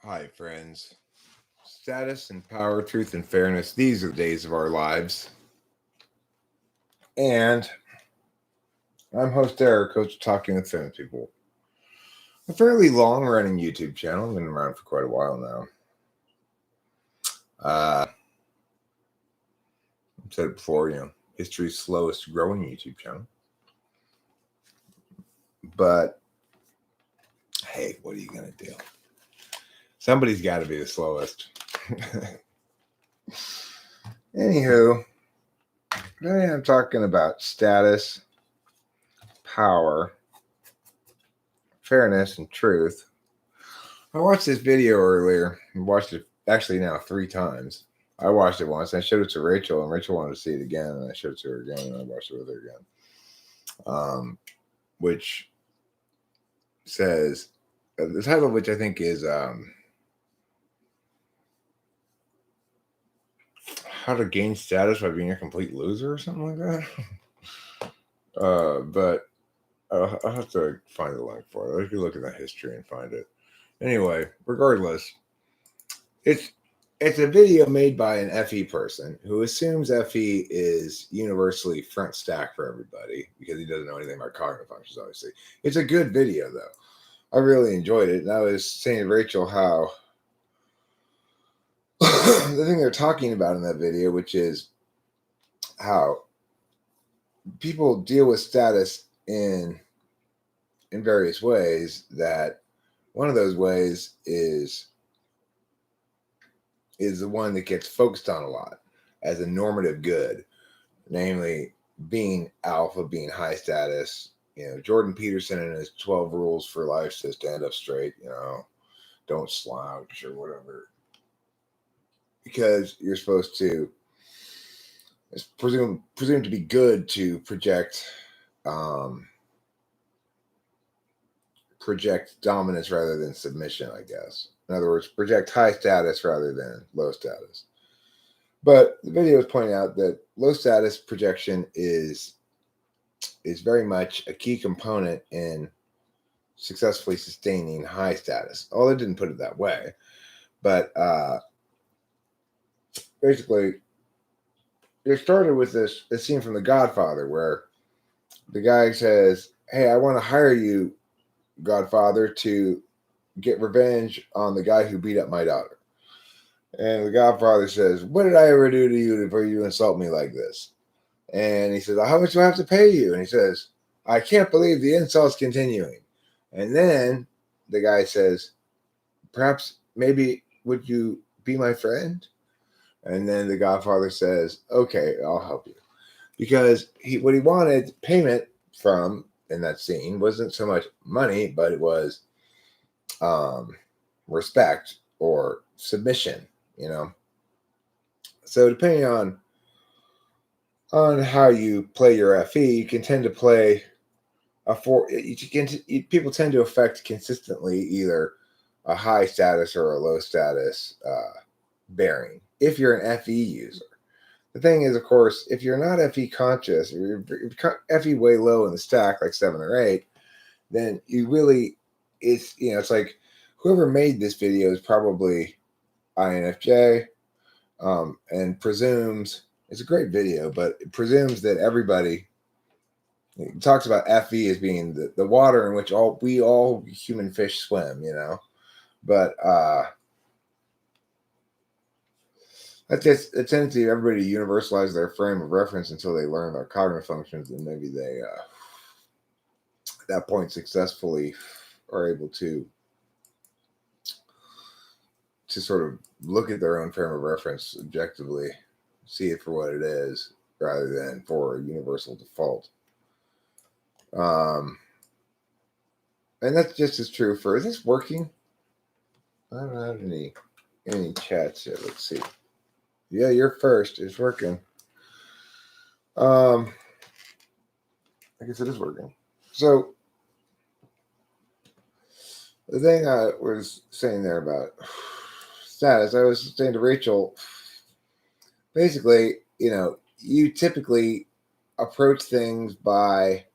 Hi, friends. Status and power, truth and fairness. These are the days of our lives. And I'm host Eric, coach of Talking with Famous People. A fairly long running YouTube channel. I've been around for quite a while now. I've said it before, history's slowest growing YouTube channel. But hey, what are you going to do? Somebody's got to be the slowest. Anywho, today I'm talking about status, power, fairness, and truth. I watched this video earlier. I watched it actually now 3 times. I watched it once. I showed it to Rachel, and Rachel wanted to see it again, and I showed it to her again, and I watched it with her again. Which says the title of which I think is "How to Gain Status by Being a Complete Loser" or something like that. But I'll have to find the link for it. I could look at the history and find it. Anyway, regardless, it's a video made by an FE person who assumes FE is universally front stack for everybody because he doesn't know anything about cognitive functions, obviously. It's a good video, though. I really enjoyed it. And I was saying to Rachel how the thing they're talking about in that video, which is how people deal with status in various ways, that one of those ways is the one that gets focused on a lot as a normative good, namely being alpha, being high status. Jordan Peterson and his 12 rules for life says stand up straight, don't slouch or whatever. Because you're supposed to, it's presumed to be good to project dominance rather than submission, I guess. In other words, project high status rather than low status. But the video is pointing out that low status projection is very much a key component in successfully sustaining high status. Although it didn't put it that way. But basically, it started with this scene from The Godfather where the guy says, "Hey, I want to hire you, Godfather, to get revenge on the guy who beat up my daughter." And the Godfather says, "What did I ever do to you for you to insult me like this?" And he says, "How much do I have to pay you?" And he says, "I can't believe the insult's continuing." And then the guy says, "Perhaps, maybe, would you be my friend?" And then the Godfather says, "Okay, I'll help you." Because what he wanted payment from in that scene wasn't so much money, but it was respect or submission, So depending on how you play your FE, you can tend to play people tend to affect consistently either a high status or a low status bearing if you're an FE user. The thing is, of course, if you're not FE conscious, or you're FE way low in the stack, like 7 or 8, then you really, it's like whoever made this video is probably INFJ, and presumes, it's a great video, but it presumes that everybody, it talks about FE as being the water in which we all human fish swim, but that's just a tendency of everybody to universalize their frame of reference until they learn their cognitive functions, and maybe they, at that point, successfully are able to sort of look at their own frame of reference objectively, see it for what it is, rather than for a universal default. And that's just as true for, is this working? I don't have any chats yet. Let's see. Yeah, you're first. It's working. I guess it is working. So the thing I was saying there about status, I was saying to Rachel, basically, you typically approach things by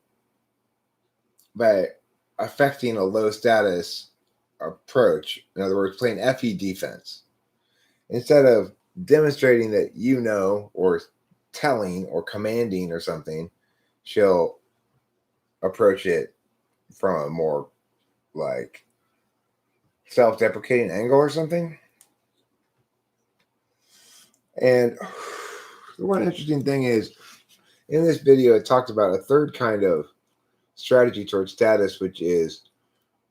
affecting a low status approach, in other words, playing FE defense, instead of demonstrating that you know, or telling or commanding or something, she'll approach it from a more like self-deprecating angle or something. And the one interesting thing is, in this video, it talked about a third kind of strategy towards status, which is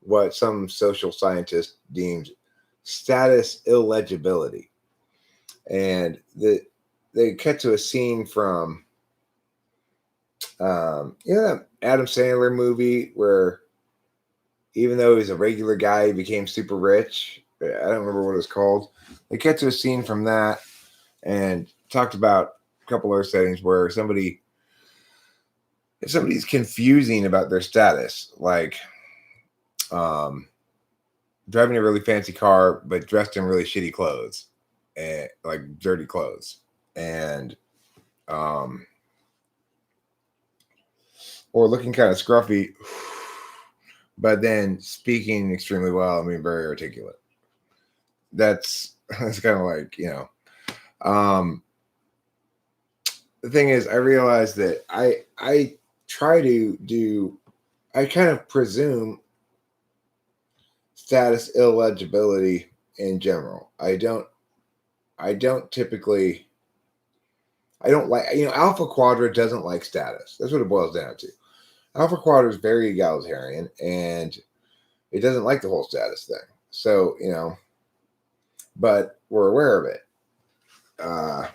what some social scientists deemed status illegibility. And they cut to a scene from, that Adam Sandler movie where even though he's a regular guy, he became super rich. I don't remember what it was called. They cut to a scene from that and talked about a couple other settings where somebody's confusing about their status, like driving a really fancy car but dressed in really shitty clothes, and like dirty clothes, and or looking kind of scruffy, but then speaking extremely well. I mean, very articulate. That's kind of like, the thing is, I realized that I try to do, I kind of presume status illegibility in general. I don't typically, I don't like, Alpha Quadra doesn't like status. That's what it boils down to. Alpha Quadra is very egalitarian, and it doesn't like the whole status thing. So, but we're aware of it. Of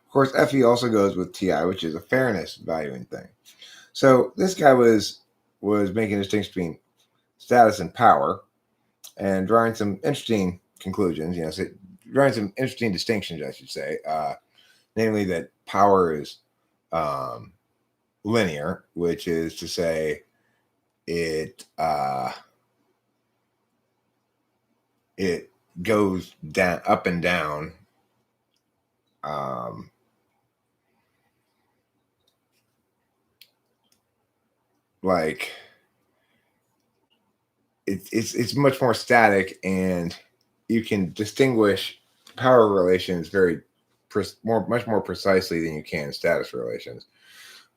course, FE also goes with TI, which is a fairness valuing thing. So this guy was making a distinction between status and power, and drawing some interesting conclusions. Drawing some interesting distinctions, I should say. Namely, that power is linear, which is to say, it goes down, up and down. Like it's much more static, and you can distinguish power relations much more precisely than you can status relations.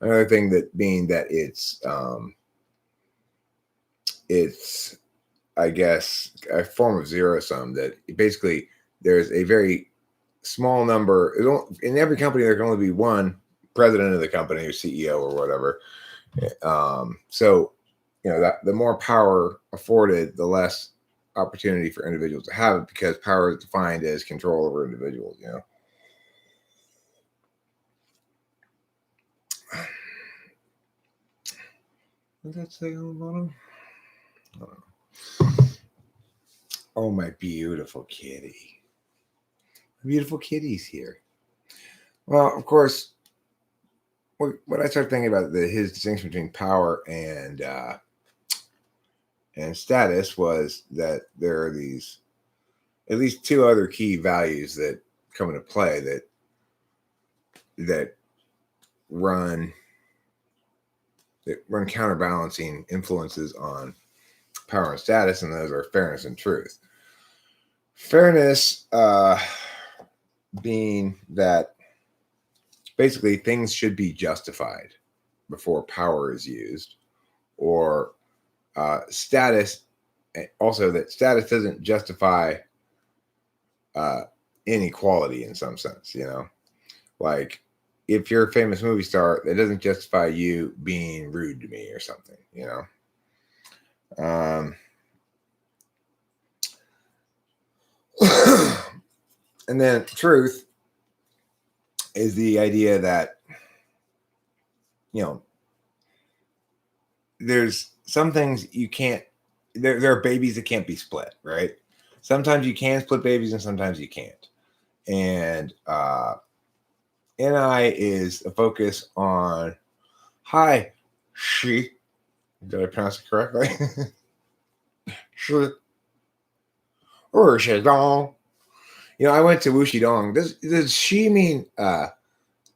Another thing that being that it's I guess a form of zero sum, that basically there's a very small number. In every company, there can only be one president of the company or CEO or whatever. So, that the more power afforded, the less opportunity for individuals to have it, because power is defined as control over individuals. What did that say on the bottom? Oh, my beautiful kitty. My beautiful kitty's here. Well, of course, what I started thinking about his distinction between power and status was that there are these, at least two other key values that come into play that run counterbalancing influences on power and status, and those are fairness and truth. Fairness being that basically things should be justified before power is used, or status, also that status doesn't justify inequality in some sense. Like if you're a famous movie star, that doesn't justify you being rude to me or something. And then truth is the idea that, there's some things you can't, there are babies that can't be split, right? Sometimes you can split babies and sometimes you can't. And NI is a focus on, hi, she, did I pronounce it correctly? She, or Wuxi Dong. I went to Wuxi Dong. Does she mean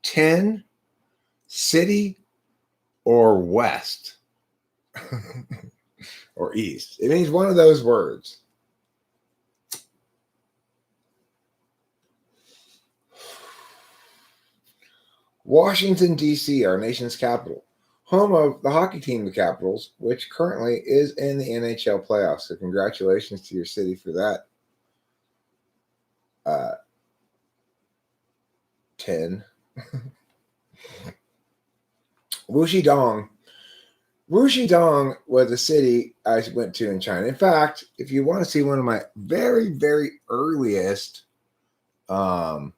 10, city, or west or east. It means one of those words. Washington, D.C., our nation's capital, home of the hockey team, the Capitals, which currently is in the NHL playoffs. So congratulations to your city for that. 10. Wuxi Dong. Wuxi Dong was a city I went to in China. In fact, if you want to see one of my very, very earliest YouTube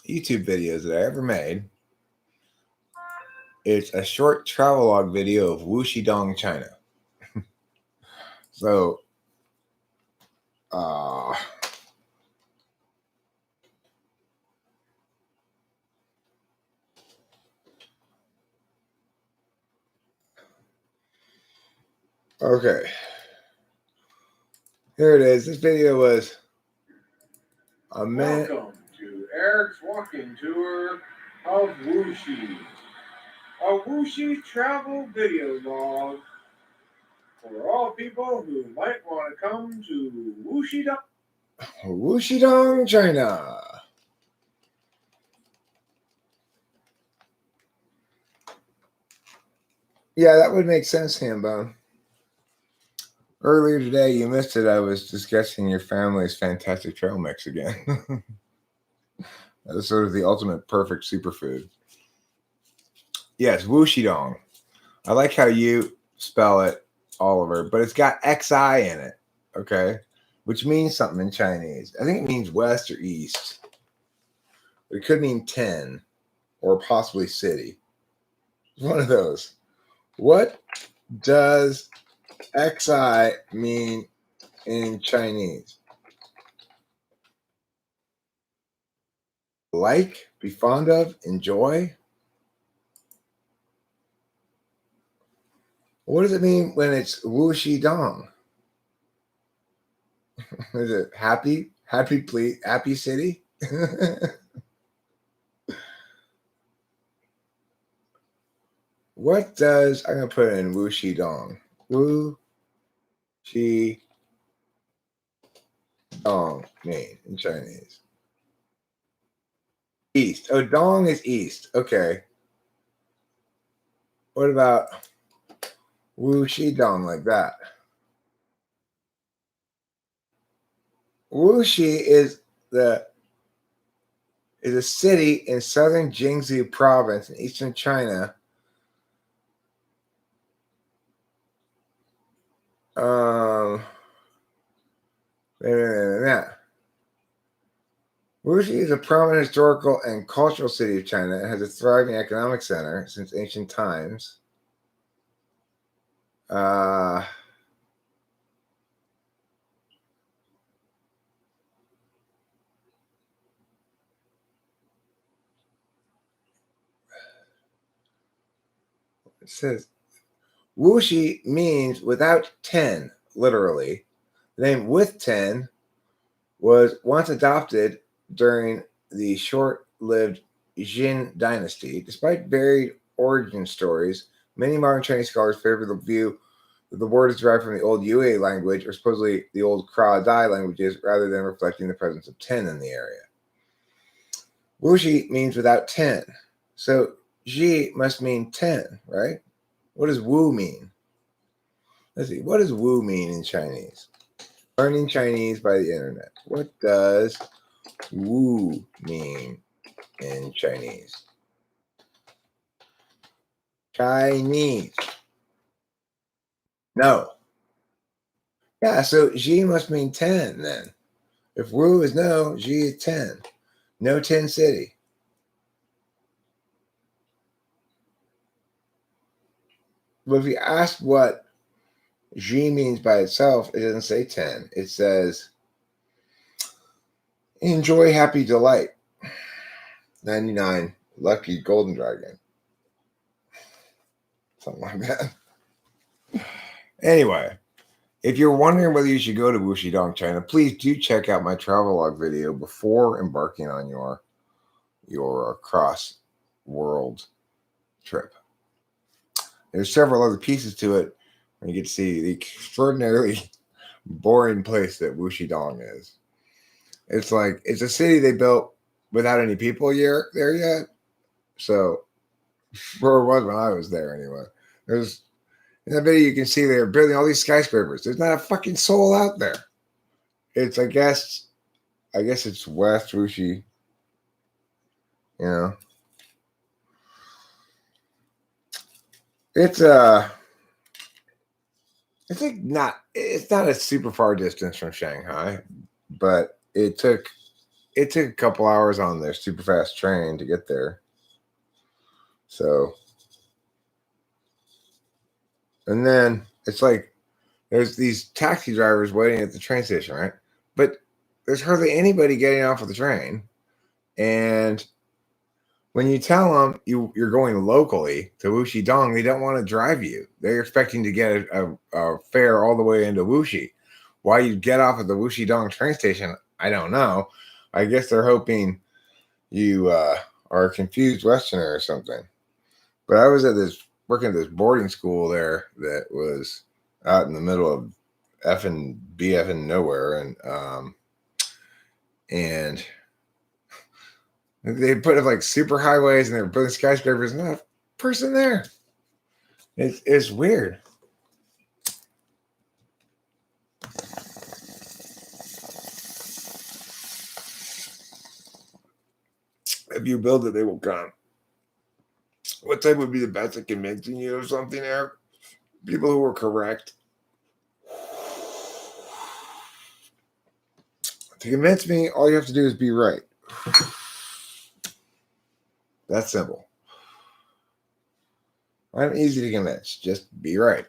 videos that I ever made, it's a short travelogue video of Wuxi Dong, China. So, okay. Here it is. This video was a minute. Welcome to Eric's walking tour of Wuxi. A Wuxi travel video log for all people who might want to come to Wuxi Dong. Wuxi Dong, China. Yeah, that would make sense, Hambone. Earlier today, you missed it. I was discussing your family's fantastic trail mix again. That was sort of the ultimate perfect superfood. Yes, Wuxi Dong. I like how you spell it, Oliver, but it's got XI in it, okay? Which means something in Chinese. I think it means west or east. But it could mean 10 or possibly city. One of those. What does XI mean in Chinese? Like, be fond of, enjoy? What does it mean when it's Wuxi Dong? Is it happy? Happy, please, happy city? What does, I'm going to put in Wuxi Dong. Wuxi Dong mean in Chinese? East. Oh, Dong is east. Okay. What about Wuxi Dong like that? Wuxi is a city in southern Jiangsu province in eastern China. Wuxi is a prominent historical and cultural city of China and has a thriving economic center since ancient times. It says Wuxi means without 10, literally. The name with 10 was once adopted during the short-lived Jin dynasty. Despite varied origin stories, many modern Chinese scholars favor the view that the word is derived from the old Yue language, or supposedly the old Kra Dai languages, rather than reflecting the presence of 10 in the area. Wuxi means without 10. So Ji must mean 10, right? What does Wu mean? Let's see. What does Wu mean in Chinese? Learning Chinese by the internet. What does Wu mean in Chinese? Chinese. No. Yeah, so Ji must mean 10 then. If Wu is no, Ji is 10. No 10 city. But if you ask what Ji means by itself, it doesn't say 10. It says enjoy, happy, delight. 99, lucky golden dragon. Something like that. Anyway, if you're wondering whether you should go to Wuxi Dong, China, please do check out my travelogue video before embarking on your cross-world trip. there's several other pieces to it, and you get to see the extraordinarily boring place that Wuxi Dong is. It's like it's a city they built without any people there yet. So, where it was when I was there anyway. There's in that video you can see they're building all these skyscrapers. There's not a fucking soul out there. It's I guess it's West Wuxi. You know, it's it's not a super far distance from Shanghai, but it took a couple hours on their super fast train to get there. So, and then it's like there's these taxi drivers waiting at the train station, right? But there's hardly anybody getting off of the train. And when you tell them you're going locally to Wuxi Dong, they don't want to drive you. They're expecting to get a fare all the way into Wuxi. Why you get off at the Wuxi Dong train station, I don't know. I guess they're hoping you are a confused Westerner or something. But I was working at this boarding school there that was out in the middle of effing BF nowhere, and they put up like super highways and they were building skyscrapers. Not a person there. It's weird. If you build it, they will come. What type would be the best at convincing you of something there? People who were correct. To convince me, all you have to do is be right. That's simple. I'm easy to convince. Just be right.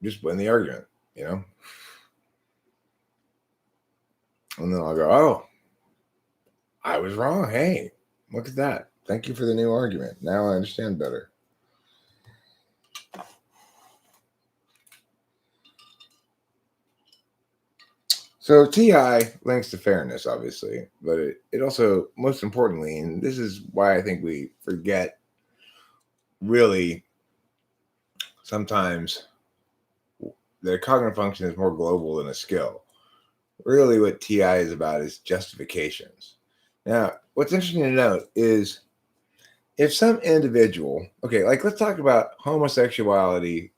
Just win the argument, you know? And then I'll go, oh, I was wrong. Hey, look at that. Thank you for the new argument. Now I understand better. So TI links to fairness, obviously, but it also, most importantly, and this is why I think we forget really sometimes the cognitive function is more global than a skill. Really what TI is about is justifications. Now, what's interesting to note is if some individual, okay, like let's talk about homosexuality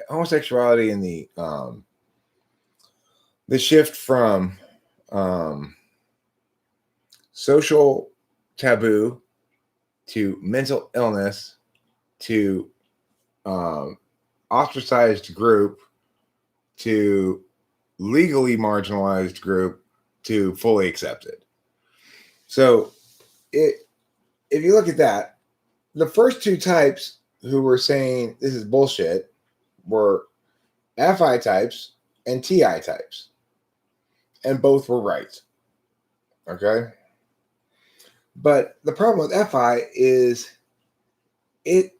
and the shift from social taboo to mental illness to ostracized group to legally marginalized group to fully accepted. So if you look at that, the first two types who were saying this is bullshit were FI types and TI types. And both were right. Okay? But the problem with FI is it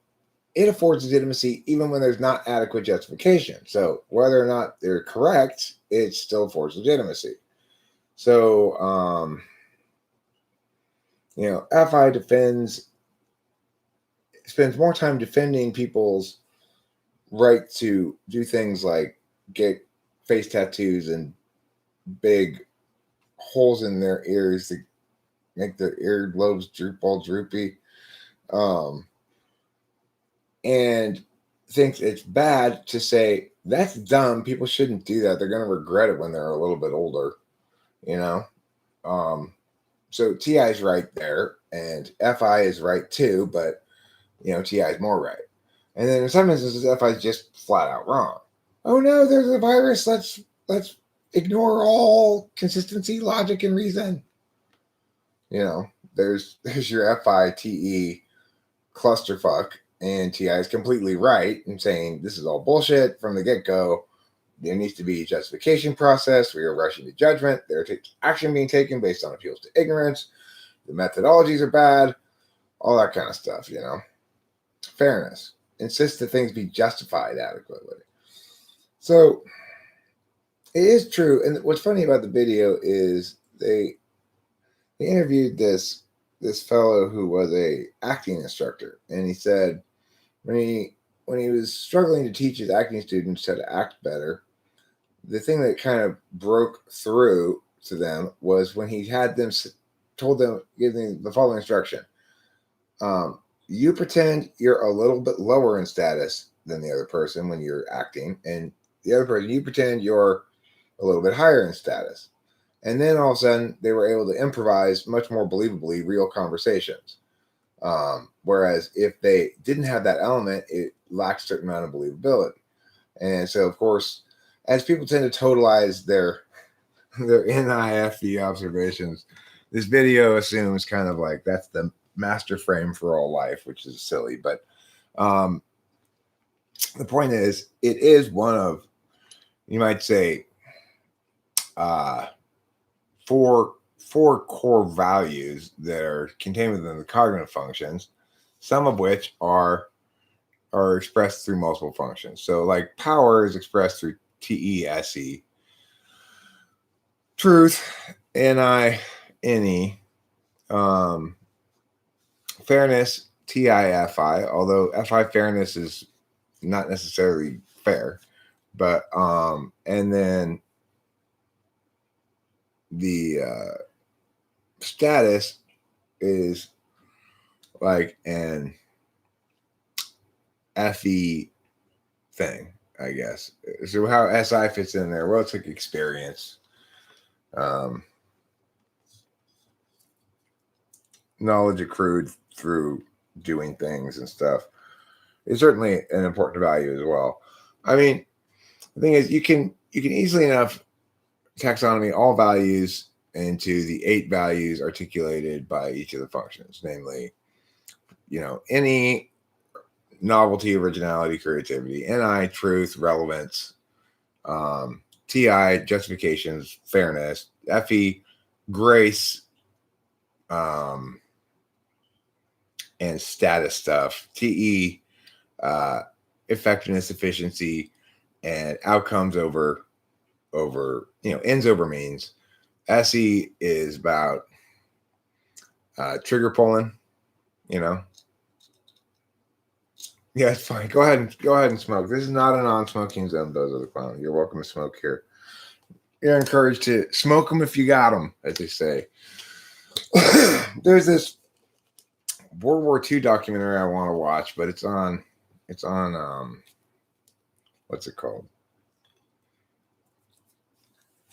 affords legitimacy even when there's not adequate justification. So whether or not they're correct, it still affords legitimacy. So FI spends more time defending people's right to do things like get face tattoos and big holes in their ears to make their earlobes droop all droopy. And thinks it's bad to say that's dumb. People shouldn't do that. They're going to regret it when they're a little bit older, you know? So TI is right there and FI is right too, but TI is more right. And then in some instances, FI is just flat out wrong. Oh no, there's a virus. Let's ignore all consistency, logic, and reason. There's your FITE clusterfuck, and TI is completely right in saying this is all bullshit from the get-go. There needs to be a justification process. We are rushing to judgment. There's action being taken based on appeals to ignorance. The methodologies are bad. All that kind of stuff, Fairness. Insist that things be justified adequately. So it is true. And what's funny about the video is they interviewed this fellow who was a acting instructor, and he said when when he was struggling to teach his acting students how to act better, the thing that kind of broke through to them was when he had them told them, giving the following instruction. You pretend you're a little bit lower in status than the other person when you're acting, and the other person, you pretend you're a little bit higher in status. And then all of a sudden, they were able to improvise much more believably real conversations. Whereas if they didn't have that element, it lacked a certain amount of believability. And so, of course, as people tend to totalize their NIFE observations, this video assumes kind of like that's the master frame for all life, which is silly. But the point is, it is one of, you might say, four core values that are contained within the cognitive functions, some of which are expressed through multiple functions. So like power is expressed through TESE, truth, NI, NE, fairness, TIFI, although FI fairness is not necessarily fair, but and then the status is like an FE thing, I guess. So how SI fits in there? Well, it's like experience, knowledge accrued through doing things and stuff. It's certainly an important value as well. I mean, the thing is, you can easily enough taxonomy all values into the 8 values articulated by each of the functions, namely, any novelty, originality, creativity, NI, truth, relevance, TI, justifications, fairness, FE, grace, and status stuff, TE, effectiveness, efficiency, and outcomes over ends over means. SE is about trigger pulling, Yeah, it's fine. Go ahead and smoke. This is not a non-smoking zone, those are the clown. You're welcome to smoke here. You're encouraged to smoke them if you got them, as they say. There's this World War II documentary I want to watch, but it's on what's it called?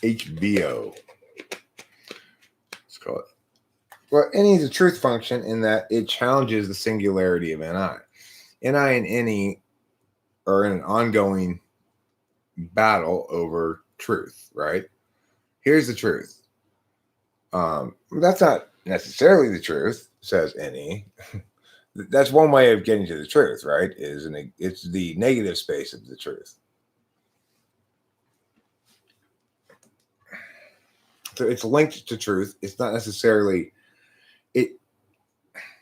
HBO. Let's call it. Well, NE is a truth function in that it challenges the singularity of NI. NI and NE are in an ongoing battle over truth, right? Here's the truth. That's not necessarily the truth, says NE. That's one way of getting to the truth, right? It's the negative space of the truth. So it's linked to truth. It's not necessarily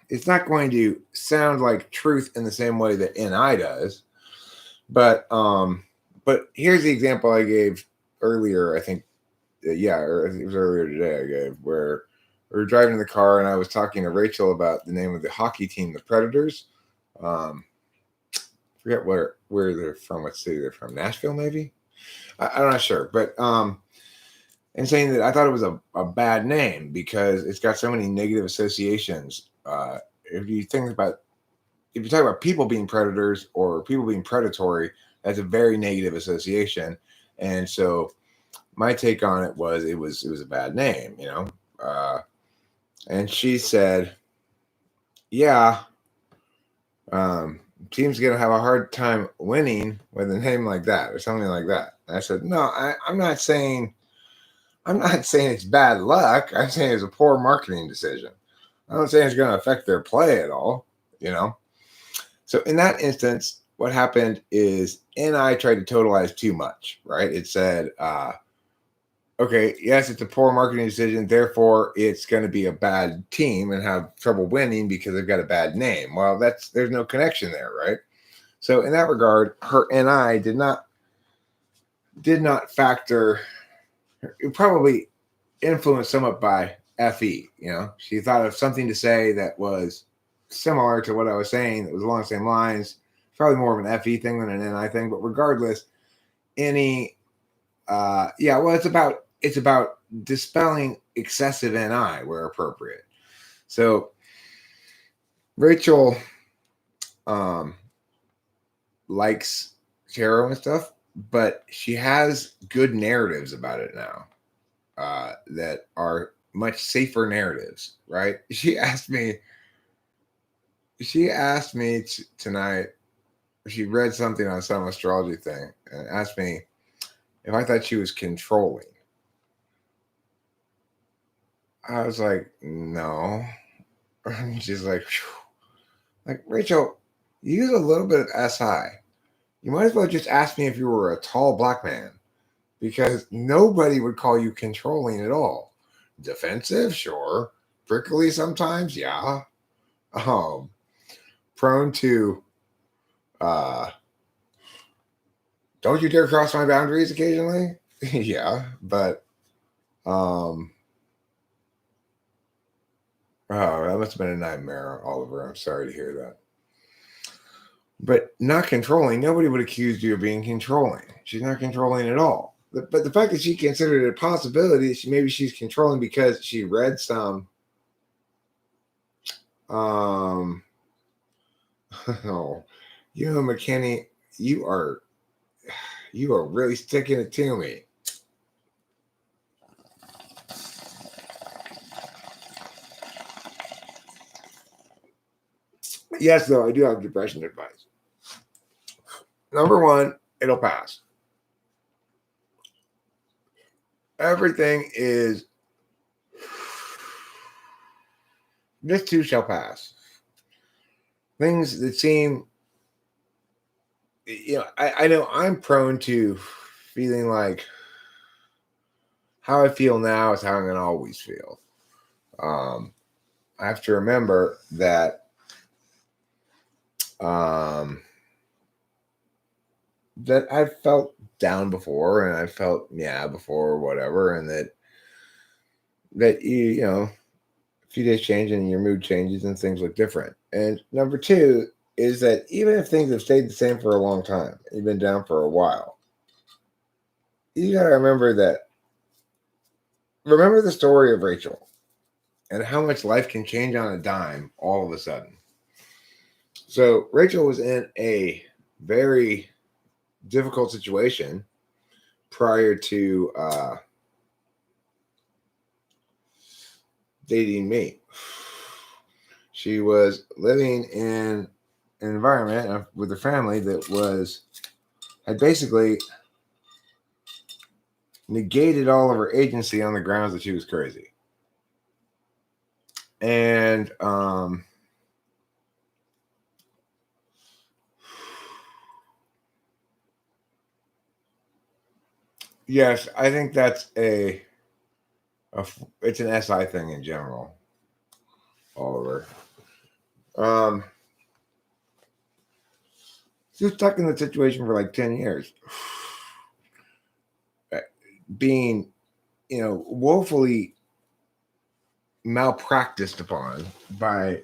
it's not going to sound like truth in the same way that NI does. But here's the example I gave earlier, I think. Or it was earlier today I gave, where we were driving in the car and I was talking to Rachel about the name of the hockey team, the Predators. Forget where they're from, what city they're from. Nashville, maybe? I'm not sure. But and saying that I thought it was a bad name because it's got so many negative associations. If you talk about people being predators or people being predatory, that's a very negative association. And so my take on it was it was a bad name, and she said, yeah, team's gonna have a hard time winning with a name like that or something like that. And I said, no, I'm not saying it's bad luck. I'm saying it's a poor marketing decision. I'm not saying it's going to affect their play at all, So in that instance, what happened is NI tried to totalize too much, right? It said, okay, yes, it's a poor marketing decision. Therefore, it's going to be a bad team and have trouble winning because they've got a bad name. Well, there's no connection there, right? So in that regard, her NI did not factor. It probably influenced somewhat by FE. She thought of something to say that was similar to what I was saying, that was along the same lines, probably more of an FE thing than an NI thing, but regardless, any well, it's about dispelling excessive NI where appropriate. So Rachel likes tarot and stuff, but she has good narratives about it now that are much safer narratives, right? She asked me tonight. She read something on some astrology thing and asked me if I thought she was controlling. I was like, no. And she's like, Rachel, you use a little bit of SI. You might as well just ask me if you were a tall black man, because nobody would call you controlling at all. Defensive, sure. Prickly sometimes, yeah. Prone to don't you dare cross my boundaries occasionally? Yeah, but oh, that must have been a nightmare, Oliver. I'm sorry to hear that. But not controlling, nobody would accuse you of being controlling. She's not controlling at all. But the fact that she considered it a possibility, maybe she's controlling because she read some oh, McKinney, you are really sticking it to me. Yes, though, I do have depression advice. Number one, it'll pass. Everything is, this too shall pass. Things that seem, I know I'm prone to feeling like how I feel now is how I'm going to always feel. I have to remember that that I've felt down before, and I felt before, or whatever, and that you know, a few days change and your mood changes and things look different. And number two is that even if things have stayed the same for a long time, you've been down for a while, you got to remember the story of Rachel and how much life can change on a dime all of a sudden. So Rachel was in a very difficult situation prior to dating me. She was living in an environment with a family that had basically negated all of her agency on the grounds that she was crazy. And yes, I think that's it's an SI thing in general, Oliver. She was stuck in the situation for like 10 years, being, woefully malpracticed upon by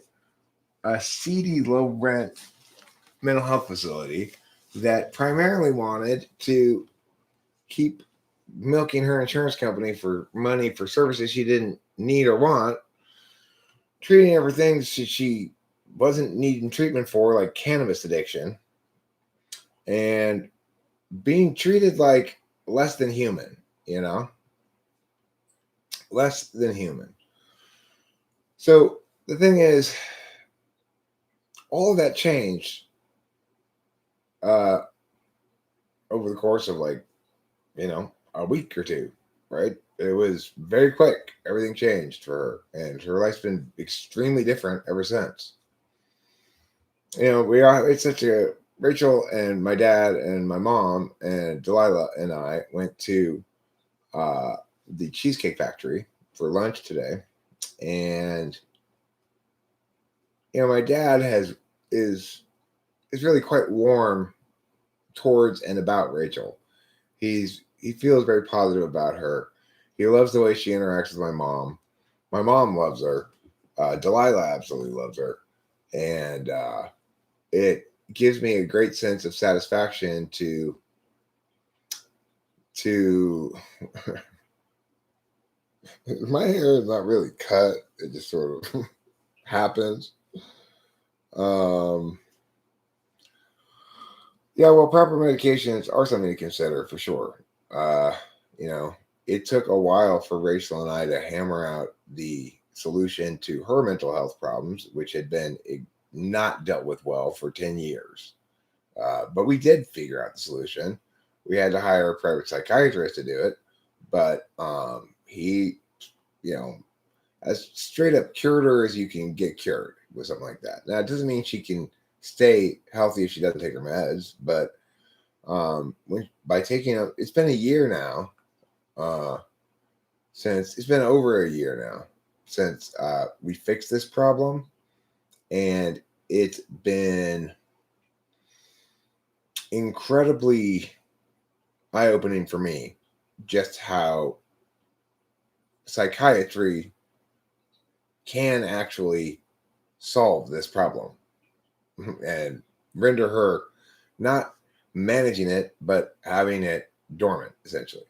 a seedy, low rent mental health facility that primarily wanted to keep milking her insurance company for money for services she didn't need or want, treating everything she wasn't needing treatment for, like cannabis addiction, and being treated like less than human, less than human. So the thing is, all of that changed over the course of a week or two, right? It was very quick. Everything changed for her, and her life's been extremely different ever since. Rachel and my dad and my mom and Delilah and I went to the Cheesecake Factory for lunch today. And, my dad is really quite warm towards and about Rachel. He feels very positive about her. He loves the way she interacts with my mom. My mom loves her. Delilah absolutely loves her. And gives me a great sense of satisfaction to my hair is not really cut. It just sort of happens. Um, yeah, well, proper medications are something to consider for sure. Uh, you know, it took a while for Rachel and I to hammer out the solution to her mental health problems, which had been not dealt with well for 10 years. But we did figure out the solution. We had to hire a private psychiatrist to do it, but he, you know, as straight up cured her as you can get cured with something like that. Now, it doesn't mean she can stay healthy if she doesn't take her meds, but by taking them, it's been a year now. Since it's been over a year now since we fixed this problem, and it's been incredibly eye-opening for me just how psychiatry can actually solve this problem and render her not managing it but having it dormant, essentially.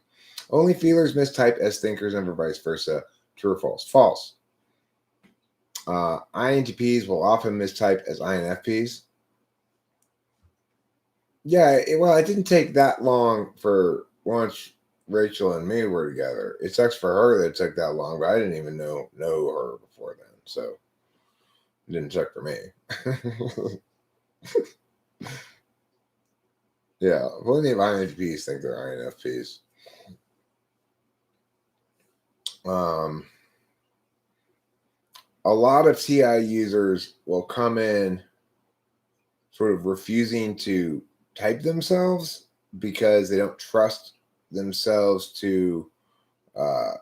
Only feelers mistype as thinkers and vice versa. True or false? False. INTPs will often mistype as INFPs. Yeah, well, it didn't take that long for once Rachel and me were together. It sucks for her that it took that long, but I didn't even know her before then, so it didn't suck for me. Yeah, plenty of INFPs think they're INFPs. A lot of TI users will come in sort of refusing to type themselves because they don't trust themselves uh,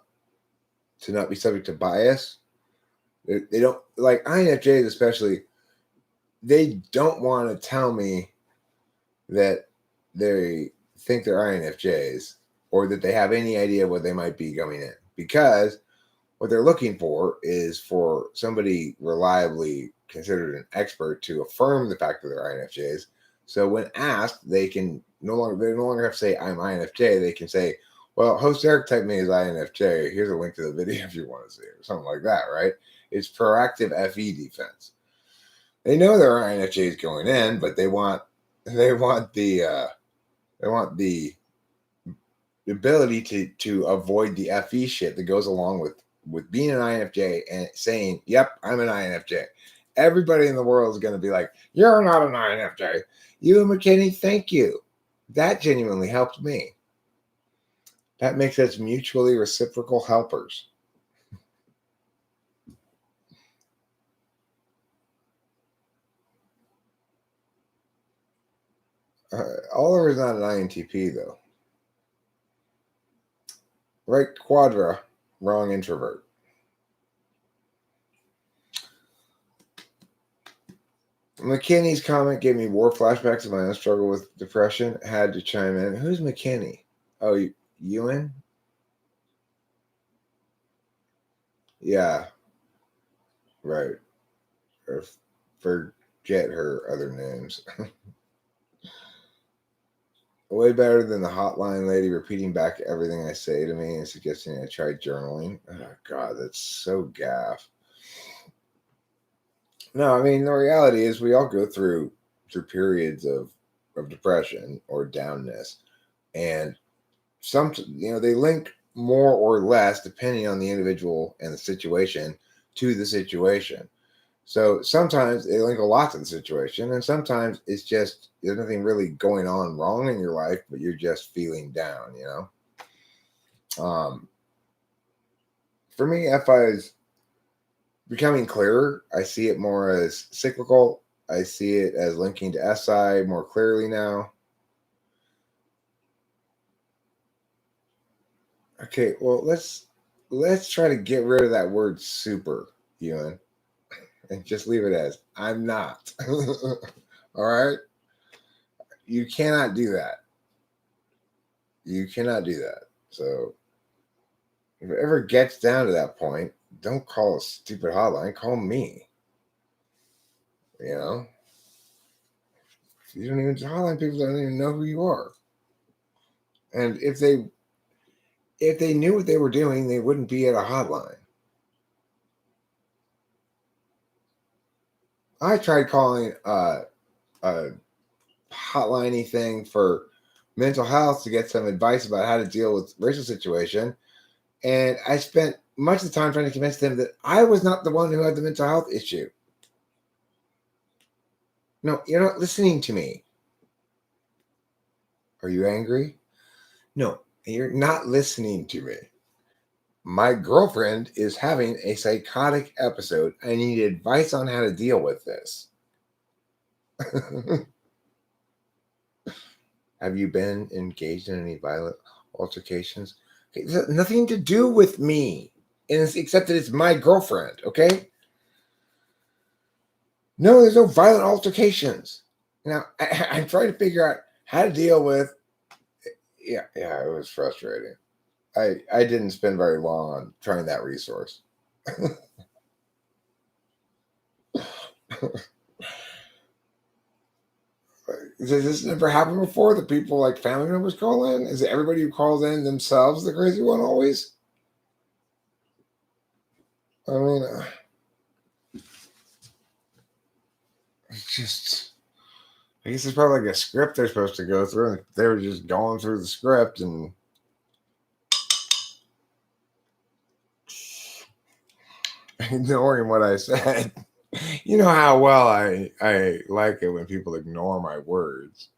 to not be subject to bias. They don't like INFJs, especially. They don't want to tell me that they think they're INFJs or that they have any idea what they might be going in, because what they're looking for is for somebody reliably considered an expert to affirm the fact that they're INFJs. So when asked, they no longer have to say I'm INFJ. They can say, well, host Eric typed me as INFJ. Here's a link to the video if you want to see it, or something like that, right? It's proactive FE defense. They know there are INFJs going in, but they want the ability to avoid the FE shit that goes along with being an INFJ and saying, "Yep, I'm an INFJ." Everybody in the world is going to be like, "You're not an INFJ." You and McKinney, thank you. That genuinely helped me. That makes us mutually reciprocal helpers. Oliver is not an INTP though. Right quadra, wrong introvert. McKinney's comment gave me war flashbacks of my own struggle with depression. Had to chime in. Who's McKinney? Oh, Ewan? Yeah, right. Or forget her other names. Way better than the hotline lady repeating back everything I say to me and suggesting I try journaling. Oh, God, that's so gaff. No, I mean, the reality is we all go through periods of depression or downness. And they link more or less depending on the individual and the situation to the situation. So sometimes they link a lot to the situation, and sometimes it's just there's nothing really going on wrong in your life, but you're just feeling down. For me, FI is becoming clearer. I see it more as cyclical. I see it as linking to SI more clearly now. Okay, well, let's try to get rid of that word super, Ewan, and just leave it as I'm not. All right? You cannot do that. You cannot do that. So if it ever gets down to that point, don't call a stupid hotline. Call me. You know? You don't even hotline people don't even know who you are. And if they knew what they were doing, they wouldn't be at a hotline. I tried calling a hotliney thing for mental health to get some advice about how to deal with racial situation, and I spent much of the time trying to convince them that I was not the one who had the mental health issue. No, you're not listening to me. Are you angry? No, you're not listening to me. My girlfriend is having a psychotic episode. I need advice on how to deal with this. Have you been engaged in any violent altercations? Okay, this has nothing to do with me, except that it's my girlfriend, okay? No, there's no violent altercations. Now, I'm trying to figure out how to deal with. Yeah, it was frustrating. I didn't spend very long on trying that resource. Does this never happen before? That people like family members call in? Is it everybody who calls in themselves the crazy one always? I mean, it's just. I guess it's probably like a script they're supposed to go through, and they were just going through the script and ignoring what I said. You know how well I like it when people ignore my words.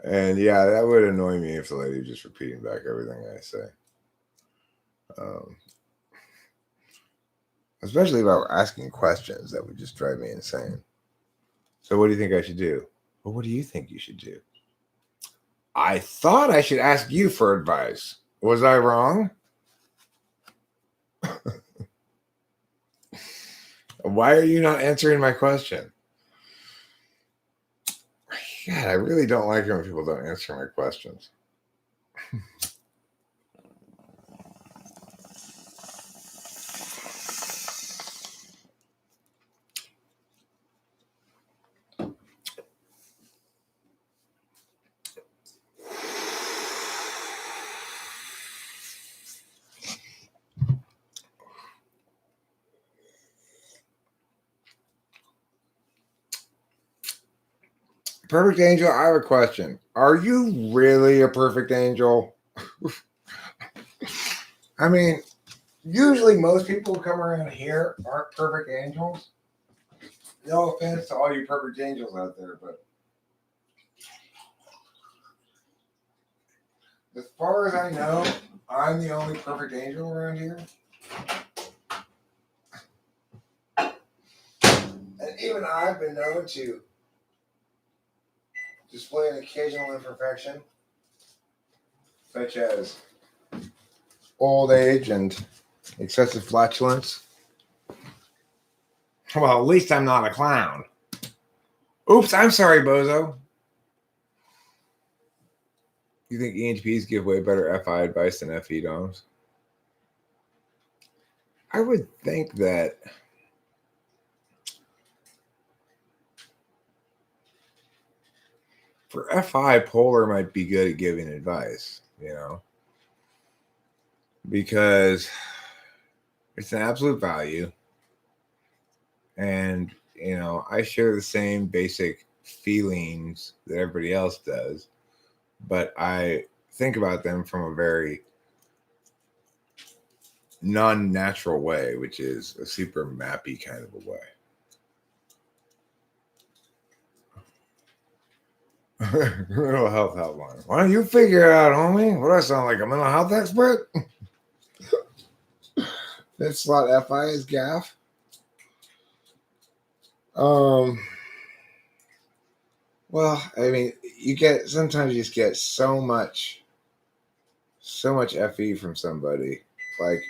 And yeah, that would annoy me if the lady was just repeating back everything I say. Especially if I were asking questions, that would just drive me insane. So what do you think I should do? Well, what do you think you should do? I thought I should ask you for advice. Was I wrong? Why are you not answering my question? God, I really don't like it when people don't answer my questions. Perfect angel, I have a question. Are you really a perfect angel? I mean, usually most people who come around here aren't perfect angels. No offense to all you perfect angels out there, but as far as I know, I'm the only perfect angel around here. And even I've been known to display an occasional imperfection, such as old age and excessive flatulence. Well, at least I'm not a clown. Oops, I'm sorry, bozo. You think ENTPs give way better FI advice than FE doms? I would think that for FI, Polar might be good at giving advice, because it's an absolute value. And, I share the same basic feelings that everybody else does, but I think about them from a very non-natural way, which is a super mappy kind of a way. Mental health helpline. Why don't you figure it out, homie? What do I sound like, a mental health expert? That slot FI is gaff. Well, I mean, sometimes you just get so much FE from somebody. Like,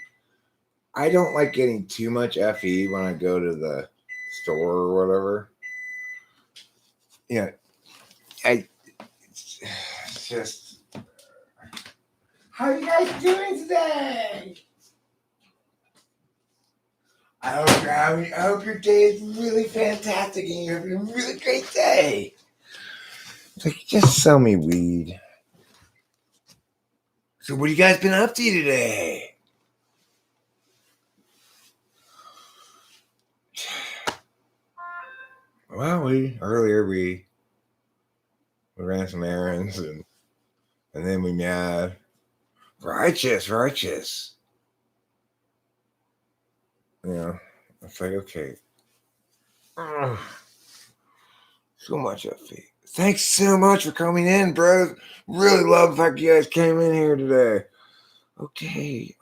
I don't like getting too much FE when I go to the store or whatever. Yeah, it's just How are you guys doing today? I hope your day is really fantastic and you're having a really great day. It's like, just sell me weed. So what have you guys been up to today? Well, earlier we ran some errands and then we mad. Righteous. You know, it's like, okay. Ugh. So much effort. Thanks so much for coming in, bro. Really love the fact you guys came in here today. Okay.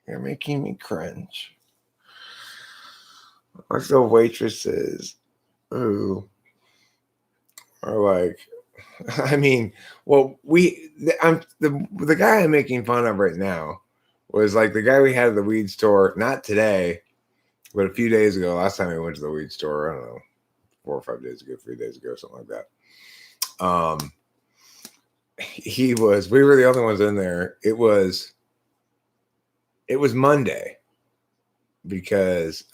You're making me cringe. Like the waitresses who are like, I mean, well, the guy I'm making fun of right now was like the guy we had at the weed store, not today, but a few days ago. Last time we went to the weed store, I don't know, 4 or 5 days ago, 3 days ago, something like that. We were the only ones in there. It was Monday because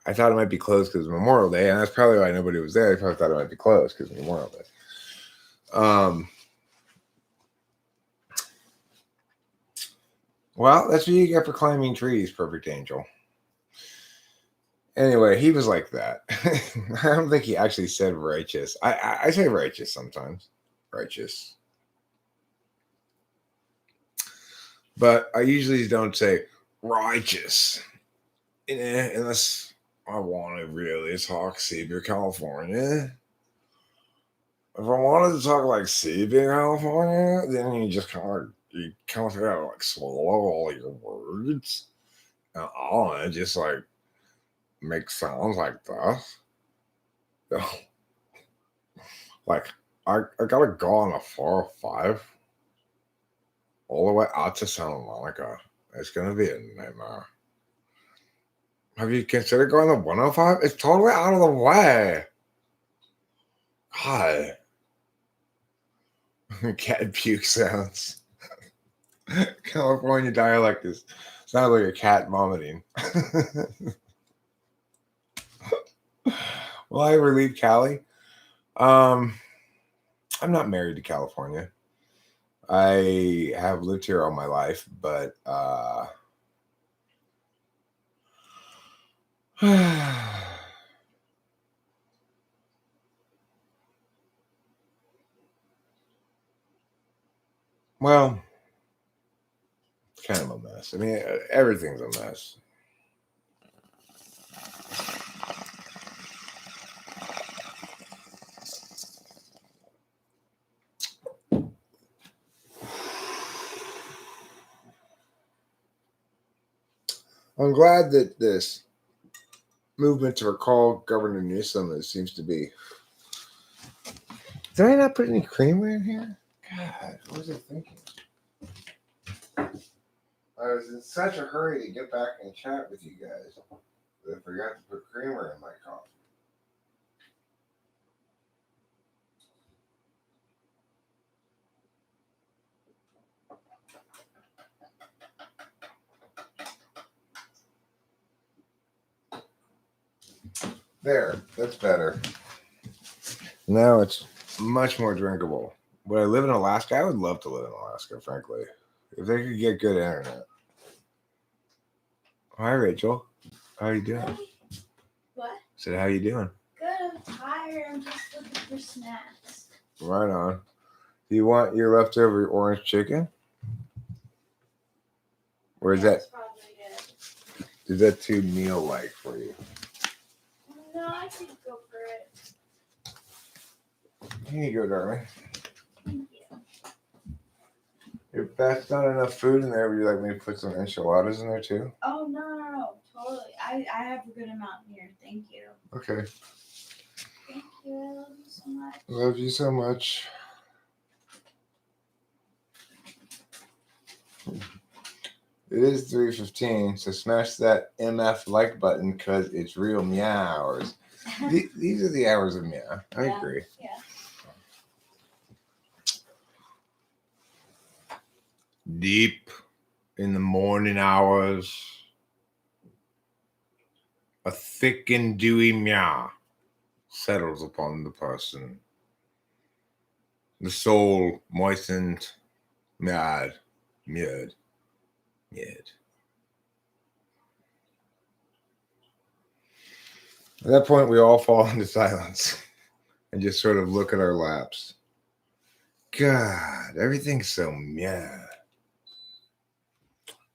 I thought it might be closed because of Memorial Day, and that's probably why nobody was there. I probably thought it might be closed because of Memorial Day. Well, that's what you get for climbing trees, Perfect Angel. Anyway, he was like that. I don't think he actually said righteous. I say righteous sometimes. Righteous. But I usually don't say righteous. Unless I want to really talk Seabeer, California. If I wanted to talk like Seabeer, California, then you kind of gotta like swallow all your words. And all it just like make sounds like that. Like I gotta go on a 405 all the way out to Santa Monica. It's gonna be a nightmare. Have you considered going to 105? It's totally out of the way. God. Cat puke sounds. California dialect sounds like a cat vomiting. Will I ever leave Cali? I'm not married to California. I have lived here all my life, but well, it's kind of a mess. I mean, everything's a mess. I'm glad that this movement to recall Governor Newsom seems to be. Did I not put any creamer in here? God, what was I thinking? I was in such a hurry to get back and chat with you guys that I forgot to put creamer in my coffee. There, that's better. Now it's much more drinkable. Would I live in Alaska? I would love to live in Alaska, frankly. If they could get good internet. Hi, Rachel. How are you doing? What? I said, how you doing? Good, I'm tired. I'm just looking for snacks. Right on. Do you want your leftover orange chicken? Or is That's probably good. is that too meal-like for you? No, I could go for it. Here you go, darling. Thank you. If that's not enough food in there, would you like me to put some enchiladas in there too? Oh, no. Totally. I have a good amount here. Thank you. Okay. Thank you. I love you so much. Love you so much. It is 3:15, so smash that MF like button because it's real meow hours. These are the hours of meow. I agree. Yeah. Deep in the morning hours, a thick and dewy meow settles upon the person. The soul moistened, mead, mead. At that point, we all fall into silence and just sort of look at our laps. God, everything's so meh.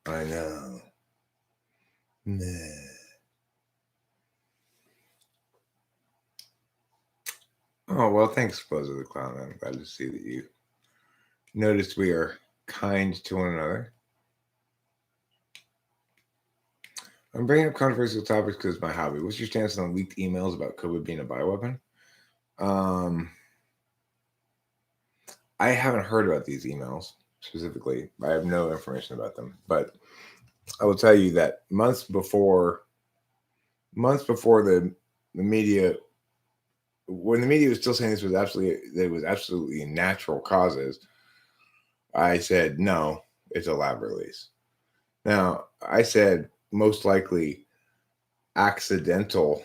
I know. Meh. Oh, well, thanks, Buzzer the Clown. I'm glad to see that you noticed we are kind to one another. I'm bringing up controversial topics because it's my hobby. What's your stance on leaked emails about COVID being a bioweapon? I haven't heard about these emails specifically. I have no information about them, but I will tell you that months before the media, when the media was still saying this was absolutely natural causes, I said no, it's a lab release. Now I said most likely accidental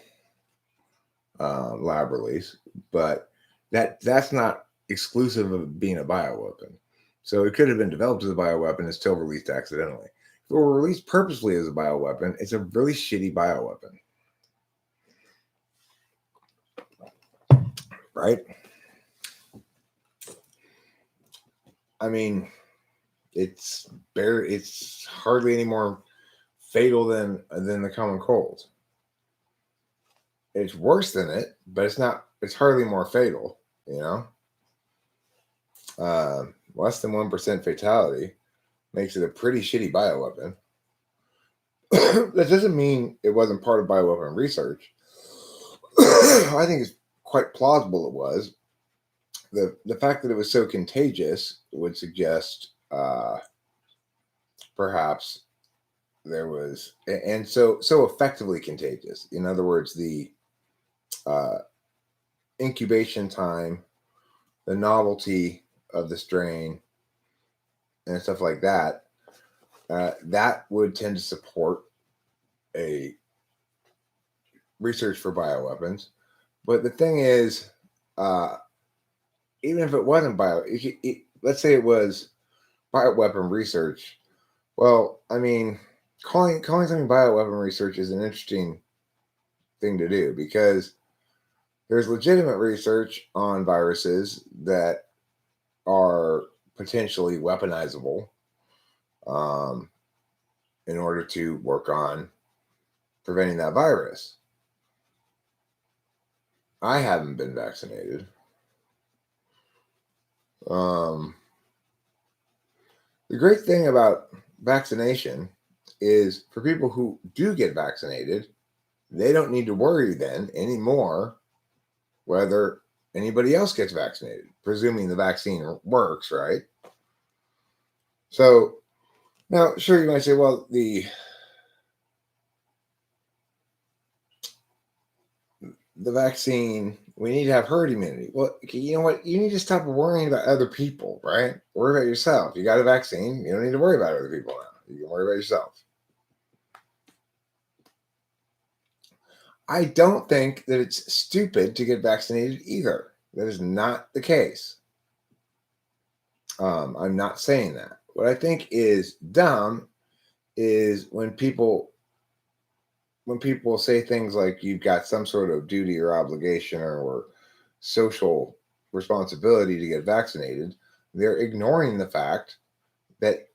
lab release, but that's not exclusive of being a bioweapon. So it could have been developed as a bioweapon and still released accidentally. If it were released purposely as a bioweapon, it's a really shitty bioweapon. Right? I mean, it's hardly any more fatal than the common cold. It's worse than it, but it's hardly more fatal, you know? Less than 1% fatality makes it a pretty shitty bioweapon. That doesn't mean it wasn't part of bioweapon research. I think it's quite plausible it was. The fact that it was so contagious would suggest perhaps there was, and so effectively contagious. In other words, the incubation time, the novelty of the strain, and stuff like that, that would tend to support a research for bioweapons. But the thing is, even if it wasn't let's say it was bioweapon research. Well, I mean, calling something bioweapon research is an interesting thing to do because there's legitimate research on viruses that are potentially weaponizable in order to work on preventing that virus. I haven't been vaccinated. The great thing about vaccination is for people who do get vaccinated, they don't need to worry then anymore whether anybody else gets vaccinated, presuming the vaccine works, right? So now, sure, you might say, well, the vaccine, we need to have herd immunity. Well, you know what? You need to stop worrying about other people, right? Worry about yourself. You got a vaccine. You don't need to worry about other people now. You can worry about yourself. I don't think that it's stupid to get vaccinated either. That is not the case. I'm not saying that. What I think is dumb is when people say things like you've got some sort of duty or obligation or social responsibility to get vaccinated, they're ignoring the fact that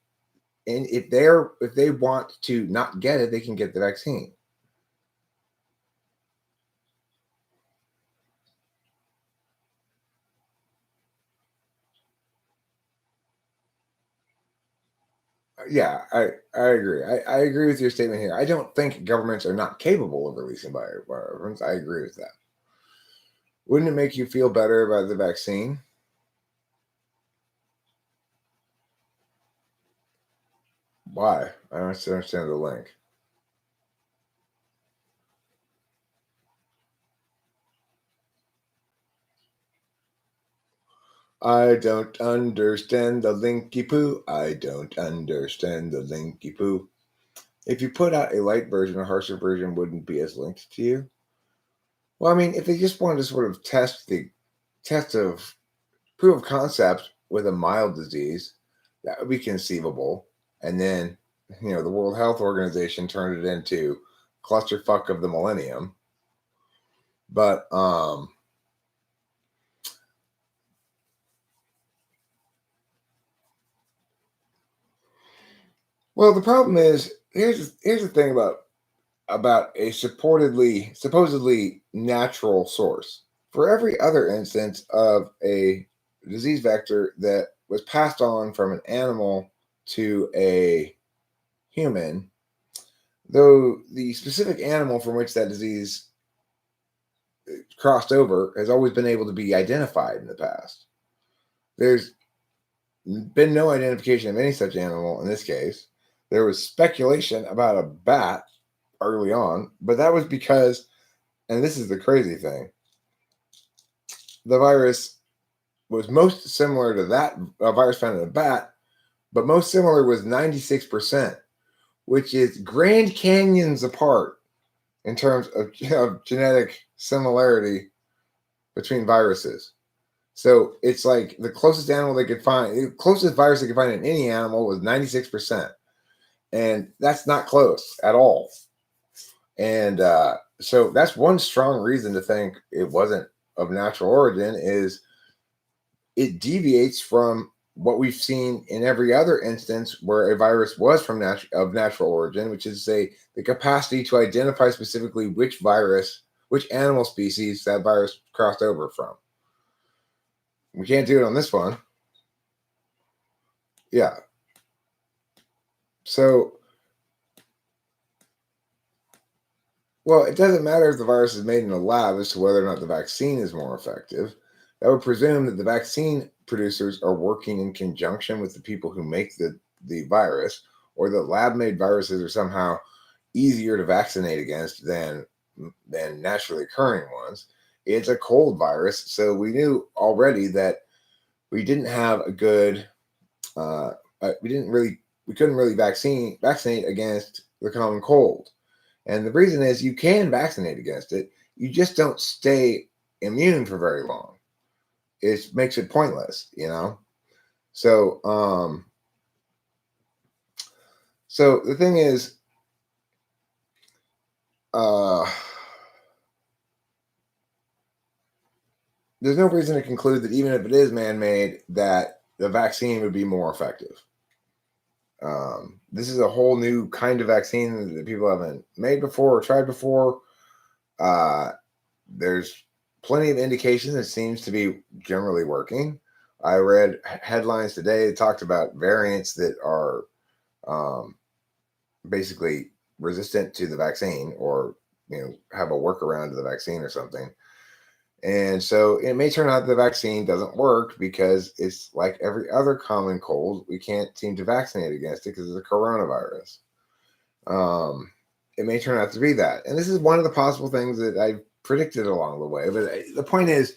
if they want to not get it, they can get the vaccine. Yeah, I agree. I agree with your statement here. I don't think governments are not capable of releasing bioweapons. I agree with that. Wouldn't it make you feel better about the vaccine? Why? I don't understand the link. I don't understand the linky poo. I don't understand the linky poo. If you put out a light version, a harsher version wouldn't be as linked to you. Well, I mean, if they just wanted to sort of test of proof of concept with a mild disease, that would be conceivable. And then, the World Health Organization turned it into clusterfuck of the millennium. But well, the problem is here's the thing about a supposedly natural source. For every other instance of a disease vector that was passed on from an animal to a human, though the specific animal from which that disease crossed over has always been able to be identified in the past. There's been no identification of any such animal in this case. There was speculation about a bat early on, but that was because, and this is the crazy thing, the virus was most similar to that virus found in a bat, but most similar was 96%, which is Grand Canyons apart in terms of genetic similarity between viruses. So it's like the closest animal they could find, the closest virus they could find in any animal was 96%. And that's not close at all. And so that's one strong reason to think it wasn't of natural origin is it deviates from what we've seen in every other instance where a virus was of natural origin, which is to say the capacity to identify specifically which animal species that virus crossed over from. We can't do it on this one. Yeah. So, well, it doesn't matter if the virus is made in a lab as to whether or not the vaccine is more effective. That would presume that the vaccine producers are working in conjunction with the people who make the virus, or that lab-made viruses are somehow easier to vaccinate against than naturally occurring ones. It's a cold virus, so we knew already that we didn't have a good we couldn't really vaccinate against the common cold. And the reason is you can vaccinate against it, you just don't stay immune for very long. It makes it pointless, So so the thing is, there's no reason to conclude that even if it is man-made, that the vaccine would be more effective. This is a whole new kind of vaccine that people haven't made before or tried before. There's plenty of indication it seems to be generally working. I read headlines today that talked about variants that are basically resistant to the vaccine, or have a workaround to the vaccine or something. And so it may turn out the vaccine doesn't work because it's like every other common cold. We can't seem to vaccinate against it because it's a coronavirus. It may turn out to be that. And this is one of the possible things that I predicted along the way. But the point is,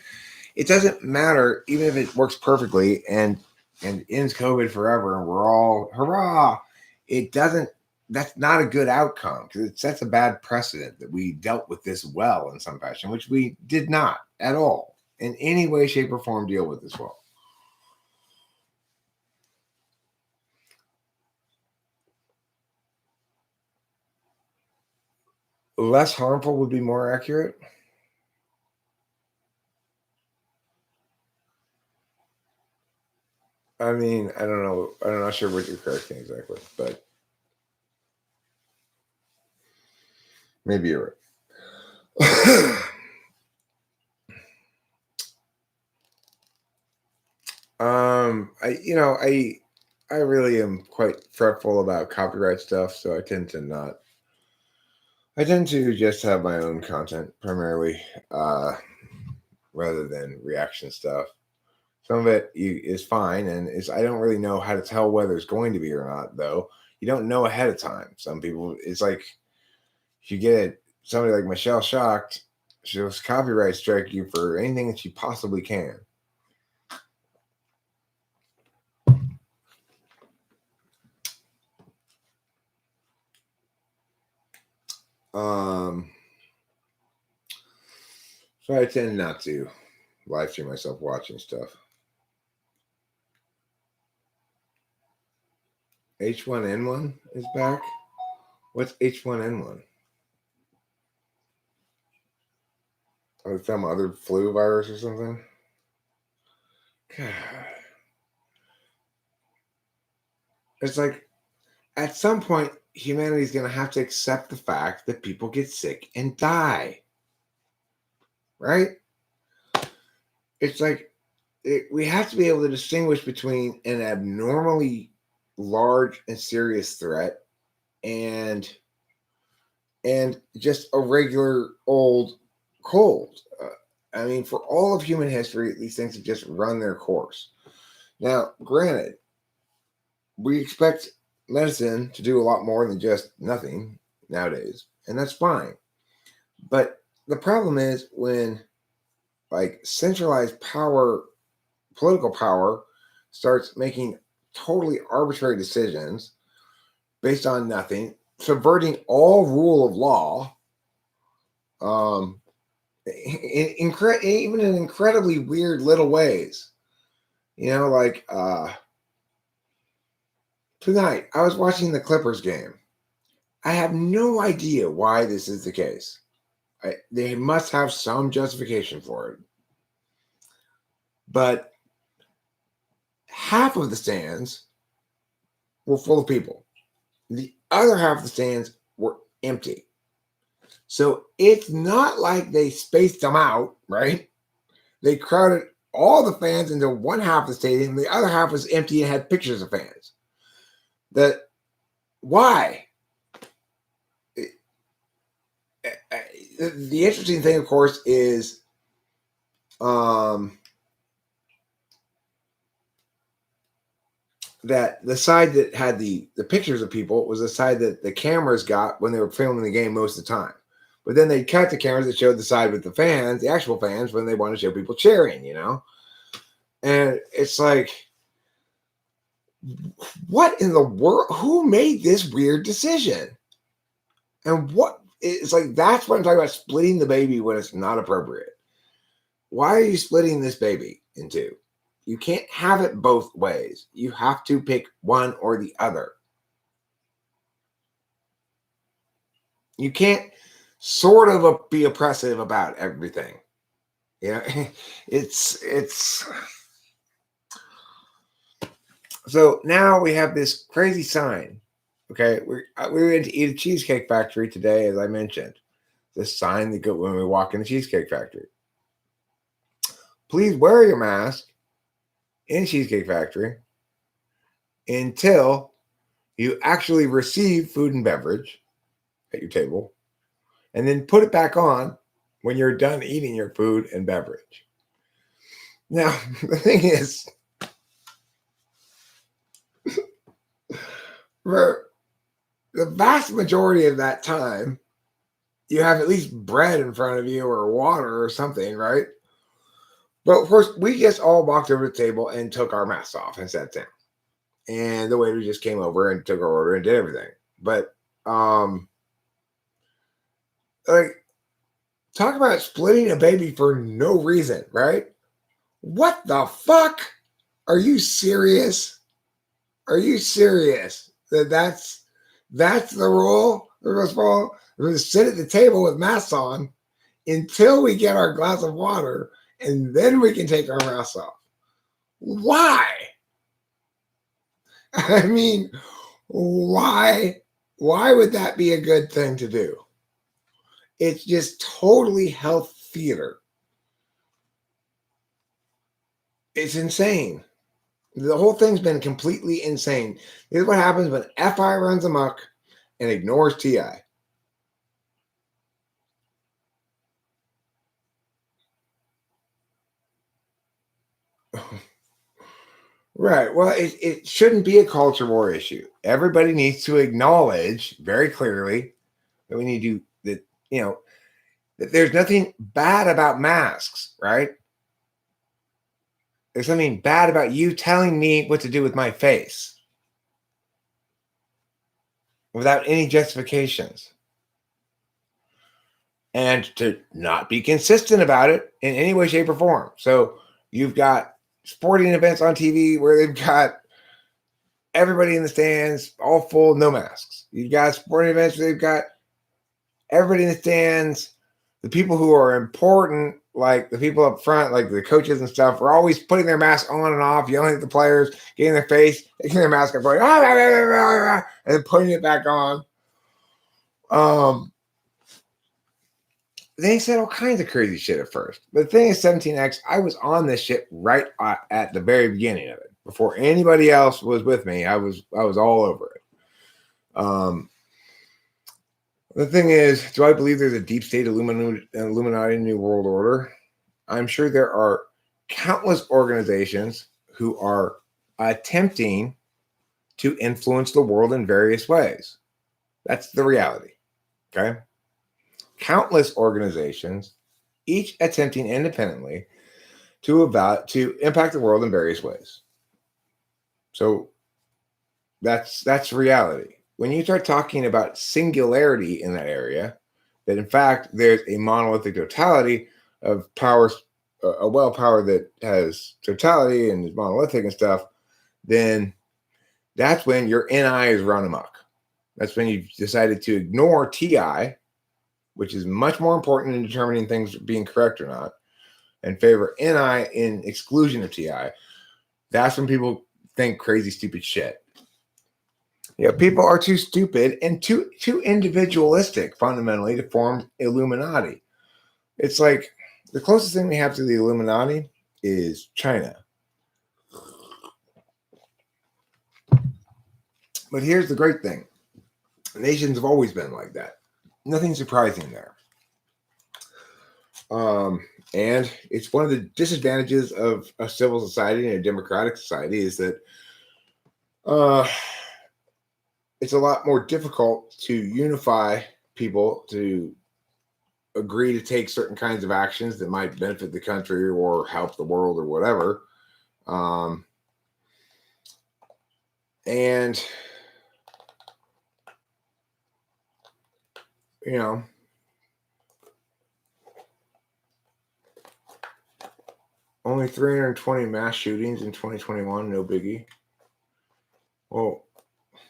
it doesn't matter, even if it works perfectly and ends COVID forever and we're all hurrah. It doesn't. That's not a good outcome because it sets a bad precedent that we dealt with this well in some fashion, which we did not at all in any way, shape, or form deal with this well. Less harmful would be more accurate. I mean, I don't know. I'm not sure what you're correcting exactly, but maybe you're right. I really am quite fretful about copyright stuff, so I tend to just have my own content primarily, rather than reaction stuff. Some of it is fine, and I don't really know how to tell whether it's going to be or not, though. You don't know ahead of time. Some people, it's like if you get somebody like Michelle Shocked, she'll copyright strike you for anything that she possibly can. So I tend not to live stream myself watching stuff. H1N1 is back. What's H1N1? Oh, some other flu virus or something? God. It's like, at some point, humanity's going to have to accept the fact that people get sick and die. Right? It's like, we have to be able to distinguish between an abnormally large and serious threat and just a regular old cold. I mean, for all of human history, these things have just run their course. Now, granted, we expect medicine to do a lot more than just nothing nowadays, and that's fine. But the problem is when, like, centralized power, political power, starts making totally arbitrary decisions based on nothing, subverting all rule of law, even in incredibly weird little ways. Like tonight, I was watching the Clippers game. I have no idea why this is the case. They must have some justification for it. But half of the stands were full of people. The other half of the stands were empty. So it's not like they spaced them out, right? They crowded all the fans into one half of the stadium. The other half was empty and had pictures of fans. Why? The interesting thing, of course, is that the side that had the pictures of people was the side that the cameras got when they were filming the game most of the time. But then they cut the cameras that showed the side with the fans, the actual fans, when they want to show people cheering, And it's like, what in the world? Who made this weird decision? And it's like, that's what I'm talking about, splitting the baby when it's not appropriate. Why are you splitting this baby in two? You can't have it both ways. You have to pick one or the other. You can't sort of be oppressive about everything. It's so now we have this crazy sign. Okay, we went to eat a Cheesecake Factory today, as I mentioned. This sign that go when we walk in the Cheesecake Factory. Please wear your mask in Cheesecake Factory until you actually receive food and beverage at your table, and then put it back on when you're done eating your food and beverage. Now, the thing is, for the vast majority of that time, you have at least bread in front of you or water or something, right? But of course, we just all walked over to the table and took our masks off and sat down. And the waiter just came over and took our order and did everything. But like, talk about splitting a baby for no reason, right? What the fuck? Are you serious? Are you serious? That's the rule? We're supposed to sit at the table with masks on until we get our glass of water, and then we can take our masks off. Why? I mean, why would that be a good thing to do? It's just totally health theater. It's insane. The whole thing's been completely insane. This is what happens when FI runs amok and ignores TI. Right. Well, it shouldn't be a culture war issue. Everybody needs to acknowledge very clearly that we need to, that there's nothing bad about masks, right? There's something bad about you telling me what to do with my face without any justifications. and to not be consistent about it in any way, shape, or form. So you've got sporting events on TV where they've got everybody in the stands all full, no masks. You've got sporting events where they've got everybody in the stands. The people who are important, like the people up front, like the coaches and stuff, are always putting their mask on and off, yelling at the players, getting in their face, taking their mask off, going, and then putting it back on. They said all kinds of crazy shit at first. But the thing is, 17X, I was on this shit right at the very beginning of it. Before anybody else was with me, I was all over it. The thing is, do I believe there's a deep state Illuminati New World Order? I'm sure there are countless organizations who are attempting to influence the world in various ways. That's the reality. Okay? Countless organizations, each attempting independently to impact the world in various ways. So that's reality. When you start talking about singularity in that area, that in fact there's a monolithic totality of powers, a well power that has totality and is monolithic and stuff, then that's when your NI is run amok. That's when you've decided to ignore TI, which is much more important in determining things being correct or not, and favor NI in exclusion of TI. That's when people think crazy, stupid shit. Yeah, people are too stupid and too individualistic, fundamentally, to form Illuminati. It's like the closest thing we have to the Illuminati is China. But here's the great thing. Nations have always been like that. Nothing surprising there. And it's one of the disadvantages of a civil society and a democratic society is that it's a lot more difficult to unify people to agree to take certain kinds of actions that might benefit the country or help the world or whatever. And, you know, only 320 mass shootings in 2021, no biggie. Well,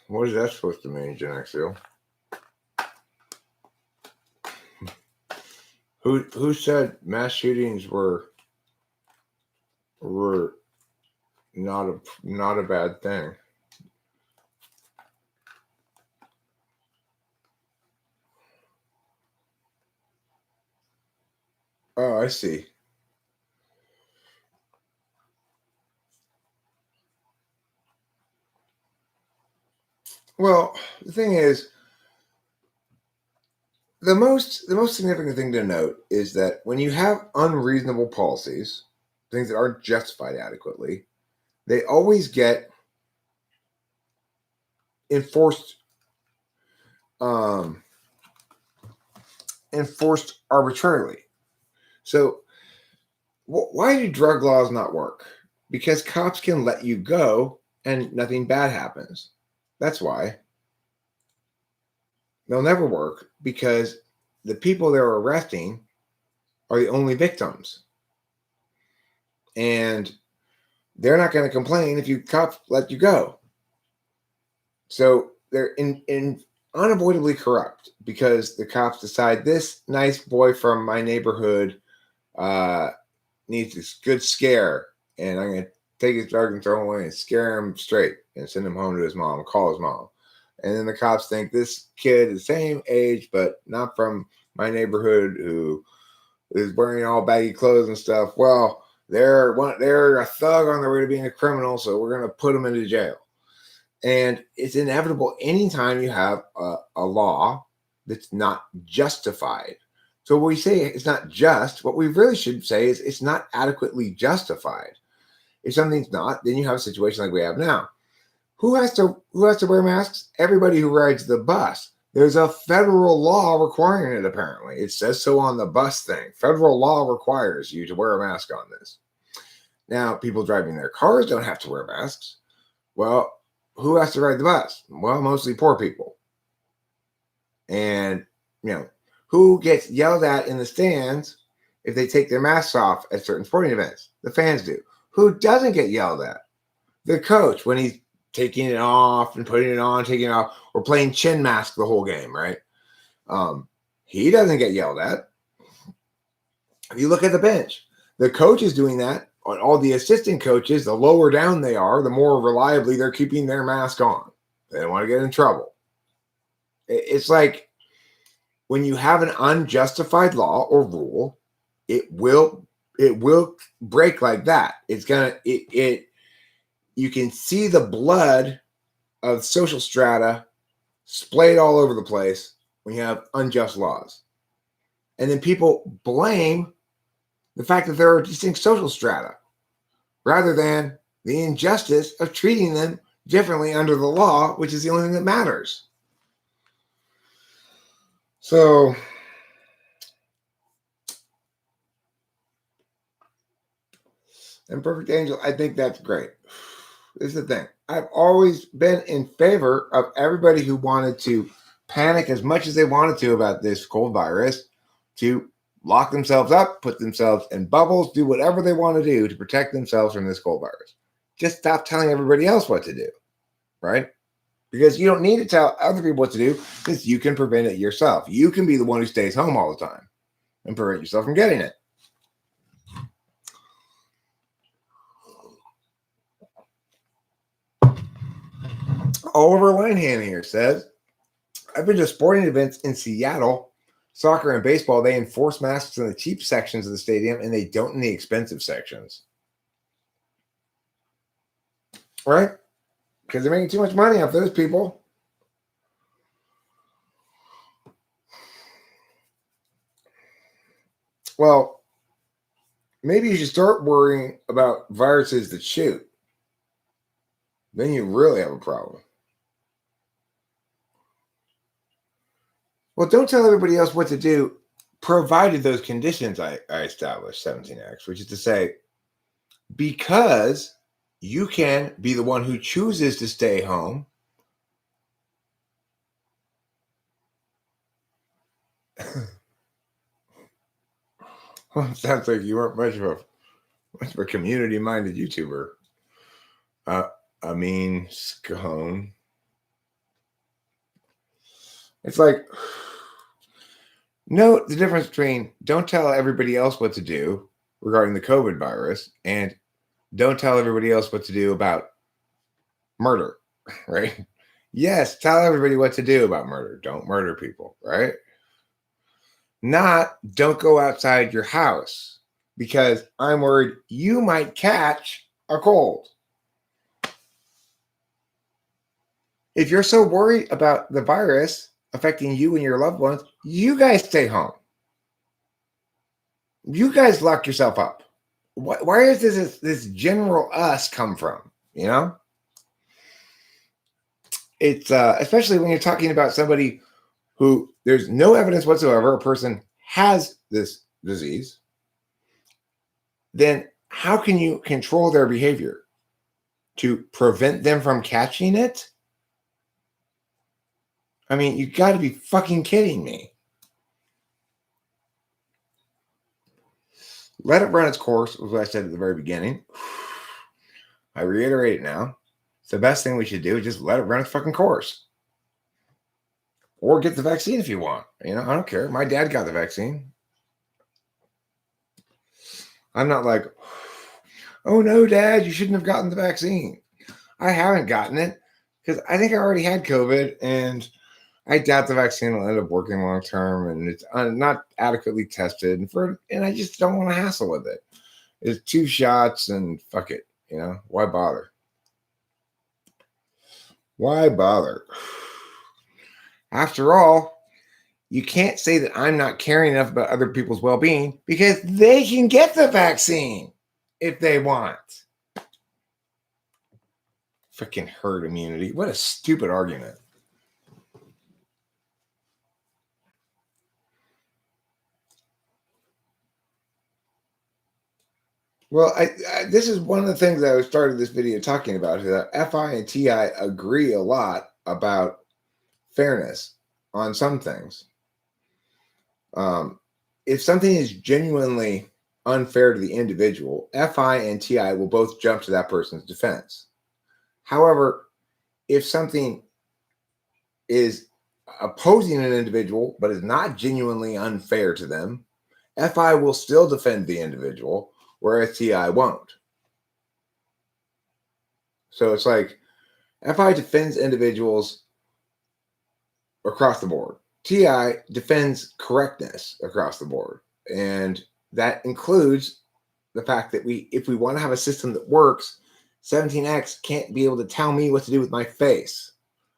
what is that supposed to mean, Gen Xil? Who said mass shootings were not a bad thing? Oh, I see. Well, the thing is, the most significant thing to note is that when you have unreasonable policies, things that aren't justified adequately, they always get enforced arbitrarily. So why do drug laws not work? Because cops can let you go and nothing bad happens. That's why. They'll never work because the people they're arresting are the only victims. And they're not going to complain if you cops let you go. So they're unavoidably corrupt because the cops decide this nice boy from my neighborhood needs this good scare, and I'm going to take his drugs and throw him away and scare him straight and send him home to his mom, call his mom. And then the cops think this kid is the same age, but not from my neighborhood, who is wearing all baggy clothes and stuff. Well, they're a thug on their way to being a criminal, so we're going to put them into jail. And it's inevitable anytime you have a law that's not justified. So when we say it's not just, what we really should say is it's not adequately justified. If something's not, then you have a situation like we have now. Who has to wear masks? Everybody who rides the bus. There's a federal law requiring it, apparently. It says so on the bus thing. Federal law requires you to wear a mask on this. Now, people driving their cars don't have to wear masks. Well, who has to ride the bus? Well, mostly poor people. And, Who gets yelled at in the stands if they take their masks off at certain sporting events? The fans do. Who doesn't get yelled at? The coach when he's taking it off and putting it on, taking it off, or playing chin mask the whole game, right? He doesn't get yelled at. If you look at the bench, the coach is doing that. All the assistant coaches, the lower down they are, the more reliably they're keeping their mask on. They don't want to get in trouble. It's like when you have an unjustified law or rule, it will break like that. It's gonna you can see the blood of social strata splayed all over the place when you have unjust laws. And then people blame the fact that there are distinct social strata rather than the injustice of treating them differently under the law, which is the only thing that matters. So Imperfect Angel, I think that's great. This is the thing. I've always been in favor of everybody who wanted to panic as much as they wanted to about this cold virus to lock themselves up, put themselves in bubbles, do whatever they want to do to protect themselves from this cold virus. Just stop telling everybody else what to do, right? Because you don't need to tell other people what to do because you can prevent it yourself. You can be the one who stays home all the time and prevent yourself from getting it. Oliver Linehan here says, I've been to sporting events in Seattle, soccer and baseball. They enforce masks in the cheap sections of the stadium and they don't in the expensive sections. Right? Because they're making too much money off those people. Well, maybe you should start worrying about viruses that shoot. Then you really have a problem. Well, don't tell everybody else what to do, provided those conditions I established, 17X, which is to say, because you can be the one who chooses to stay home, well, it sounds like you weren't much of a community-minded YouTuber. I mean, scone. It's like, note the difference between don't tell everybody else what to do regarding the COVID virus and don't tell everybody else what to do about murder, right? Yes, tell everybody what to do about murder. Don't murder people, right? Not don't go outside your house because I'm worried you might catch a cold. If you're so worried about the virus affecting you and your loved ones, you guys stay home. You guys lock yourself up. Where is this general us come from? You know? It's especially when you're talking about somebody who there's no evidence whatsoever a person has this disease, then how can you control their behavior to prevent them from catching it? I mean, you got to be fucking kidding me. Let it run its course, was what I said at the very beginning. I reiterate it now. It's the best thing we should do is just let it run its fucking course. Or get the vaccine if you want. You know, I don't care. My dad got the vaccine. I'm not like, oh no, Dad, you shouldn't have gotten the vaccine. I haven't gotten it because I think I already had COVID and I doubt the vaccine will end up working long term, and it's not adequately tested, and I just don't want to hassle with it. It's 2 shots, and fuck it, you know, why bother? Why bother? After all, you can't say that I'm not caring enough about other people's well-being because they can get the vaccine if they want. Freaking herd immunity. What a stupid argument. Well, this is one of the things I started this video talking about, is that FI and TI agree a lot about fairness on some things. If something is genuinely unfair to the individual, FI and TI will both jump to that person's defense. However, if something is opposing an individual but is not genuinely unfair to them, FI will still defend the individual, whereas TI won't. So it's like FI defends individuals across the board. TI defends correctness across the board. And that includes the fact that if we want to have a system that works, 17X can't be able to tell me what to do with my face.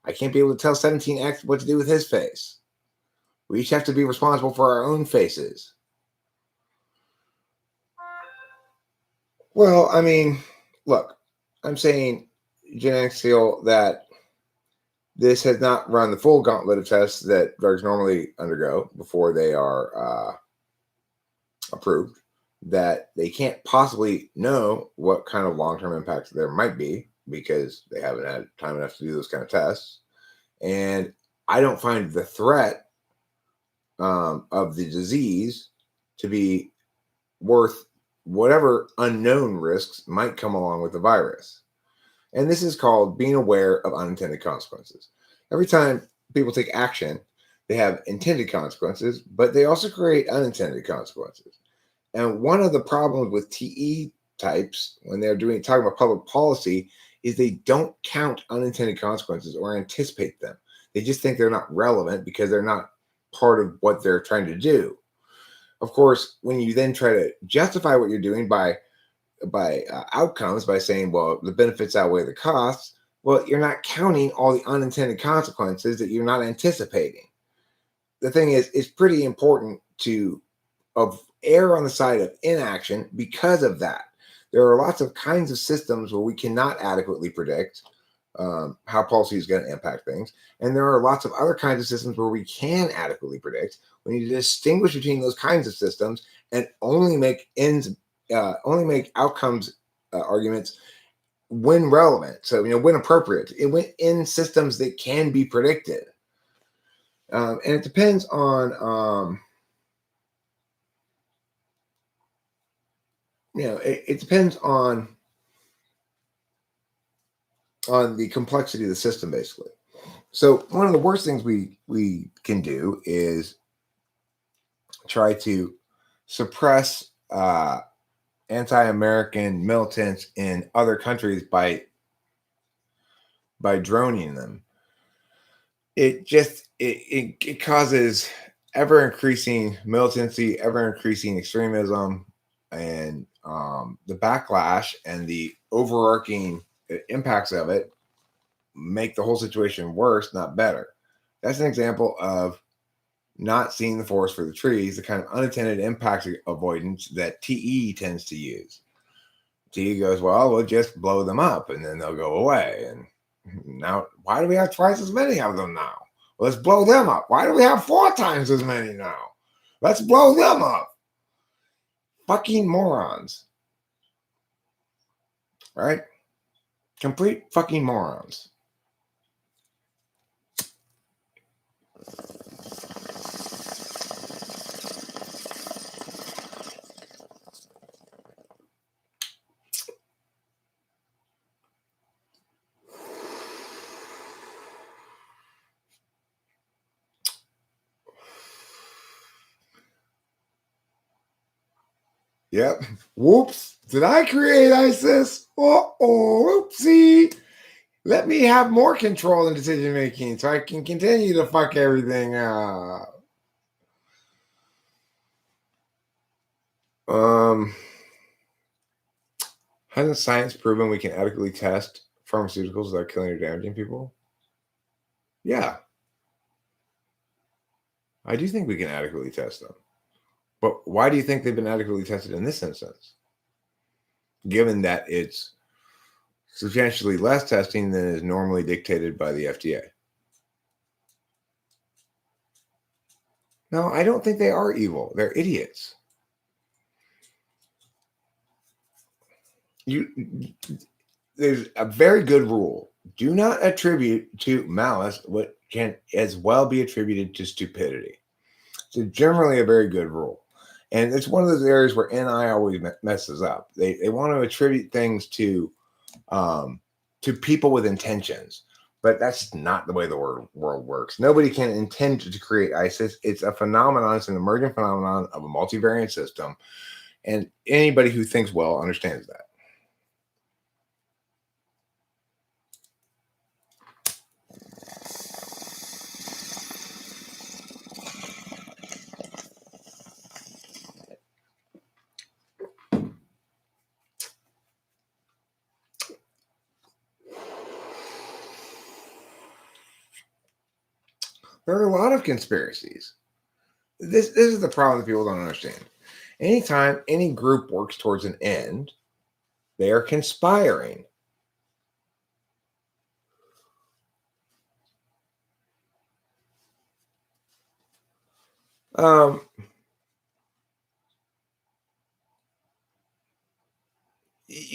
I can't be able to tell 17X what to do with his face. We each have to be responsible for our own faces. Well, I mean, look, I'm saying genetics feel that this has not run the full gauntlet of tests that drugs normally undergo before they are approved, that they can't possibly know what kind of long-term impacts there might be because they haven't had time enough to do those kind of tests. And I don't find the threat of the disease to be worth whatever unknown risks might come along with the virus. And this is called being aware of unintended consequences. Every time people take action, they have intended consequences, but they also create unintended consequences. And one of the problems with TE types when they're talking about public policy is they don't count unintended consequences or anticipate them. They just think they're not relevant because they're not part of what they're trying to do. Of course, when you then try to justify what you're doing by outcomes, by saying, well, the benefits outweigh the costs, well, you're not counting all the unintended consequences that you're not anticipating. The thing is, it's pretty important to err on the side of inaction because of that. There are lots of kinds of systems where we cannot adequately predict how policy is going to impact things. And there are lots of other kinds of systems where we can adequately predict. We need to distinguish between those kinds of systems and only make outcomes arguments when relevant. So, when appropriate, in systems that can be predicted. And it depends on, it depends on the complexity of the system, basically. So one of the worst things we can do is try to suppress anti-American militants in other countries by droning them. It causes ever increasing militancy, ever increasing extremism, and the backlash and the overarching impacts of it make the whole situation worse, not better. That's an example of not seeing the forest for the trees, the kind of unintended impact avoidance that TE tends to use. TE goes, well, we'll just blow them up and then they'll go away. And now, why do we have twice as many of them now? Let's blow them up. Why do we have 4 times as many now? Let's blow them up. Fucking morons. Right? Complete fucking morons. Yep. Whoops. Did I create ISIS? Whoopsie. Let me have more control in decision making so I can continue to fuck everything up. Hasn't science proven we can adequately test pharmaceuticals without killing or damaging people? Yeah. I do think we can adequately test them. But why do you think they've been adequately tested in this instance? Given that it's substantially less testing than is normally dictated by the FDA. No, I don't think they are evil. They're idiots. There's a very good rule. Do not attribute to malice what can as well be attributed to stupidity. It's generally a very good rule. And it's one of those areas where NI always messes up. They want to attribute things to people with intentions, but that's not the way the world works. Nobody can intend to create ISIS. It's a phenomenon. It's an emergent phenomenon of a multivariant system. And anybody who thinks well understands that. There are a lot of conspiracies. This is the problem that people don't understand. Anytime any group works towards an end, they are conspiring. You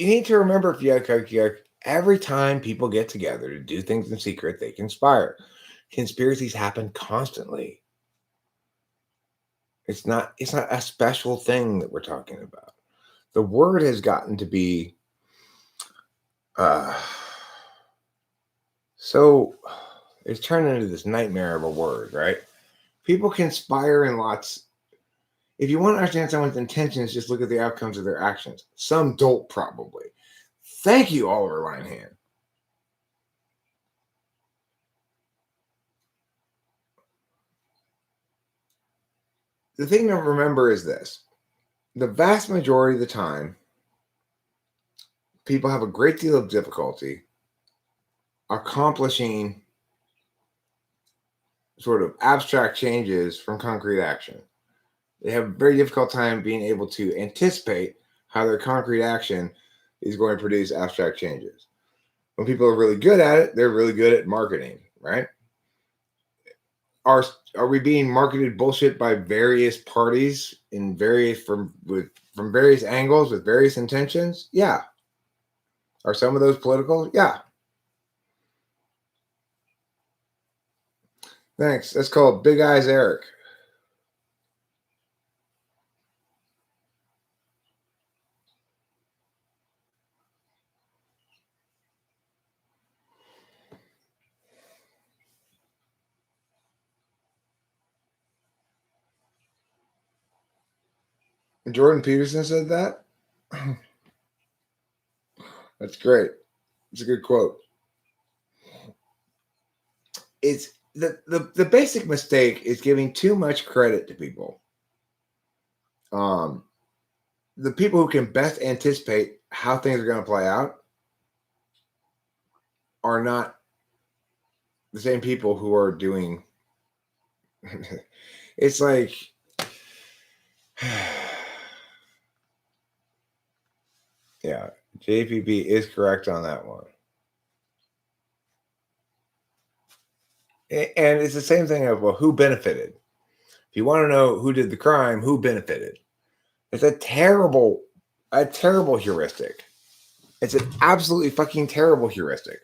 need to remember, every time people get together to do things in secret, they conspire. Conspiracies happen constantly. It's not a special thing that we're talking about. The word has gotten to be so it's turned into this nightmare of a word, right? People conspire in lots. If you want to understand someone's intentions, just look at the outcomes of their actions. Some don't, probably. Thank you, Oliver Linehan. The thing to remember is this. The vast majority of the time, people have a great deal of difficulty accomplishing sort of abstract changes from concrete action. They have a very difficult time being able to anticipate how their concrete action is going to produce abstract changes. When people are really good at it, they're really good at marketing, right? Are we being marketed bullshit by various parties in various from various angles with various intentions? Yeah. Are some of those political? Yeah. Thanks. That's called Big Eyes Eric. Jordan Peterson said that. That's great. It's a good quote. It's the basic mistake is giving too much credit to people. The people who can best anticipate how things are going to play out are not the same people who are doing. It's like yeah, JPP is correct on that one. And it's the same thing of, well, who benefited? If you want to know who did the crime, who benefited? It's a terrible heuristic. It's an absolutely fucking terrible heuristic.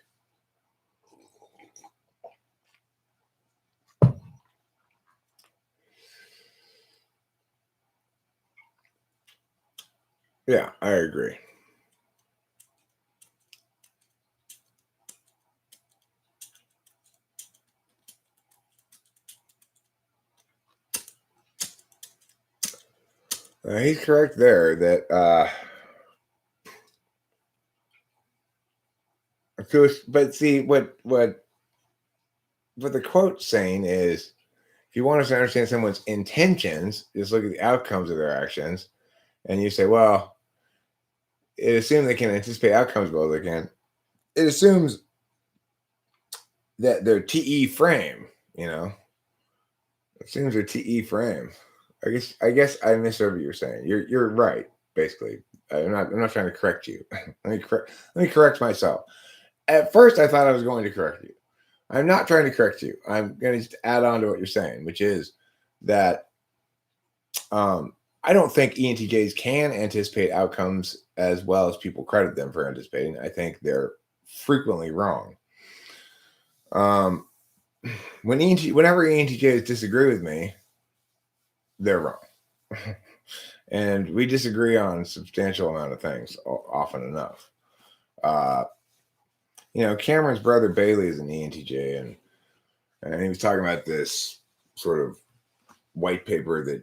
Yeah, I agree. He's correct there that but see what the quote's saying is, if you want us to understand someone's intentions, just look at the outcomes of their actions. And you say, well, it assumes they can anticipate outcomes well as they can. It assumes that their TE frame, it assumes their TE frame. I guess I misheard what you're saying. You're right, basically. I'm not trying to correct you. Let me correct myself. At first, I thought I was going to correct you. I'm not trying to correct you. I'm going to just add on to what you're saying, which is that I don't think ENTJs can anticipate outcomes as well as people credit them for anticipating. I think they're frequently wrong. Whenever ENTJs disagree with me, they're wrong. And we disagree on a substantial amount of things often enough. Cameron's brother Bailey is an ENTJ, and he was talking about this sort of white paper that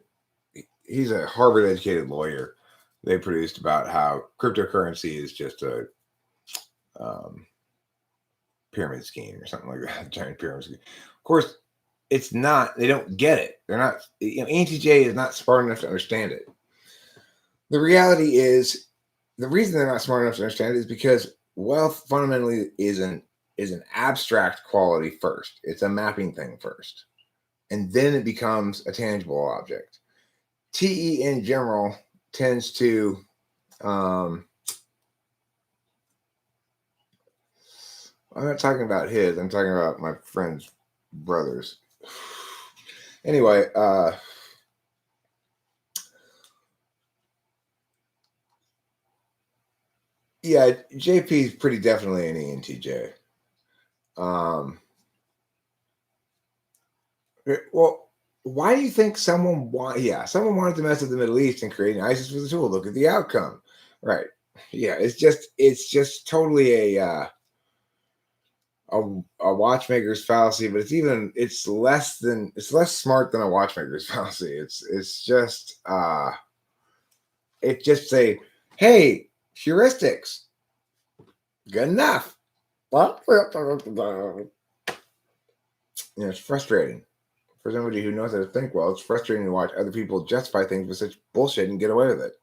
he's a Harvard educated lawyer. They produced about how cryptocurrency is just a pyramid scheme or something like that, giant pyramid scheme. Of course, it's not. They don't get it. They're not. ENTJ is not smart enough to understand it. The reality is, the reason they're not smart enough to understand it is because wealth fundamentally is an abstract quality first. It's a mapping thing first, and then it becomes a tangible object. TE in general tends to I'm not talking about his. I'm talking about my friend's brothers. Anyway, yeah, JP is pretty definitely an ENTJ. Well, why do you think someone wanted to mess with the Middle East and create an ISIS with a tool? Look at the outcome, right? Yeah, it's just totally a watchmaker's fallacy, but it's less smart than a watchmaker's fallacy. It's just say, hey, heuristics, good enough. It's frustrating for somebody who knows how to think well. It's frustrating to watch other people justify things with such bullshit and get away with it.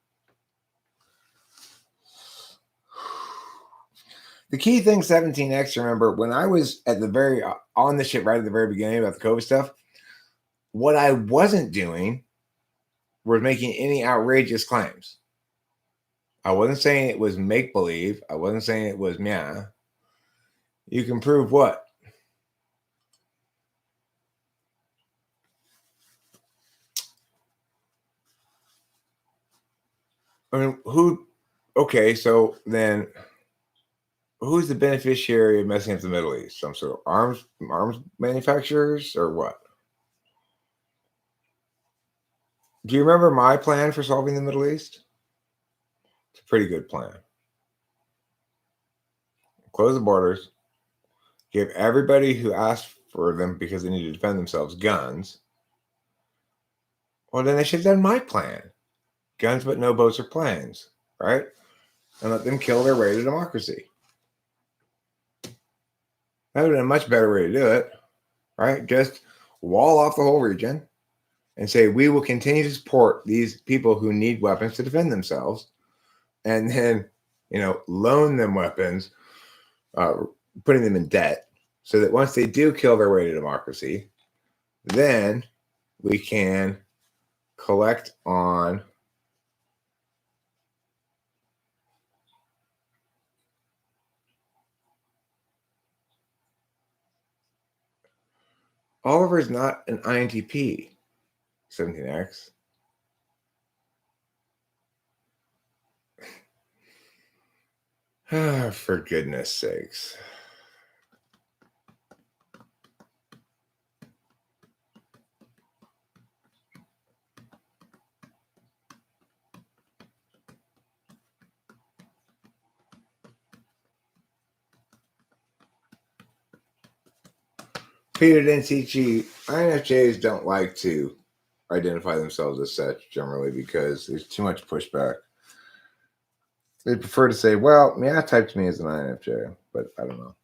The key thing, 17X, remember, when I was at the very on the shit right at the very beginning about the COVID stuff, what I wasn't doing was making any outrageous claims. I wasn't saying it was make-believe. I wasn't saying it was meh. You can prove what? I mean, okay, so then who's the beneficiary of messing up the Middle East? Some sort of arms manufacturers or what? Do you remember my plan for solving the Middle East? It's a pretty good plan. Close the borders, give everybody who asked for them because they need to defend themselves guns. Well, then they should have done my plan. Guns but no boats or planes, right? And let them kill their way to democracy. That would have been a much better way to do it, right? Just wall off the whole region and say, we will continue to support these people who need weapons to defend themselves. And then, loan them weapons, putting them in debt so that once they do kill their way to democracy, then we can collect on Oliver is not an INTP, 17X. For goodness sakes. Peter didn't teach you. INFJs don't like to identify themselves as such generally because there's too much pushback. They prefer to say, well, yeah, typed me as an INFJ, but I don't know.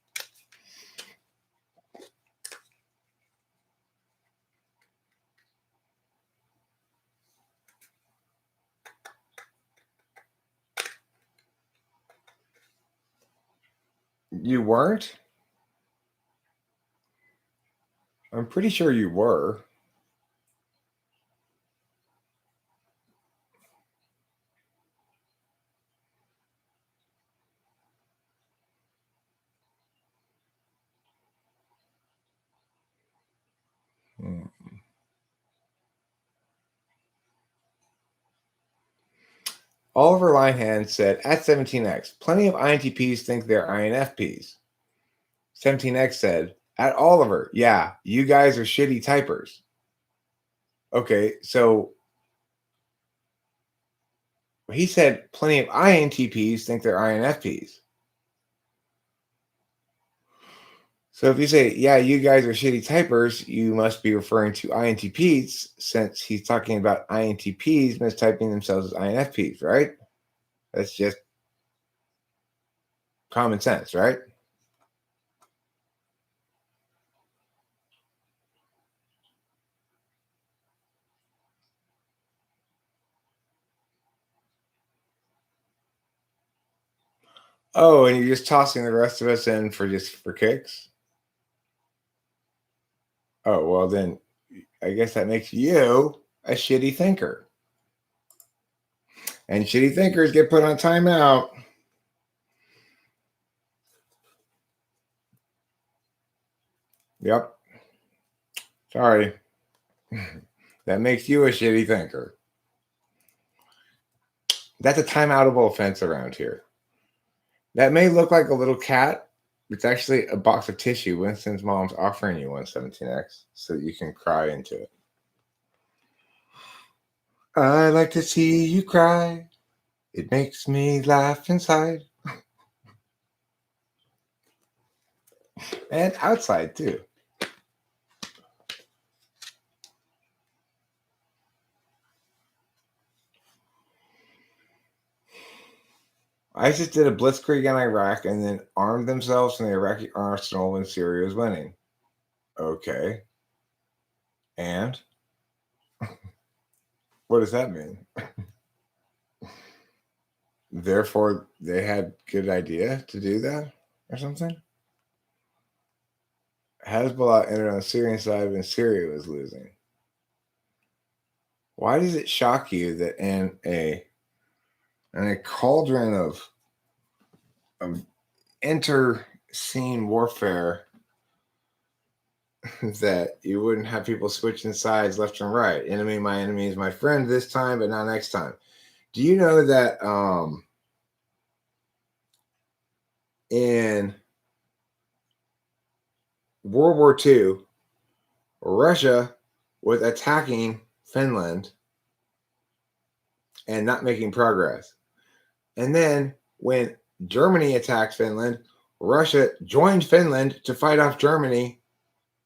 You weren't? I'm pretty sure you were. Oliver Linehand said, at 17X, plenty of INTPs think they're INFPs. 17X said, at Oliver, yeah, you guys are shitty typers. Okay, so He said plenty of INTPs think they're INFPs. So if you say, yeah, you guys are shitty typers, you must be referring to INTPs, since he's talking about INTPs mistyping themselves as INFPs, right? That's just common sense, right? Oh, and you're just tossing the rest of us in for kicks? Oh, well then I guess that makes you a shitty thinker. And shitty thinkers get put on timeout. Yep. Sorry. That makes you a shitty thinker. That's a timeoutable offense around here. That may look like a little cat. It's actually a box of tissue. Winston's mom's offering you 117X so that you can cry into it. I like to see you cry. It makes me laugh inside. And outside, too. ISIS did a blitzkrieg in Iraq and then armed themselves in the Iraqi arsenal when Syria was winning. Okay. And? What does that mean? Therefore, they had good idea to do that or something? Hezbollah entered on the Syrian side when Syria was losing. Why does it shock you that in a cauldron of inter-scene warfare that you wouldn't have people switching sides left and right? My enemy is my friend this time, but not next time. Do you know that in World War II, Russia was attacking Finland and not making progress. And then when Germany attacked Finland, Russia joined Finland to fight off Germany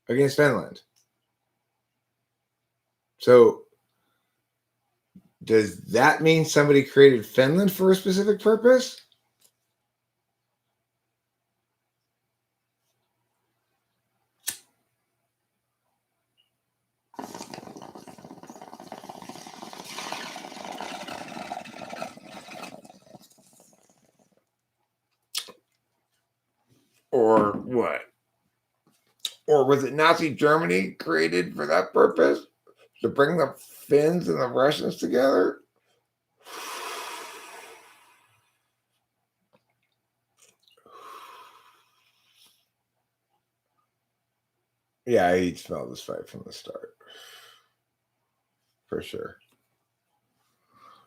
against Finland. So does that mean somebody created Finland for a specific purpose? Or what? Or was it Nazi Germany created for that purpose? To bring the Finns and the Russians together? Yeah, he'd smelled this fight from the start. For sure.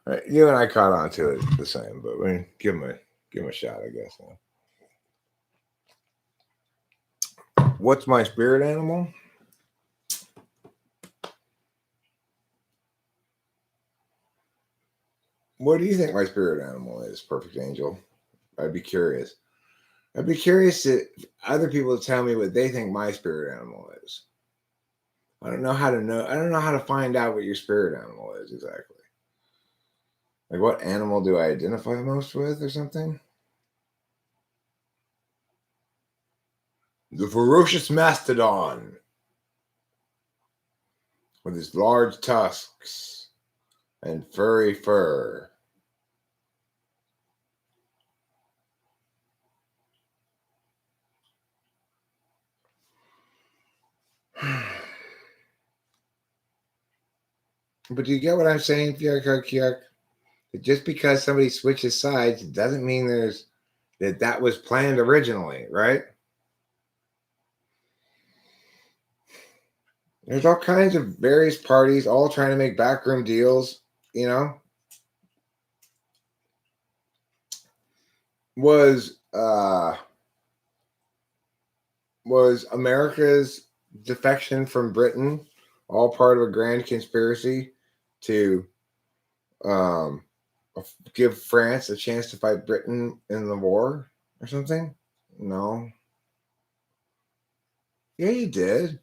Right, you and I caught on to it the same, but we give him a shot, I guess. What's my spirit animal? What do you think my spirit animal is, Perfect Angel? I'd be curious. I'd be curious to other people to tell me what they think my spirit animal is. I don't know how to find out what your spirit animal is exactly. Like, what animal do I identify most with or something? The ferocious mastodon with his large tusks and furry fur. But do you get what I'm saying, Kyuk? Just because somebody switches sides doesn't mean that was planned originally, right? There's all kinds of various parties all trying to make backroom deals, you know. Was America's defection from Britain all part of a grand conspiracy to give France a chance to fight Britain in the war or something? No. Yeah, you did.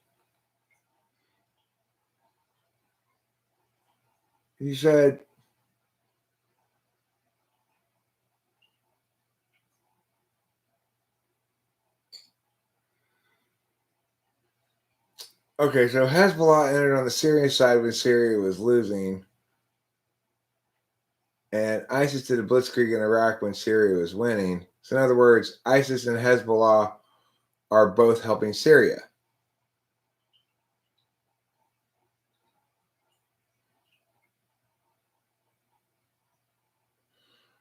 You said, okay, so Hezbollah entered on the Syrian side when Syria was losing, and ISIS did a blitzkrieg in Iraq when Syria was winning. So, in other words, ISIS and Hezbollah are both helping Syria.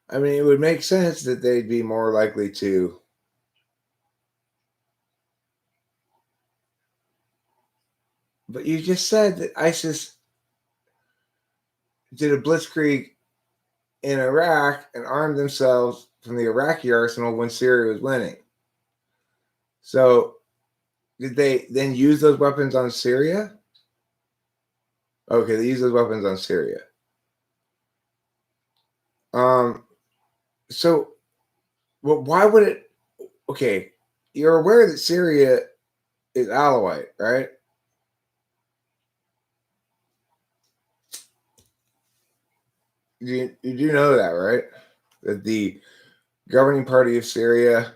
I mean, it would make sense that they'd be more likely to. But you just said that ISIS did a blitzkrieg in Iraq and armed themselves from the Iraqi arsenal when Syria was winning. So, did they then use those weapons on Syria? Okay, they used those weapons on Syria. So, well, why would it? Okay, you're aware that Syria is Alawite, right? You do know that, right? That the governing party of Syria.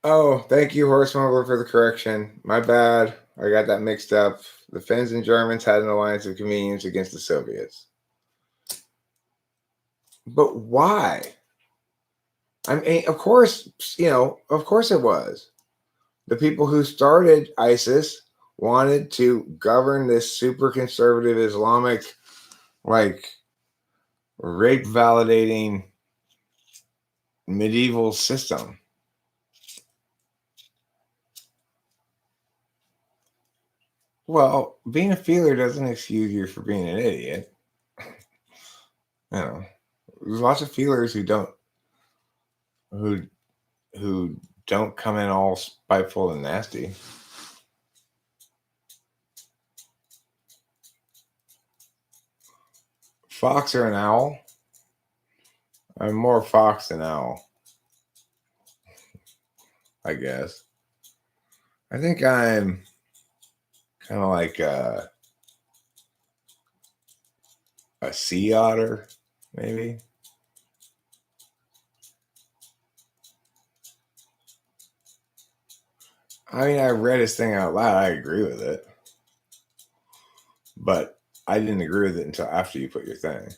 Oh, thank you, Horse Smuggler, for the correction. My bad. I got that mixed up. The Finns and Germans had an alliance of convenience against the Soviets. But why? I mean, of course, of course it was. The people who started ISIS wanted to govern this super conservative Islamic, like, rape validating medieval system. Well, being a feeler doesn't excuse you for being an idiot. There's lots of feelers who don't come in all spiteful and nasty. Fox or an owl? I'm more fox than owl, I guess. I think I'm kind of like a sea otter, maybe. I mean, I read his thing out loud. I agree with it. But I didn't agree with it until after you put your thing.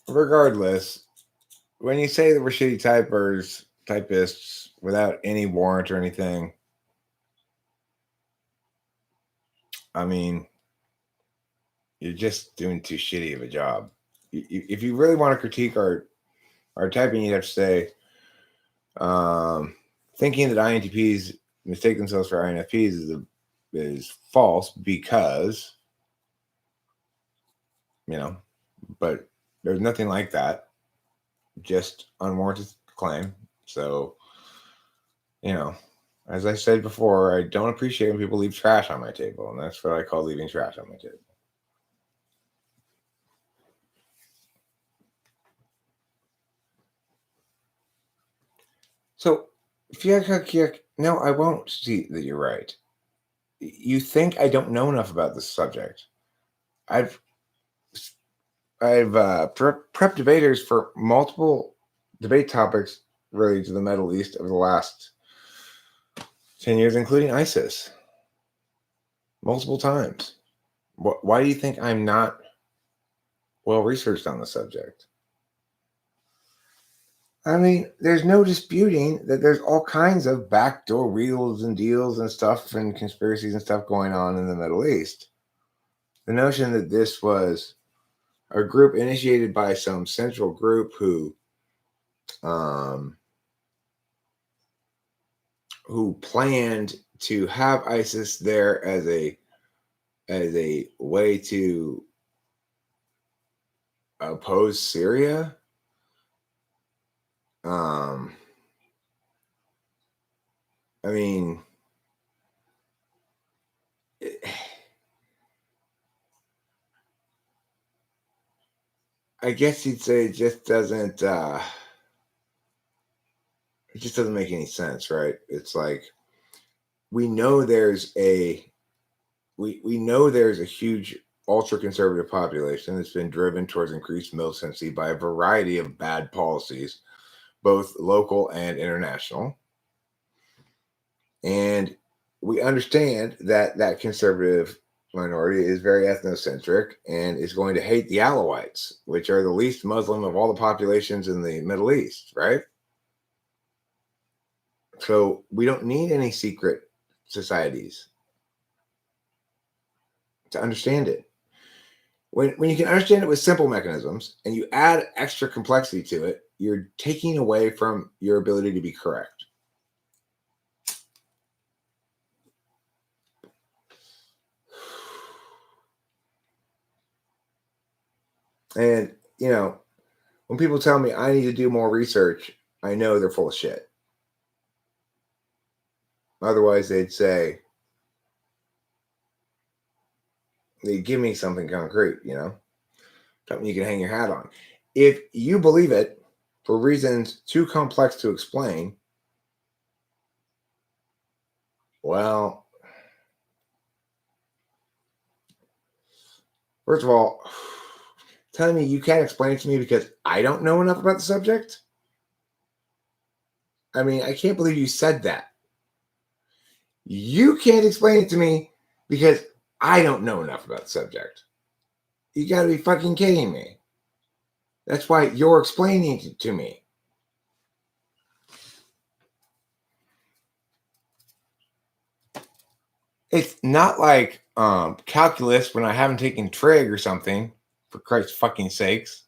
Regardless, when you say that we're shitty typists without any warrant or anything, I mean, you're just doing too shitty of a job. If you really want to critique our typing, you'd have to say, thinking that INTPs mistake themselves for INFPs is false because, but there's nothing like that. Just unwarranted claim. So, as I said before, I don't appreciate when people leave trash on my table, and that's what I call leaving trash on my table. So, no, I won't see that you're right. You think I don't know enough about this subject. I've prepped debaters for multiple debate topics related to the Middle East over the last 10 years, including ISIS, multiple times. Why do you think I'm not well researched on the subject? I mean, there's no disputing that there's all kinds of backdoor wheels and deals and stuff and conspiracies and stuff going on in the Middle East. The notion that this was a group initiated by some central group who planned to have ISIS there as a way to oppose Syria. I mean, I guess you'd say it just doesn't make any sense, right? It's like we know there's a huge ultra conservative population that's been driven towards increased militancy by a variety of bad policies, both local and international. And we understand that that conservative minority is very ethnocentric and is going to hate the Alawites, which are the least Muslim of all the populations in the Middle East, right? So we don't need any secret societies to understand it. When you can understand it with simple mechanisms and you add extra complexity to it, you're taking away from your ability to be correct. And, when people tell me I need to do more research, I know they're full of shit. Otherwise, they'd give me something concrete, something you can hang your hat on. If you believe it for reasons too complex to explain, well, first of all, telling me you can't explain it to me because I don't know enough about the subject? I mean, I can't believe you said that. You can't explain it to me because I don't know enough about the subject. You gotta be fucking kidding me. That's why you're explaining it to me. It's not like calculus when I haven't taken trig or something, for Christ's fucking sakes.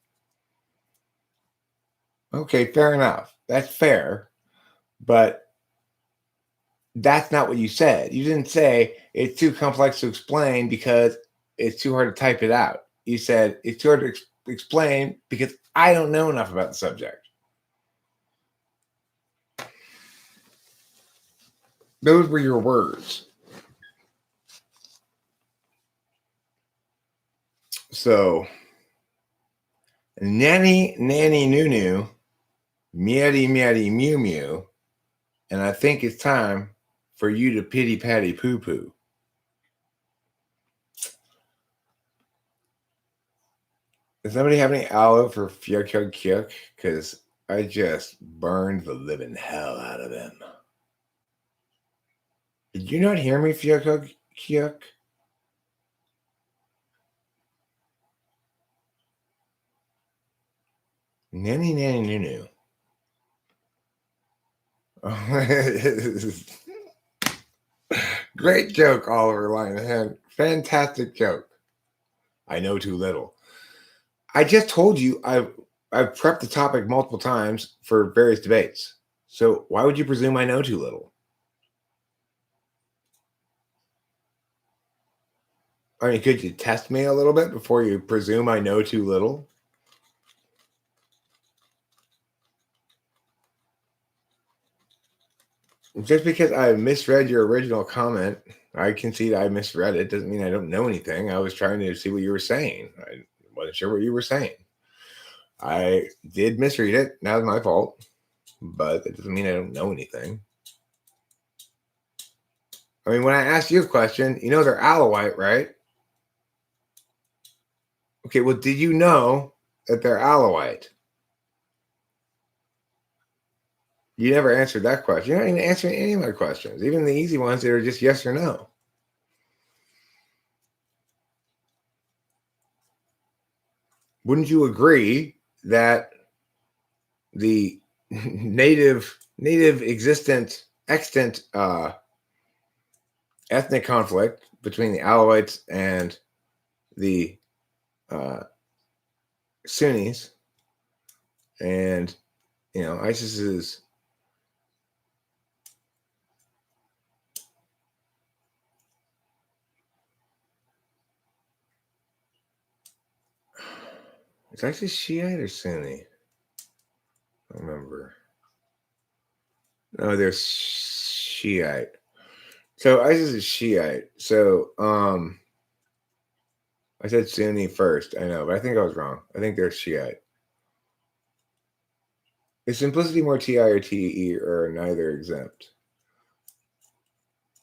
Okay, fair enough. That's fair. But that's not what you said. You didn't say it's too complex to explain because it's too hard to type it out. You said it's too hard to explain because I don't know enough about the subject. Those were your words. So, nanny, nunu, meowdy, meowdy, mew, mew. And I think it's time for you to pity patty poo poo. Does somebody have any aloe for Fyuk Hyuk Kyuk? Because I just burned the living hell out of him. Did you not hear me, Fyuk Hyuk Kyuk? Nanny nunu. Great joke, Oliver Linehan. Fantastic joke. I know too little. I just told you I've prepped the topic multiple times for various debates. So why would you presume I know too little? I mean, could you test me a little bit before you presume I know too little? Just because I misread your original comment, I concede I misread it, doesn't mean I don't know anything. I was trying to see what you were saying. I wasn't sure what you were saying. I did misread it. That was my fault. But that doesn't mean I don't know anything. I mean, when I asked you a question, they're Alawite, right? Okay, well, did you know that they're Alawite? You never answered that question. You're not even answering any of my questions, even the easy ones that are just yes or no. Wouldn't you agree that the native extant ethnic conflict between the Alawites and the Sunnis, and ISIS is ISIS Shiite or Sunni? I don't remember. No, they're Shiite. So ISIS is Shiite. So I said Sunni first. I know, but I think I was wrong. I think they're Shiite. Is simplicity more TI or TE or neither exempt?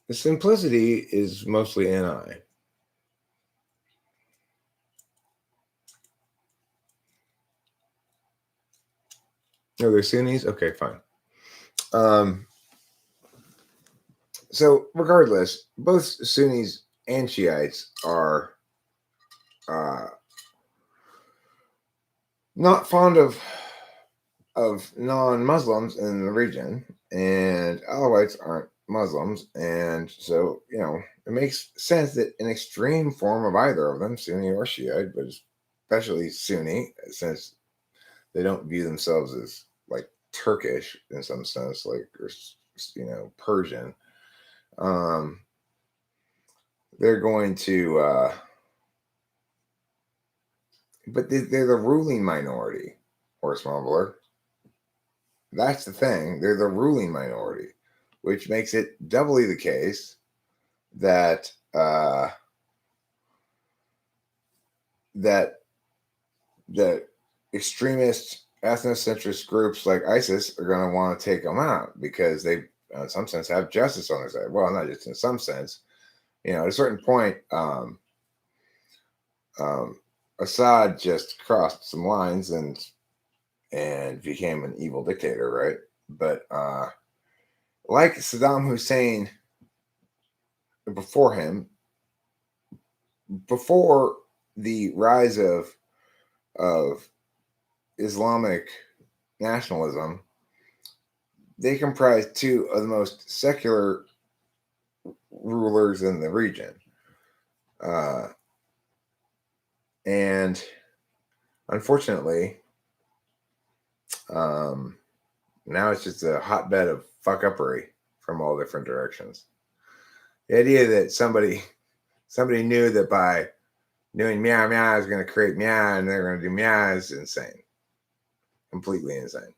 The simplicity is mostly NI. No, they're Sunnis? Okay, fine. So regardless, both Sunnis and Shiites are not fond of non-Muslims in the region, and Alawites aren't Muslims, and so it makes sense that an extreme form of either of them, Sunni or Shiite, but especially Sunni, since they don't view themselves as like Turkish in some sense, like or Persian. They're going to, but they're the ruling minority, horse mumbler. That's the thing. They're the ruling minority, which makes it doubly the case that that extremist ethnocentrist groups like ISIS are going to want to take them out because they, in some sense, have justice on their side. Well, not just in some sense. At a certain point, Assad just crossed some lines and became an evil dictator, right? But like Saddam Hussein before him, before the rise of Islamic nationalism, they comprised two of the most secular rulers in the region. And unfortunately, now it's just a hotbed of fuck-uppery from all different directions. The idea that somebody knew that by doing meow meow is going to create meow and they're going to do meow is insane. Completely insane.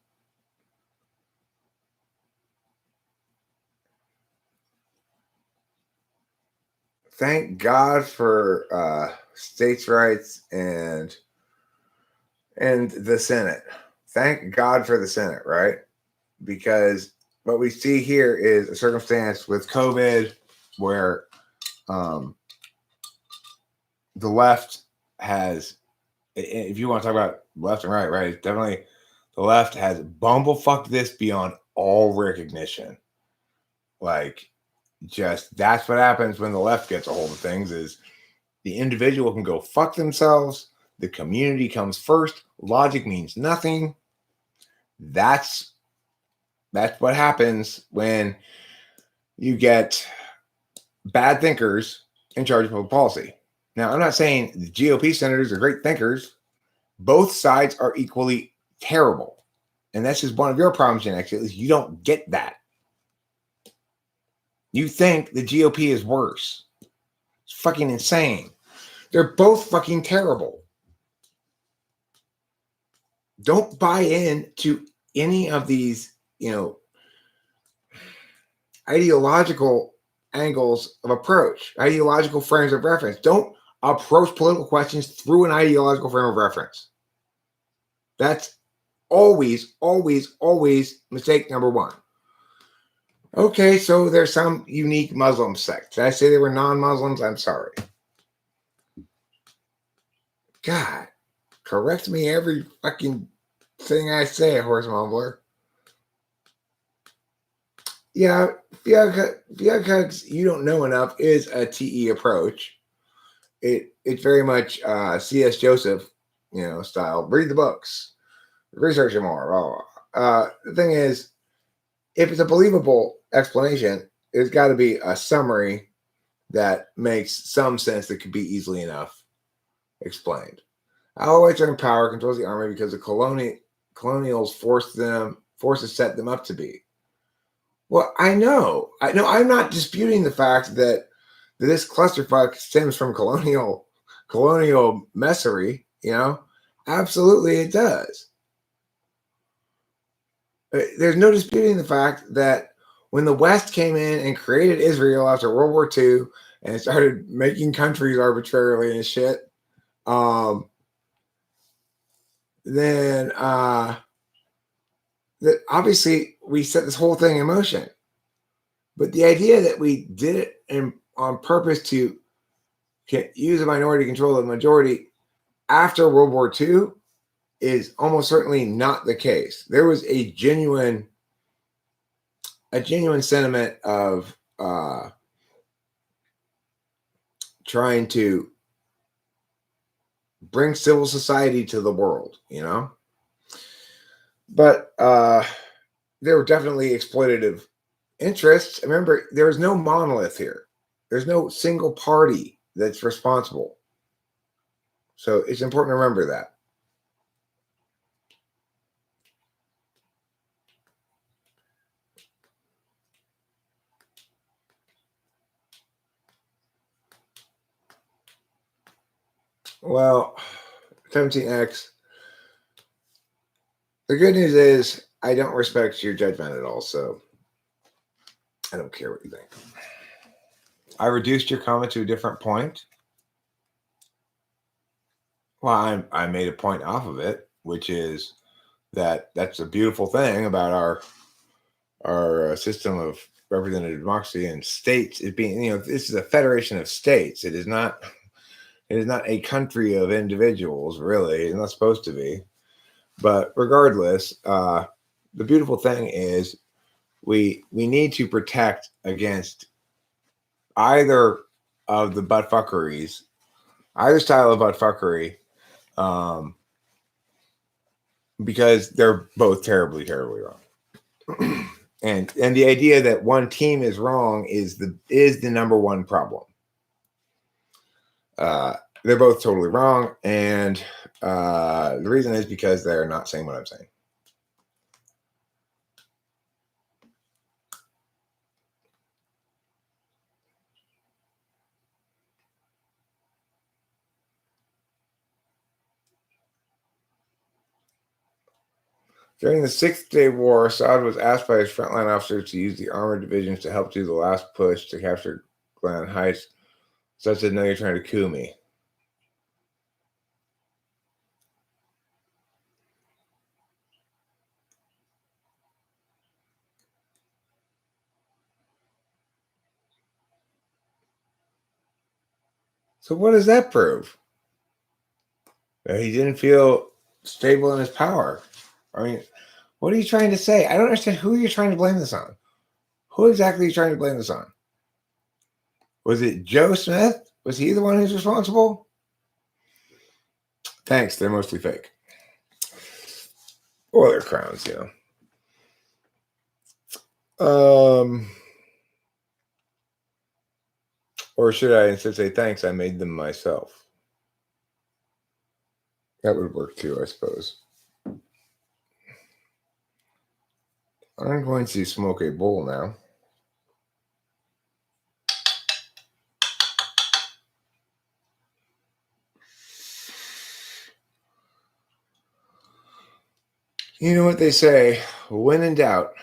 Thank God for states' rights and the Senate. Thank God for the Senate, right? Because what we see here is a circumstance with COVID where the left has, if you want to talk about left and right, definitely the left has bumblefucked this beyond all recognition. Like, just that's what happens when the left gets a hold of things is the individual can go fuck themselves. The community comes first. Logic means nothing. That's what happens when you get bad thinkers in charge of public policy. Now, I'm not saying the GOP senators are great thinkers. Both sides are equally terrible. And that's just one of your problems, Gen X, is you don't get that. You think the GOP is worse. It's fucking insane. They're both fucking terrible. Don't buy into any of these, ideological angles of approach, ideological frames of reference. Don't approach political questions through an ideological frame of reference. That's always, always, always mistake number one. Okay, so there's some unique Muslim sect. Did I say they were non-Muslims? I'm sorry. God, correct me every fucking thing I say, horse mumbler. Yeah, because you don't know enough is a TE approach. It's very much C.S. Joseph, style. Read the books, research it more. Blah, blah. The thing is, if it's a believable explanation, there's got to be a summary that makes some sense that could be easily enough explained. Alawites are in power, controls the army because the colonials forced to set them up to be. Well, I know. I'm not disputing the fact that this clusterfuck stems from colonial messery. Absolutely it does. There's no disputing the fact that when the West came in and created Israel after World War II and started making countries arbitrarily and shit, then that obviously we set this whole thing in motion. But the idea that we did it on purpose to use a minority control the majority after World War II is almost certainly not the case. There was a genuine sentiment of trying to bring civil society to the world, But there were definitely exploitative interests. Remember, there is no monolith here. There's no single party that's responsible. So it's important to remember that. Well, 17X. The good news is I don't respect your judgment at all, so I don't care what you think. I reduced your comment to a different point. Well, I made a point off of it, which is that's a beautiful thing about our system of representative democracy and states. It being, this is a federation of states. It is not a country of individuals, really. It's not supposed to be. But regardless, the beautiful thing is we need to protect against either of the buttfuckeries, either style of buttfuckery, because they're both terribly, terribly wrong. and the idea that one team is wrong is the number one problem. They're both totally wrong, and the reason is because they're not saying what I'm saying. During the Six-Day War, Assad was asked by his frontline officers to use the armored divisions to help do the last push to capture Golan Heights. Assad said, "No, you're trying to coup me." So what does that prove? That he didn't feel stable in his power. I mean, what are you trying to say? I don't understand who you're trying to blame this on. Who exactly are you trying to blame this on? Was it Joe Smith? Was he the one who's responsible? Thanks, they're mostly fake. Or they're crowns, Or should I instead say, thanks, I made them myself? That would work too, I suppose. I'm going to smoke a bowl now. You know what they say, when in doubt,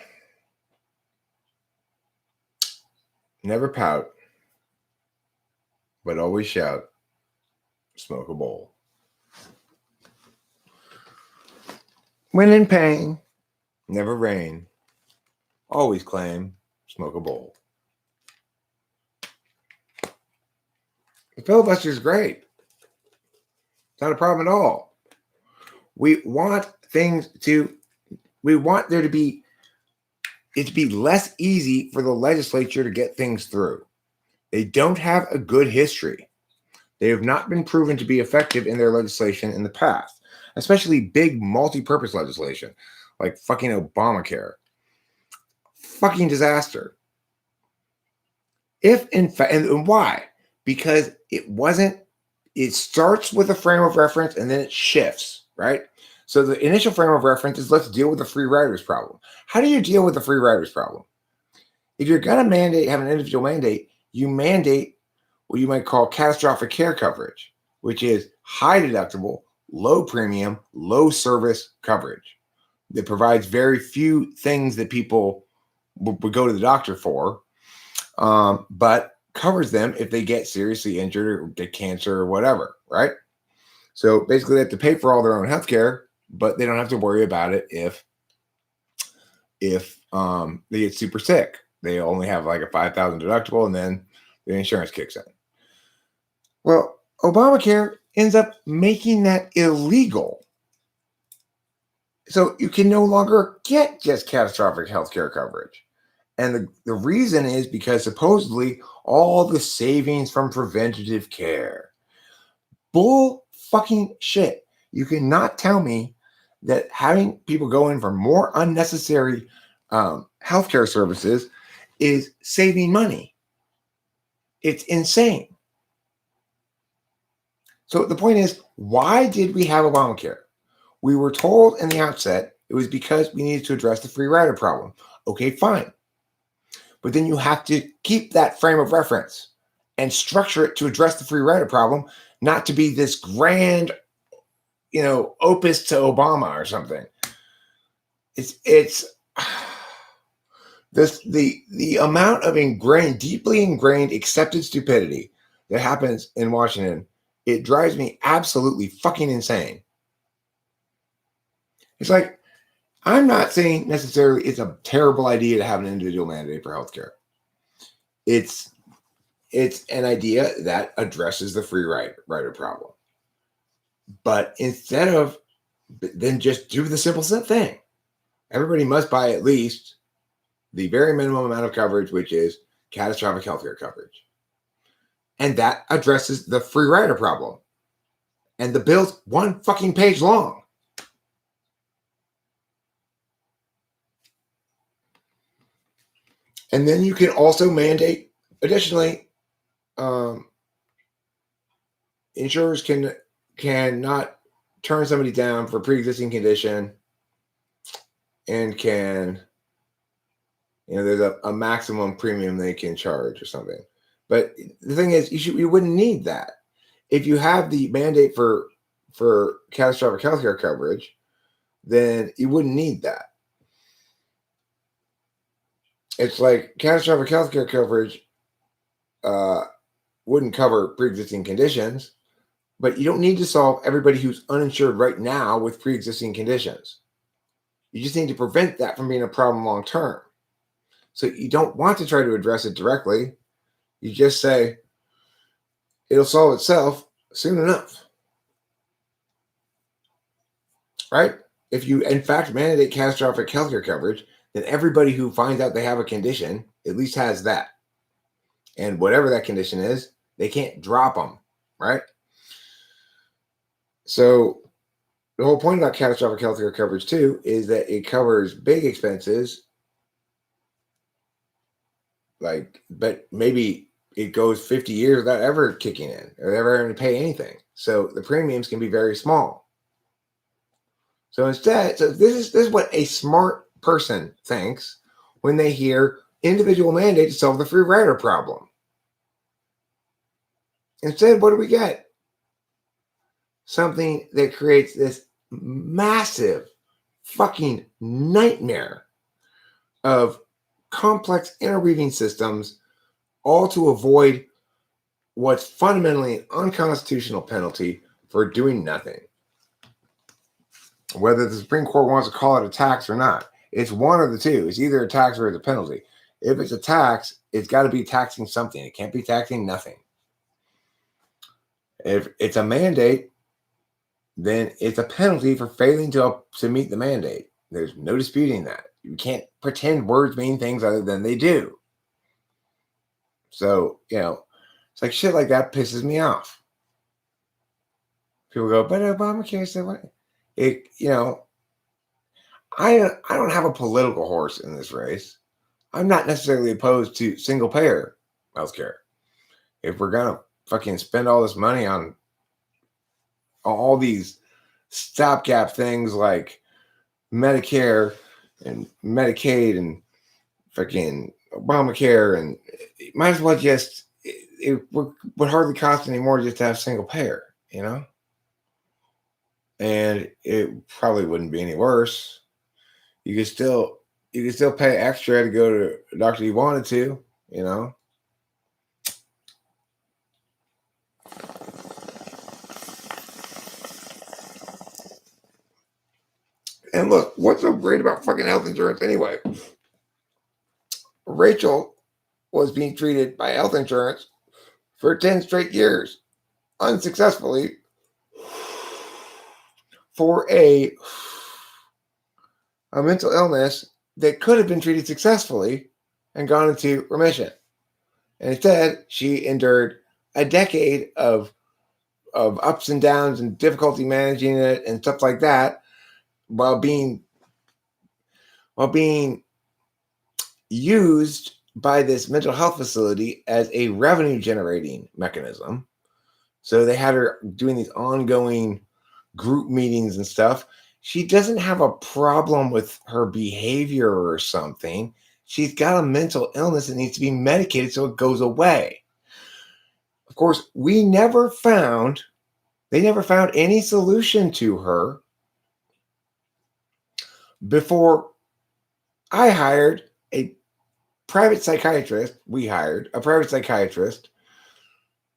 never pout, but always shout, smoke a bowl. When in pain, never rain, always claim, smoke a bowl. The filibuster is great. It's not a problem at all. We want there to be less easy for the legislature to get things through. They don't have a good history. They have not been proven to be effective in their legislation in the past, especially big multi-purpose legislation like fucking Obamacare. Fucking disaster. If in fact, and why? Because it starts with a frame of reference and then it shifts, right? So the initial frame of reference is let's deal with the free riders problem. How do you deal with the free riders problem? If you're going to have an individual mandate, you mandate what you might call catastrophic care coverage, which is high deductible, low premium, low service coverage that provides very few things that people would go to the doctor for, but covers them if they get seriously injured or get cancer or whatever, right? So basically, they have to pay for all their own healthcare, but they don't have to worry about it if they get super sick. They only have like a $5,000 deductible, and then the insurance kicks in. Well, Obamacare ends up making that illegal. So you can no longer get just catastrophic healthcare coverage. And the reason is because supposedly all the savings from preventative care. Bull fucking shit. You cannot tell me that having people go in for more unnecessary healthcare services is saving money. It's insane. So the point is, why did we have Obamacare? We were told in the outset it was because we needed to address the free rider problem. Okay, fine. But then you have to keep that frame of reference and structure it to address the free rider problem, not to be this grand, opus to Obama or something. It's this the amount of deeply ingrained accepted stupidity that happens in Washington. It drives me absolutely fucking insane. It's like, I'm not saying necessarily it's a terrible idea to have an individual mandate for healthcare. It's an idea that addresses the free rider problem. But instead of then just do the simple thing. Everybody must buy at least the very minimum amount of coverage, which is catastrophic healthcare coverage. And that addresses the free rider problem. And the bill's one fucking page long. And then you can also mandate, additionally, insurers cannot turn somebody down for pre-existing condition, and there's a maximum premium they can charge or something. But the thing is, you wouldn't need that. If you have the mandate for catastrophic healthcare coverage, then you wouldn't need that. It's like catastrophic healthcare coverage wouldn't cover pre-existing conditions, but you don't need to solve everybody who's uninsured right now with pre-existing conditions. You just need to prevent that from being a problem long term. So you don't want to try to address it directly. You just say it'll solve itself soon enough. Right? If you, in fact, mandate catastrophic healthcare coverage, then everybody who finds out they have a condition at least has that. And whatever that condition is, they can't drop them, right? So the whole point about catastrophic healthcare coverage, too, is that it covers big expenses, but maybe it goes 50 years without ever kicking in or ever having to pay anything. So the premiums can be very small. So instead, this is what a smart person thinks when they hear individual mandate to solve the free rider problem. Instead, what do we get? Something that creates this massive fucking nightmare of complex interweaving systems, all to avoid what's fundamentally an unconstitutional penalty for doing nothing. Whether the Supreme Court wants to call it a tax or not, it's one of the two. It's either a tax or it's a penalty. If it's a tax, it's got to be taxing something. It can't be taxing nothing. If it's a mandate, then it's a penalty for failing to meet the mandate. There's no disputing that. You can't pretend words mean things other than they do. So, it's like shit like that pisses me off. People go, but Obamacare said what? I don't have a political horse in this race. I'm not necessarily opposed to single payer healthcare. If we're gonna fucking spend all this money on all these stopgap things like Medicare and Medicaid and fucking Obamacare, and it might as well just it would hardly cost any more just to have single payer, and it probably wouldn't be any worse. You could still you can still pay extra to go to a doctor you wanted to, you know. And look, what's so great about fucking health insurance anyway? Rachel was being treated by health insurance for 10 straight years unsuccessfully for a mental illness that could have been treated successfully and gone into remission. And instead, she endured a decade of ups and downs and difficulty managing it and stuff like that while being used by this mental health facility as a revenue generating mechanism. So they had her doing these ongoing group meetings and stuff. She doesn't have a problem with her behavior or something. She's got a mental illness that needs to be medicated so it goes away. Of course, they never found any solution to her before I hired a private psychiatrist. We hired a private psychiatrist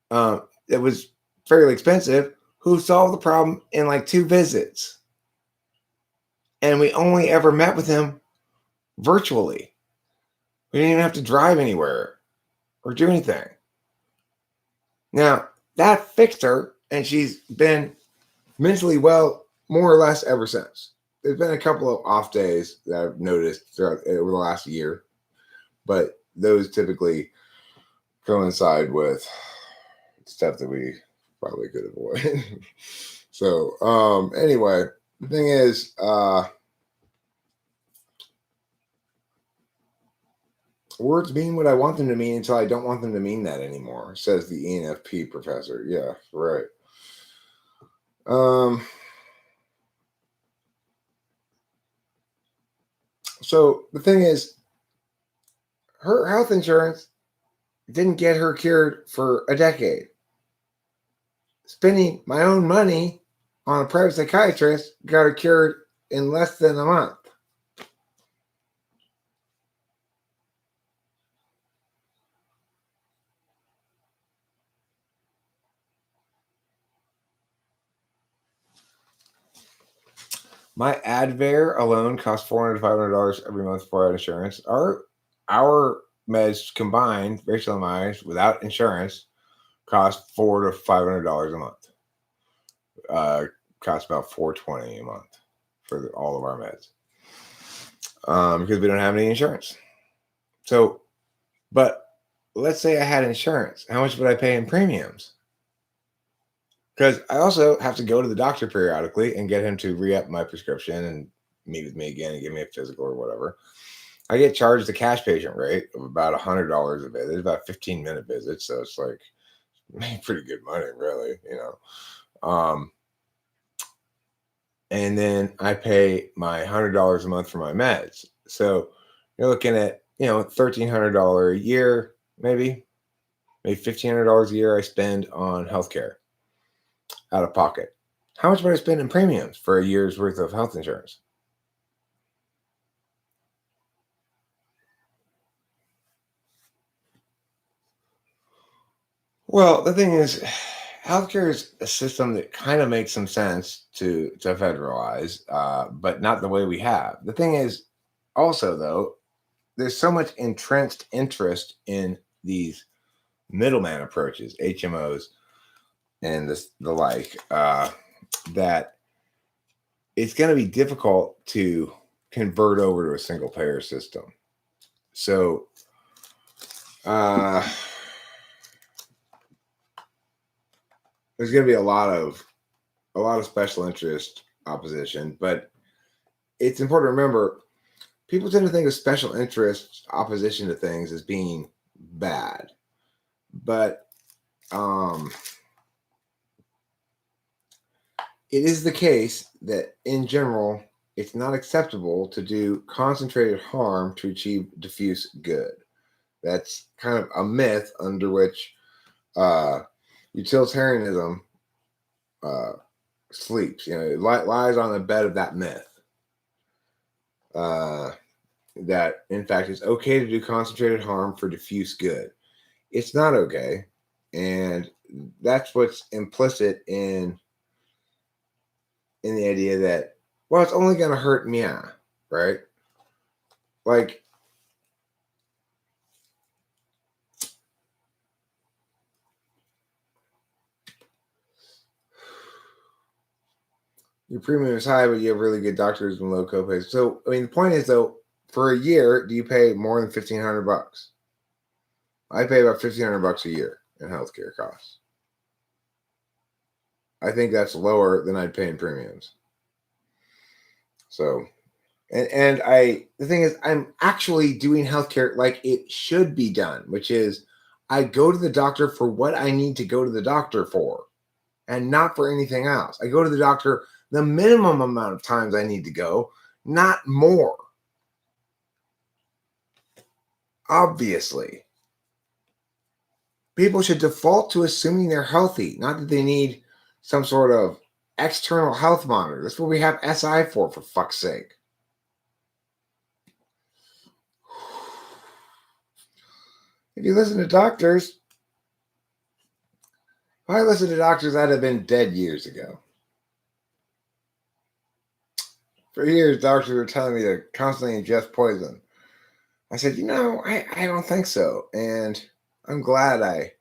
that was fairly expensive, who solved the problem in like 2 visits. And we only ever met with him virtually. We didn't even have to drive anywhere or do anything. Now, that fixed her, and she's been mentally well more or less ever since. There's been a couple of off days that I've noticed over the last year, but those typically coincide with stuff that we probably could avoid. So, anyway, the thing is, words mean what I want them to mean until I don't want them to mean that anymore, says the ENFP professor. Yeah, right. So the thing is, her health insurance didn't get her cured for a decade. Spending my own money on a private psychiatrist got her cured in less than a month. My Advair alone costs $400 to $500 every month for our insurance. Our meds combined, Rachel and mine, without insurance, cost $400 to $500 a month. Costs about $420 a month for all of our meds, because we don't have any insurance. So, but let's say I had insurance. How much would I pay in premiums? Because I also have to go to the doctor periodically and get him to re-up my prescription and meet with me again and give me a physical or whatever. I get charged the cash patient rate of about $100 a visit. It's about 15-minute visits, so it's like pretty good money, really, you know. And then I pay my $100 a month for my meds. So you're looking at, $1,300 a year, maybe $1,500 a year I spend on healthcare out of pocket. How much would I spend in premiums for a year's worth of health insurance? Well, the thing is, healthcare is a system that kind of makes some sense to federalize, but not the way we have. The thing is, also though, there's so much entrenched interest in these middleman approaches, HMOs, and the like, that it's going to be difficult to convert over to a single payer system. So, there's going to be a lot of special interest opposition, but it's important to remember people tend to think of special interest opposition to things as being bad, but it is the case that in general it's not acceptable to do concentrated harm to achieve diffuse good. That's kind of a myth under which utilitarianism sleeps. It lies on the bed of that myth. that in fact it's okay to do concentrated harm for diffuse good. It's not okay, and that's what's implicit in the idea that, well, it's only going to hurt me, right? Like, your premium is high, but you have really good doctors and low copays. So, I mean, the point is, though, for a year, do you pay more than $1,500? I pay about $1,500 a year in healthcare costs. I think that's lower than I'd pay in premiums. So, and the thing is, I'm actually doing healthcare like it should be done, which is I go to the doctor for what I need to go to the doctor for, and not for anything else. I go to the doctor the minimum amount of times I need to go, not more. Obviously, people should default to assuming they're healthy, not that they need some sort of external health monitor. That's what we have SI for fuck's sake. If you listen to doctors, if I listened to doctors, I'd have been dead years ago. For years, doctors were telling me to constantly ingest poison. I said, I don't think so. And I'm glad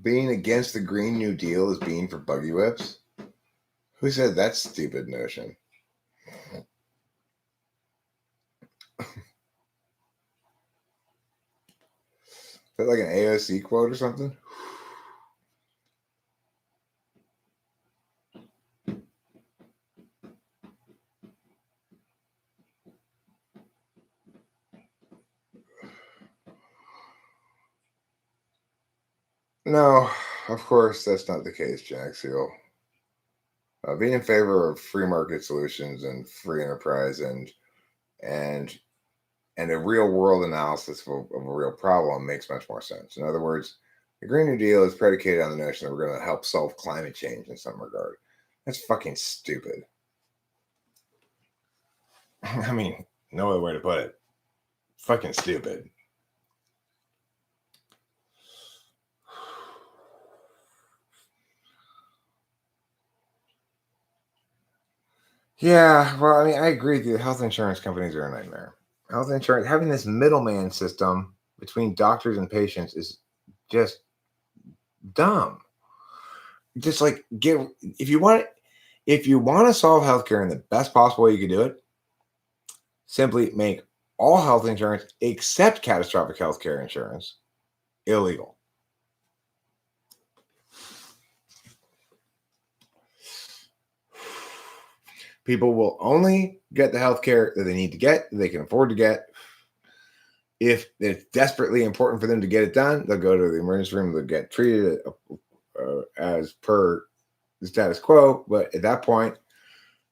being against the Green New Deal is being for buggy whips. Who said that stupid notion? Is that like an AOC quote or something? No, of course, that's not the case, Jack Seal. Being in favor of free market solutions and free enterprise and a real world analysis of a real problem makes much more sense. In other words, the Green New Deal is predicated on the notion that we're going to help solve climate change in some regard. That's fucking stupid. I mean, no other way to put it. Fucking stupid. Yeah, well, I mean, I agree with you. Health insurance companies are a nightmare. Health insurance, having this middleman system between doctors and patients is just dumb. Just like if you want to solve healthcare in the best possible way you can do it, simply make all health insurance except catastrophic healthcare insurance illegal. People will only get the healthcare that they need to get, that they can afford to get. If it's desperately important for them to get it done, they'll go to the emergency room, they'll get treated as per the status quo. But at that point,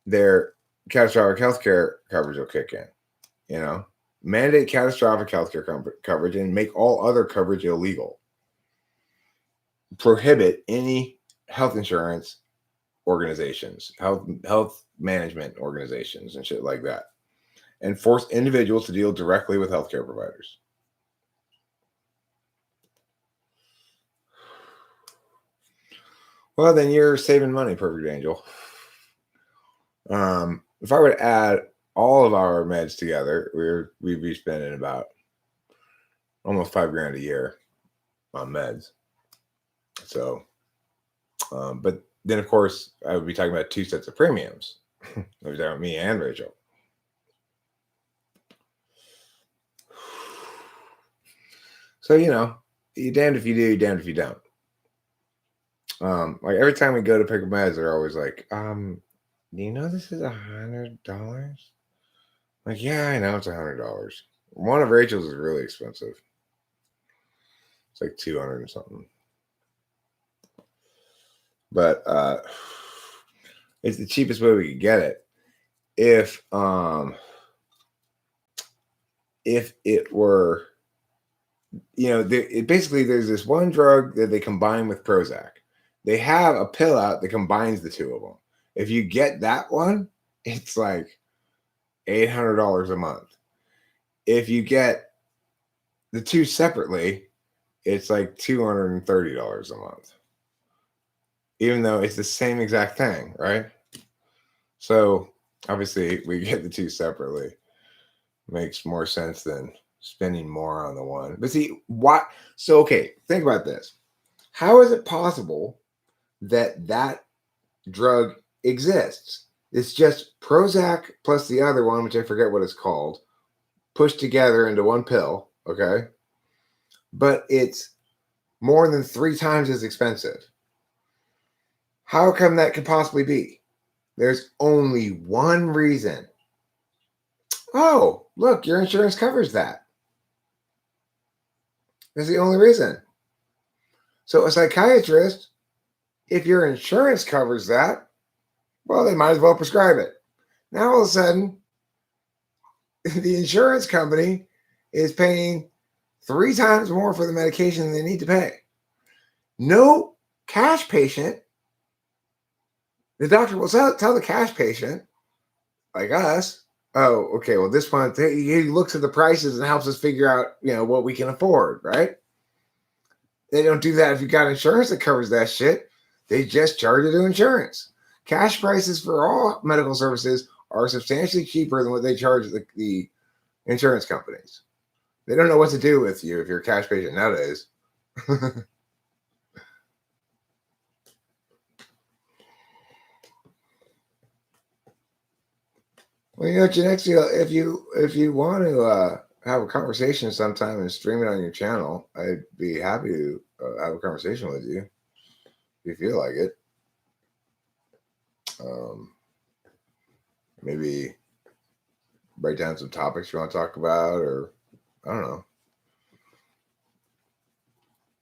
their catastrophic healthcare coverage will kick in. Mandate catastrophic healthcare coverage and make all other coverage illegal. Prohibit any health insurance organizations, health management organizations, and shit like that, and force individuals to deal directly with healthcare providers. Well, then you're saving money, perfect angel. If I were to add all of our meds together, we'd be spending about almost $5,000 a year on meds. So, but then of course I would be talking about 2 sets of premiums. I was talking about me and Rachel. So you're damned if you do, you're damned if you don't. Like every time we go to pick up meds, they're always like, do you know this is $100? Like, yeah, I know it's $100. One of Rachel's is really expensive. It's like 200 and something. But it's the cheapest way we could get it. If it were, basically there's this one drug that they combine with Prozac. They have a pill out that combines the two of them. If you get that one, it's like $800 a month. If you get the two separately, it's like $230 a month. Even though it's the same exact thing, right? So obviously we get the two separately. Makes more sense than spending more on the one. But see, what? So, okay, think about this. How is it possible that that drug exists? It's just Prozac plus the other one, which I forget what it's called, pushed together into one pill, okay? But it's more than 3 times as expensive. How come that could possibly be? There's only one reason. Oh, look, your insurance covers that. That's the only reason. So a psychiatrist, if your insurance covers that, well, they might as well prescribe it. Now all of a sudden, the insurance company is paying 3 times more for the medication than they need to pay. No cash patient, the doctor will tell the cash patient, like us, oh, okay, well, this one, he looks at the prices and helps us figure out, what we can afford, right? They don't do that if you got insurance that covers that shit. They just charge it to insurance. Cash prices for all medical services are substantially cheaper than what they charge the insurance companies. They don't know what to do with you if you're a cash patient nowadays. Well, Janexia, if you want to have a conversation sometime and stream it on your channel, I'd be happy to have a conversation with you if you feel like it. Maybe write down some topics you want to talk about, or I don't know.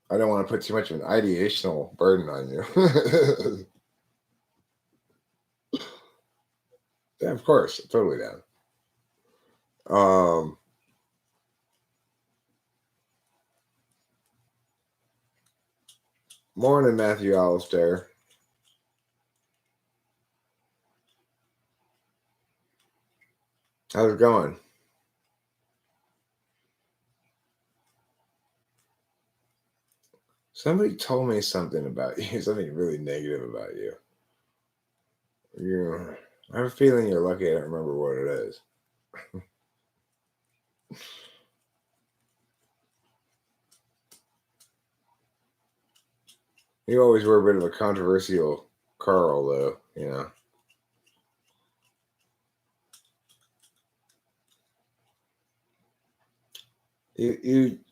I don't want to put too much of an ideational burden on you. Yeah, of course, totally down. Morning, Matthew Alistair. How's it going? Somebody told me something about you, something really negative about you. I have a feeling you're lucky I don't remember what it is. You always were a bit of a controversial Carl, though,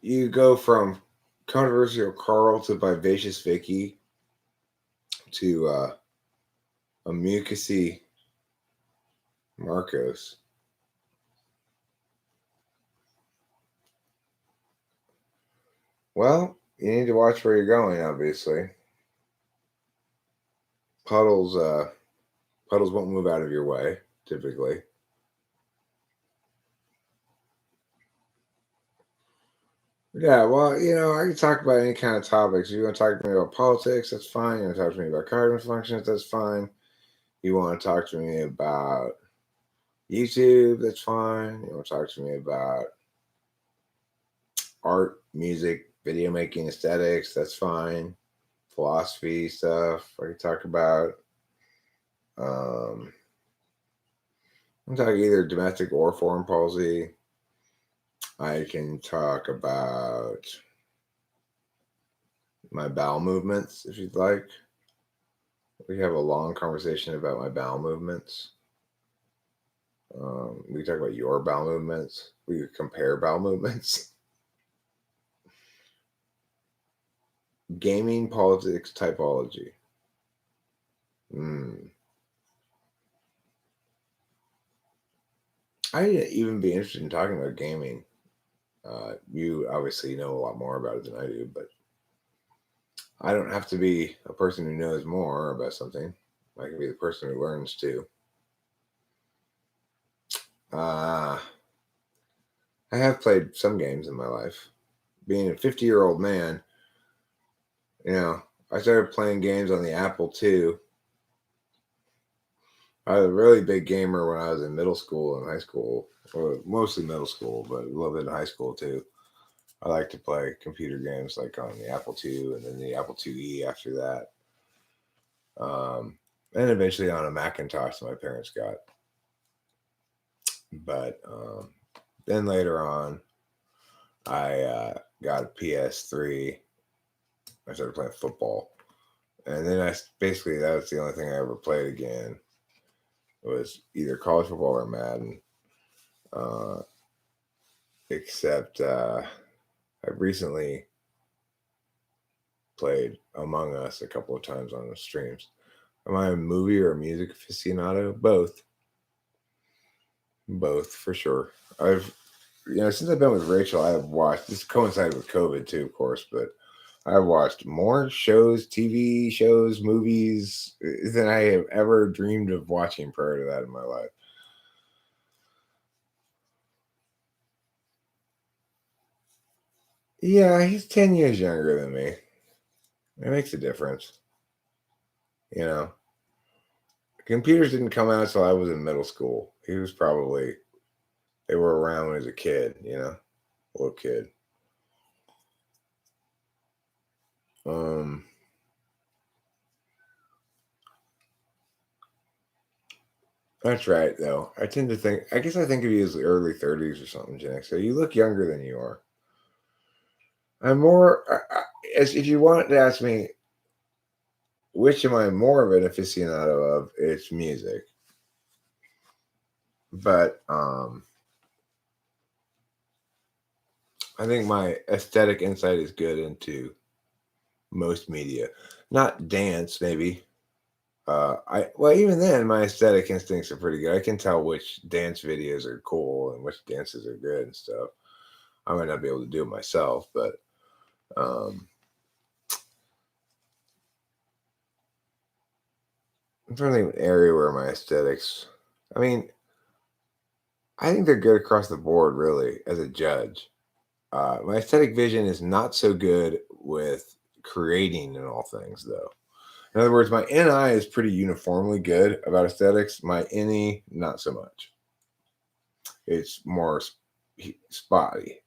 You go from controversial Carl to vivacious Vicky to a mucusy Marcos. Well, you need to watch where you're going, obviously. Puddles won't move out of your way, typically. Yeah, well, I can talk about any kind of topics. You want to talk to me about politics, that's fine. You want to talk to me about cognitive functions, that's fine. You want to talk to me about YouTube, that's fine. You want to talk to me about art, music, video making, aesthetics, that's fine. Philosophy stuff, I can talk about. I'm talking either domestic or foreign policy. I can talk about my bowel movements if you'd like. We have a long conversation about my bowel movements. We can talk about your bowel movements. We could compare bowel movements. Gaming, politics, typology. I'd even be interested in talking about gaming. You obviously know a lot more about it than I do, but I don't have to be a person who knows more about something. I can be the person who learns too. I have played some games in my life. Being a 50-year-old man, I started playing games on the Apple II. I was a really big gamer when I was in middle school and high school, or mostly middle school, but a little bit in high school too. I like to play computer games like on the Apple II and then the Apple IIe after that. And eventually on a Macintosh that my parents got. But then later on, I got a PS3. I started playing football. And then basically that was the only thing I ever played again. It was either college football or Madden. Except I recently played Among Us a couple of times on the streams. Am I a movie or a music aficionado? Both. Both for sure. Since I've been with Rachel, I have watched, this coincided with COVID too, of course, but I've watched more shows, TV shows, movies than I have ever dreamed of watching prior to that in my life. Yeah, he's 10 years younger than me. It makes a difference. Computers didn't come out until I was in middle school. They were around when he was a kid, little kid. That's right, though. I guess I think of you as the early 30s or something, Jack. So you look younger than you are. I'm more, as if you wanted to ask me, which am I more of an aficionado of, it's music. But I think my aesthetic insight is good into most media. Not dance, maybe. Even then, my aesthetic instincts are pretty good. I can tell which dance videos are cool and which dances are good and stuff. I might not be able to do it myself, but I'm trying to think of an area where my aesthetics. I mean, I think they're good across the board, really, as a judge. My aesthetic vision is not so good with creating in all things, though. In other words, my NI is pretty uniformly good about aesthetics. My NE, not so much. It's more spotty,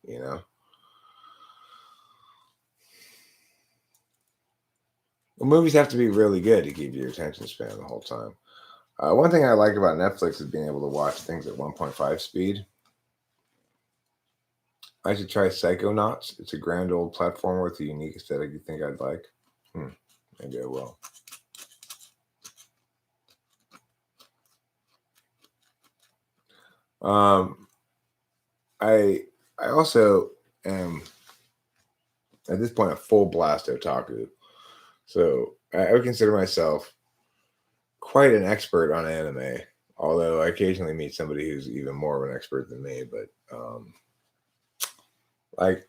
Well, movies have to be really good to keep your attention span the whole time. One thing I like about Netflix is being able to watch things at 1.5 speed. I should try Psychonauts. It's a grand old platform with a unique aesthetic you think I'd like. Maybe I will. I also am at this point a full blast otaku. So I would consider myself quite an expert on anime, although I occasionally meet somebody who's even more of an expert than me. But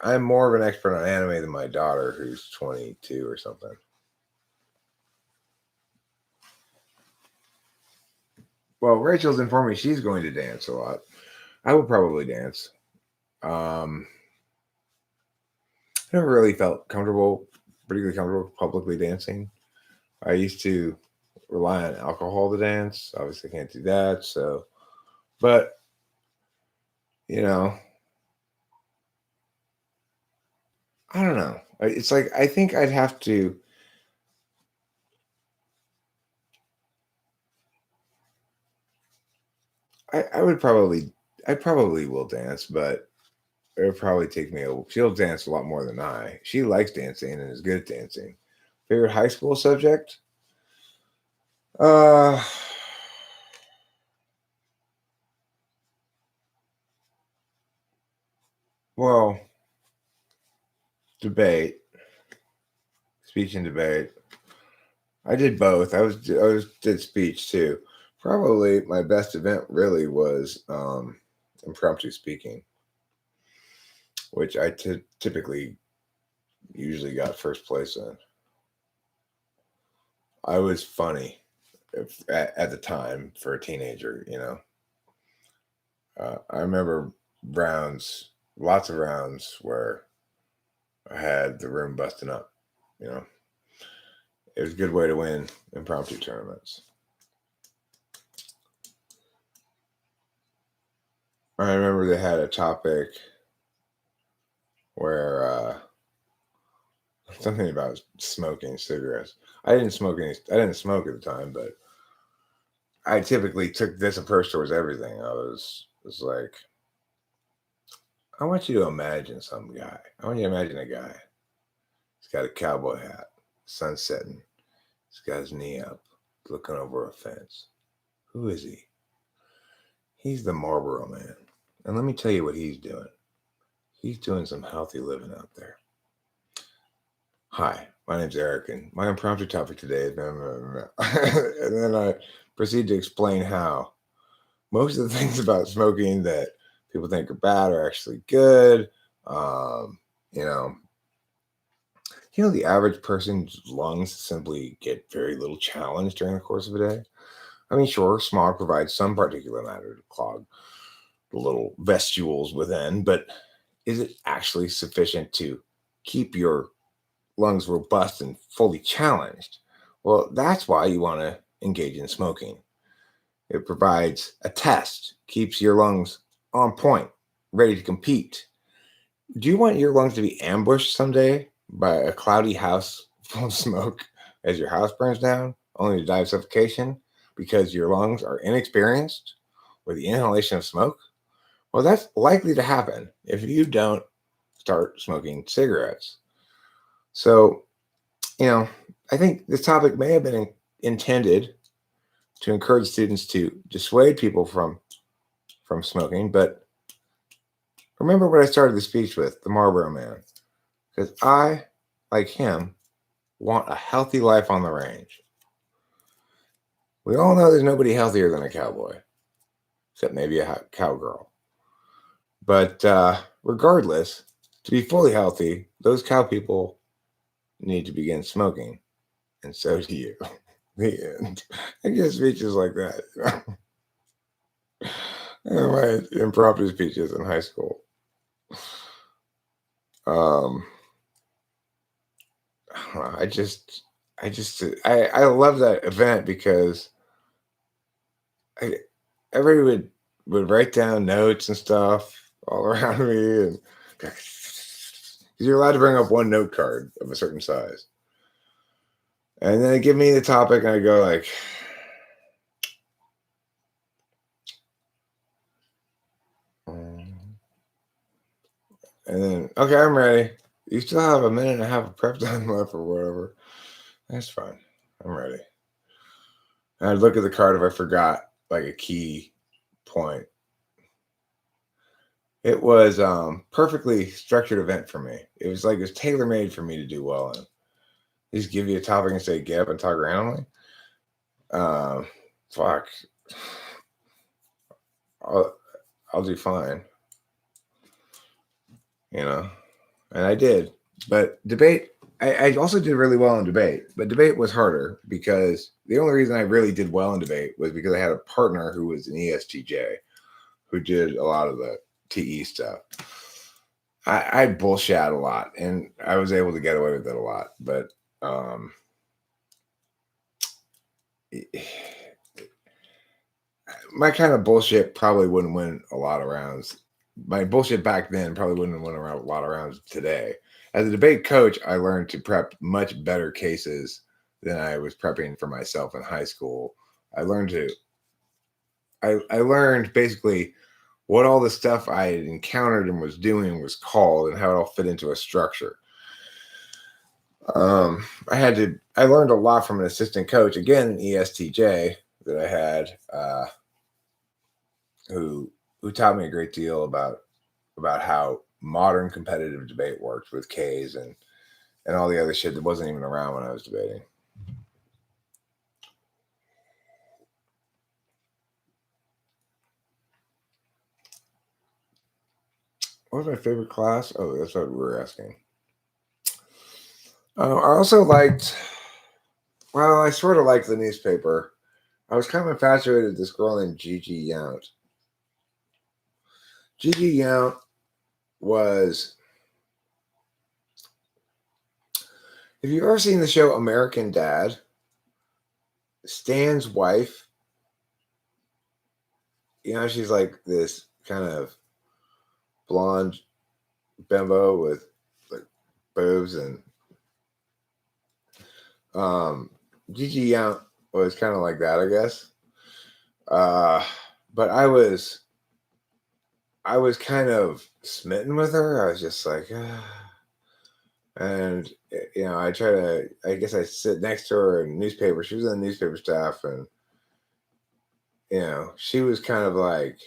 I'm more of an expert on anime than my daughter, who's 22 or something. Well, Rachel's informed me she's going to dance a lot. I would probably dance. I never really felt particularly comfortable publicly dancing. I used to rely on alcohol to dance. Obviously, I can't do that. So, but I don't know. It's like I think I'd have to. I probably will dance, but it would probably take me she'll dance a lot more than I. She likes dancing and is good at dancing. Favorite high school subject? Uh, well, debate, speech and debate. I did both. Did speech too. Probably my best event really was impromptu speaking, which I typically usually got first place in. I was funny at the time for a teenager, I remember lots of rounds where I had the room busting up, It was a good way to win impromptu tournaments. I remember they had a topic where something about smoking cigarettes. I didn't smoke at the time, but I typically took this approach towards everything. I was like, I want you to imagine some guy. I want you to imagine a guy. He's got a cowboy hat, sun setting. He's got his knee up, looking over a fence. Who is he? He's the Marlboro Man. And let me tell you what he's doing. He's doing some healthy living out there. Hi, my name's Eric, and my impromptu topic today is and then I proceed to explain how most of the things about smoking that people think are bad are actually good. You know, the average person's lungs simply get very little challenge during the course of a day. I mean, sure, smog provides some particulate matter to clog the little vestules within, but is it actually sufficient to keep your lungs robust and fully challenged? Well, that's why you want to engage in smoking. It provides a test, keeps your lungs on point, ready to compete. Do you want your lungs to be ambushed someday by a cloudy house full of smoke as your house burns down, only to die of suffocation because your lungs are inexperienced with the inhalation of smoke? Well, that's likely to happen if you don't start smoking cigarettes. So, I think this topic may have been intended to encourage students to dissuade people from smoking, but remember what I started the speech with, the Marlboro Man, because I, like him, want a healthy life on the range. We all know there's nobody healthier than a cowboy, except maybe a cowgirl. But regardless, to be fully healthy, those cow people need to begin smoking, and so do you. The end. I get speeches like that. My impromptu speeches in high school. I just, I love that event because everybody would write down notes and stuff all around me, and you're allowed to bring up one note card of a certain size, and then they give me the topic, and I go like, and then okay, I'm ready. You still have a minute and a half of prep time left or whatever. That's fine. I'm ready. And I'd look at the card if I forgot like a key point. It was perfectly structured event for me. It was like it was tailor made for me to do well in. They just give you a topic and say get up and talk randomly. Fuck. I'll do fine. And I did. But debate, I also did really well in debate, but debate was harder because the only reason I really did well in debate was because I had a partner who was an ESTJ who did a lot of the TE stuff. I bullshit a lot and I was able to get away with it a lot, but my kind of bullshit probably wouldn't win a lot of rounds. My bullshit back then probably wouldn't win a lot of rounds today. As a debate coach, I learned to prep much better cases than I was prepping for myself in high school. I learned basically what all the stuff I had encountered and was doing was called and how it all fit into a structure. I learned a lot from an assistant coach, again, an ESTJ that I had, who taught me a great deal about how modern competitive debate works with K's and all the other shit that wasn't even around when I was debating. What was my favorite class? Oh, that's what we were asking. I also liked, well, I sort of liked the newspaper. I was kind of infatuated with this girl named Gigi Yount. Gigi Yount was, have you ever seen the show American Dad? Stan's wife, she's like this kind of blonde bimbo with like boobs, and Gigi Young was kind of like that, I guess. But I was kind of smitten with her. I was just like, and I guess I sit next to her in newspaper. She was in the newspaper staff, and she was kind of like,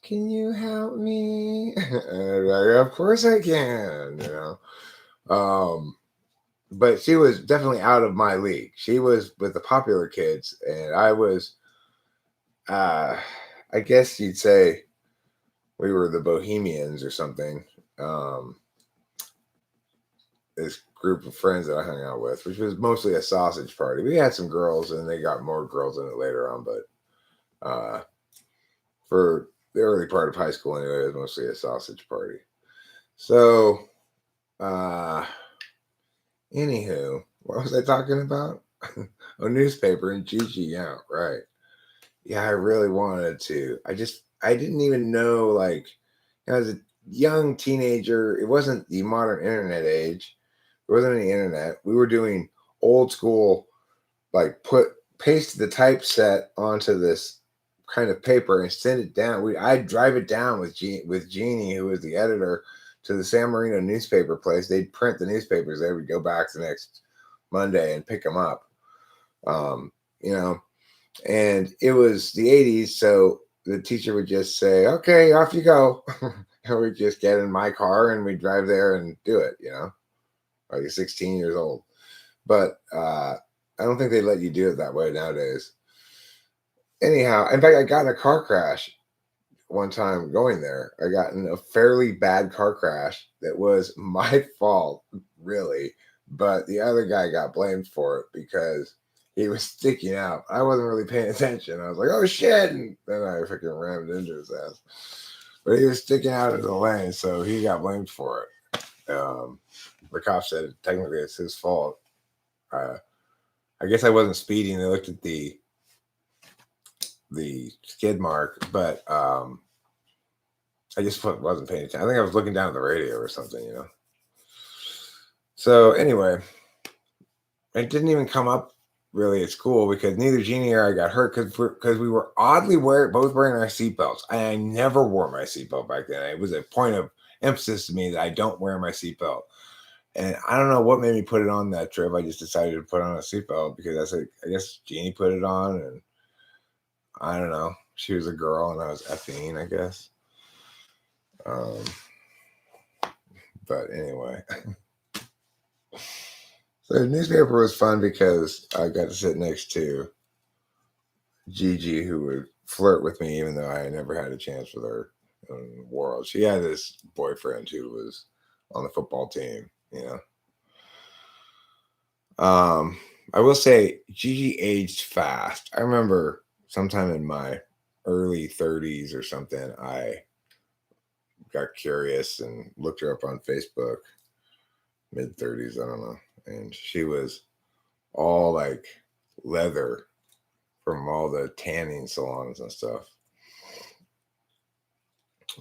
can you help me? And like, of course I can, but she was definitely out of my league. She was with the popular kids, and I was, I guess you'd say we were the bohemians or something. This group of friends that I hung out with, which was mostly a sausage party. We had some girls, and they got more girls in it later on, but for the early part of high school anyway, it was mostly a sausage party. So, anywho, what was I talking about? A newspaper and Gigi out, right? Yeah, I really wanted to. I didn't even know, like, as a young teenager, it wasn't the modern internet age. There wasn't any internet. We were doing old school, like paste the typeset onto this kind of paper and send it down. I'd drive it down with Jeannie, who was the editor, to the San Marino newspaper place. They'd print the newspapers. They would go back the next Monday and pick them up. And it was the 80s, so the teacher would just say, okay, off you go. And we'd just get in my car and we'd drive there and do it, like 16 years old. But I don't think they let you do it that way nowadays. Anyhow, in fact, I got in a car crash one time going there. I got in a fairly bad car crash that was my fault, really. But the other guy got blamed for it because he was sticking out. I wasn't really paying attention. I was like, oh shit. And then I freaking rammed into his ass. But he was sticking out of the lane, so he got blamed for it. The cop said technically it's his fault. I guess I wasn't speeding. They looked at the skid mark, but I just wasn't paying attention. I think I was looking down at the radio or something, So anyway, it didn't even come up really at school because neither Jeannie or I got hurt because we were oddly both wearing our seatbelts. I never wore my seatbelt back then. It was a point of emphasis to me that I don't wear my seatbelt. And I don't know what made me put it on that trip. I just decided to put on a seatbelt because I guess Jeannie put it on, and I don't know. She was a girl and I was effing, I guess. But anyway. So the newspaper was fun because I got to sit next to Gigi, who would flirt with me even though I never had a chance with her in the world. She had this boyfriend who was on the football team, I will say Gigi aged fast. I remember sometime in my early 30s or something, I got curious and looked her up on Facebook. Mid 30s, I don't know. And she was all like leather from all the tanning salons and stuff.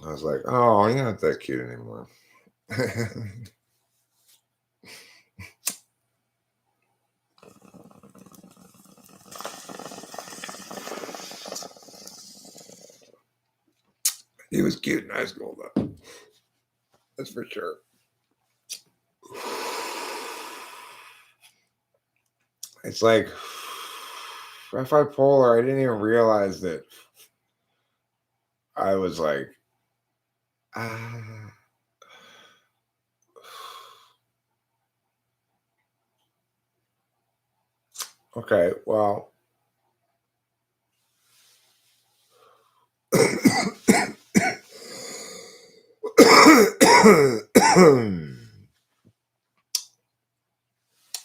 I was like, oh, you're not that cute anymore. He was cute in high school, though. That's for sure. It's like bipolar. I didn't even realize that I was like, okay, well.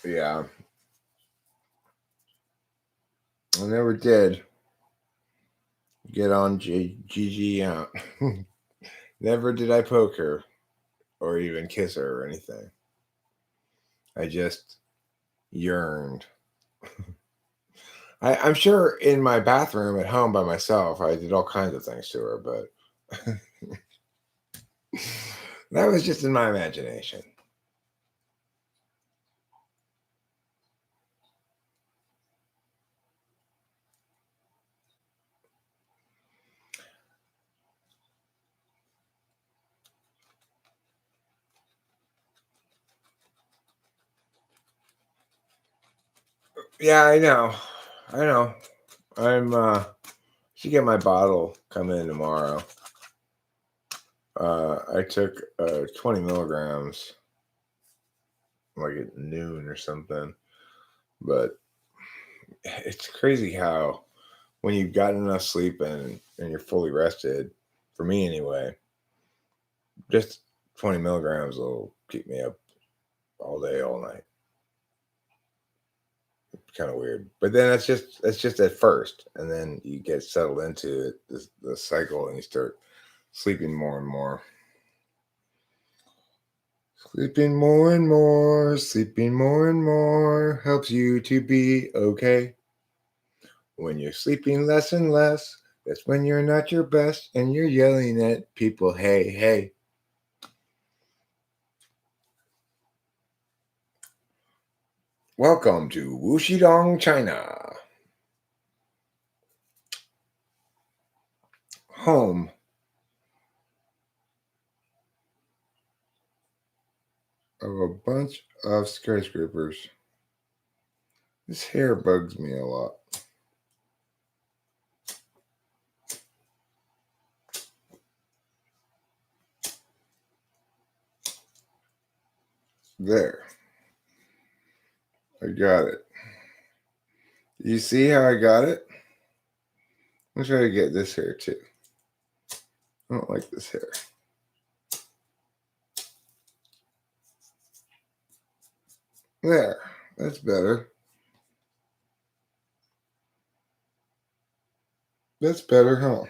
Yeah. I never did get on Gigi out. Never did I poke her or even kiss her or anything. I just yearned. I'm sure in my bathroom at home by myself, I did all kinds of things to her, but that was just in my imagination. Yeah, I know. I know. I'm should get my bottle come in tomorrow. I took 20 milligrams like at noon or something. But it's crazy how when you've gotten enough sleep and you're fully rested, for me anyway, just 20 milligrams will keep me up all day, all night. Kind of weird, but then that's just at first, and then you get settled into it, the cycle, and you start sleeping more and more. Sleeping more and more, sleeping more and more helps you to be okay. When you're sleeping less and less, that's when you're not your best and you're yelling at people, hey, hey. Welcome to Wuxi Dong, China. Home of a bunch of skyscrapers. This hair bugs me a lot. There. I got it. You see how I got it? I'm trying to get this hair too. I don't like this hair. There. That's better. That's better, huh?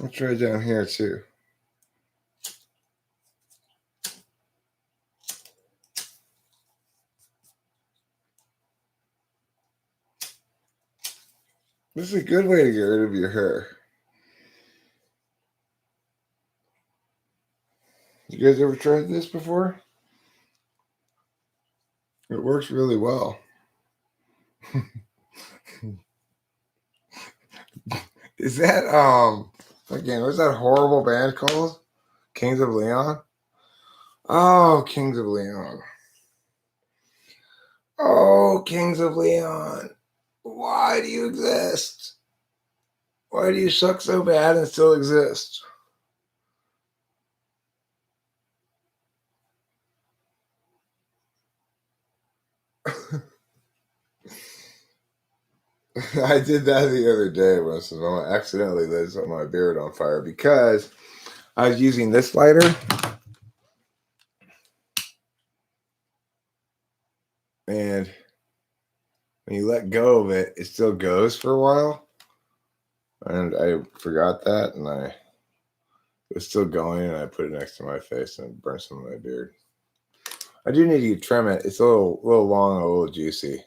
I'll try down here too. This is a good way to get rid of your hair. You guys ever tried this before? It works really well. Is that again, what's that horrible band called? Kings of Leon? Oh, Kings of Leon. Oh, Kings of Leon. Why do you exist? Why do you suck so bad and still exist? I did that the other day when I accidentally lit my beard on fire because I was using this lighter and when you let go of it, it still goes for a while. And I forgot that and it was still going and I put it next to my face and it burned some of my beard. I do need to trim it. It's a little long, a little juicy.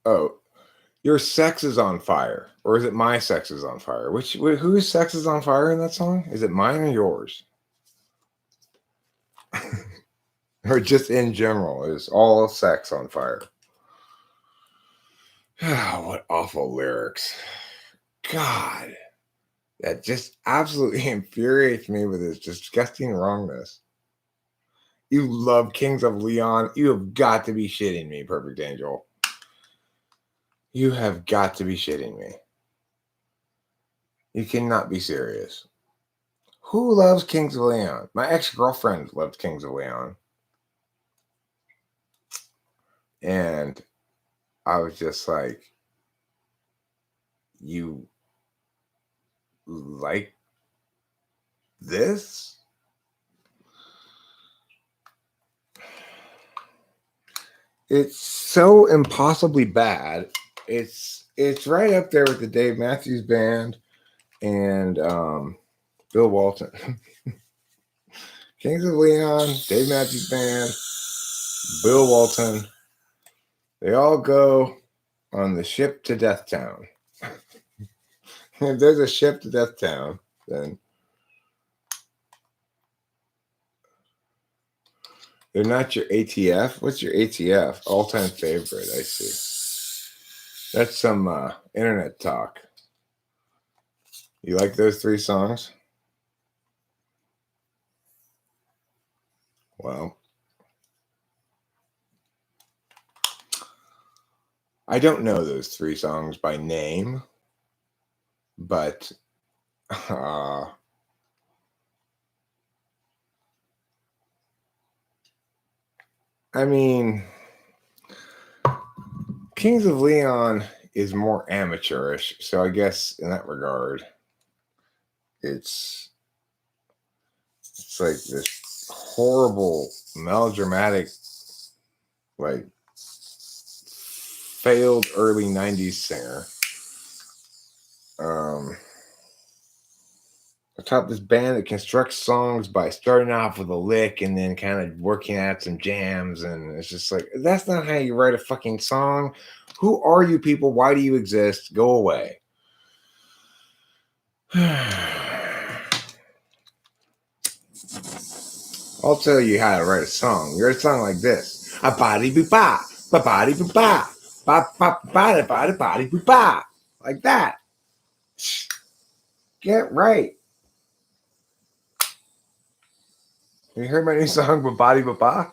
Oh, your sex is on fire, or is it my sex is on fire? Whose sex is on fire in that song? Is it mine or yours? Or just in general, is all sex on fire? What awful lyrics. God, that just absolutely infuriates me with its disgusting wrongness. You love Kings of Leon. You have got to be shitting me, Perfect Angel. You have got to be shitting me. You cannot be serious. Who loves Kings of Leon? My ex-girlfriend loved Kings of Leon. And I was just like, you like this? It's so impossibly bad. It's right up there with the Dave Matthews Band and Bill Walton. Kings of Leon, Dave Matthews Band, Bill Walton. They all go on the ship to Death Town. If there's a ship to Death Town, then they're not your ATF. What's your ATF? All-time favorite, I see. That's some internet talk. You like those 3 songs? Well, I don't know those 3 songs by name, but I mean, Kings of Leon is more amateurish, so I guess in that regard, it's like this horrible melodramatic, like failed early 90s singer. Atop this band that constructs songs by starting off with a lick and then kind of working out some jams, and it's just like, that's not how you write a fucking song. Who are you people? Why do you exist? Go away. I'll tell you how to write a song. You write a song like this. A body boo ba, ba body boo ba, ba ba body body body boo ba. Like that. Get right. You heard my new song, Ba Body Ba Ba?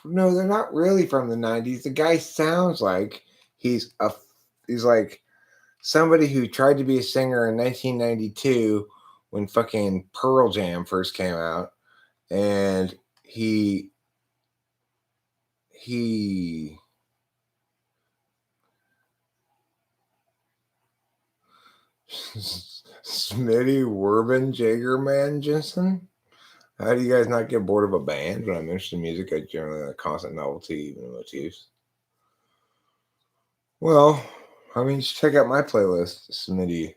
No, they're not really from the 90s. The guy sounds like he's like somebody who tried to be a singer in 1992 when fucking Pearl Jam first came out, and he Smitty Werben Jagerman Jensen. How do you guys not get bored of a band? When I'm interested in music, I generally like constant novelty, even motifs. Well, I mean, just check out my playlist, Smitty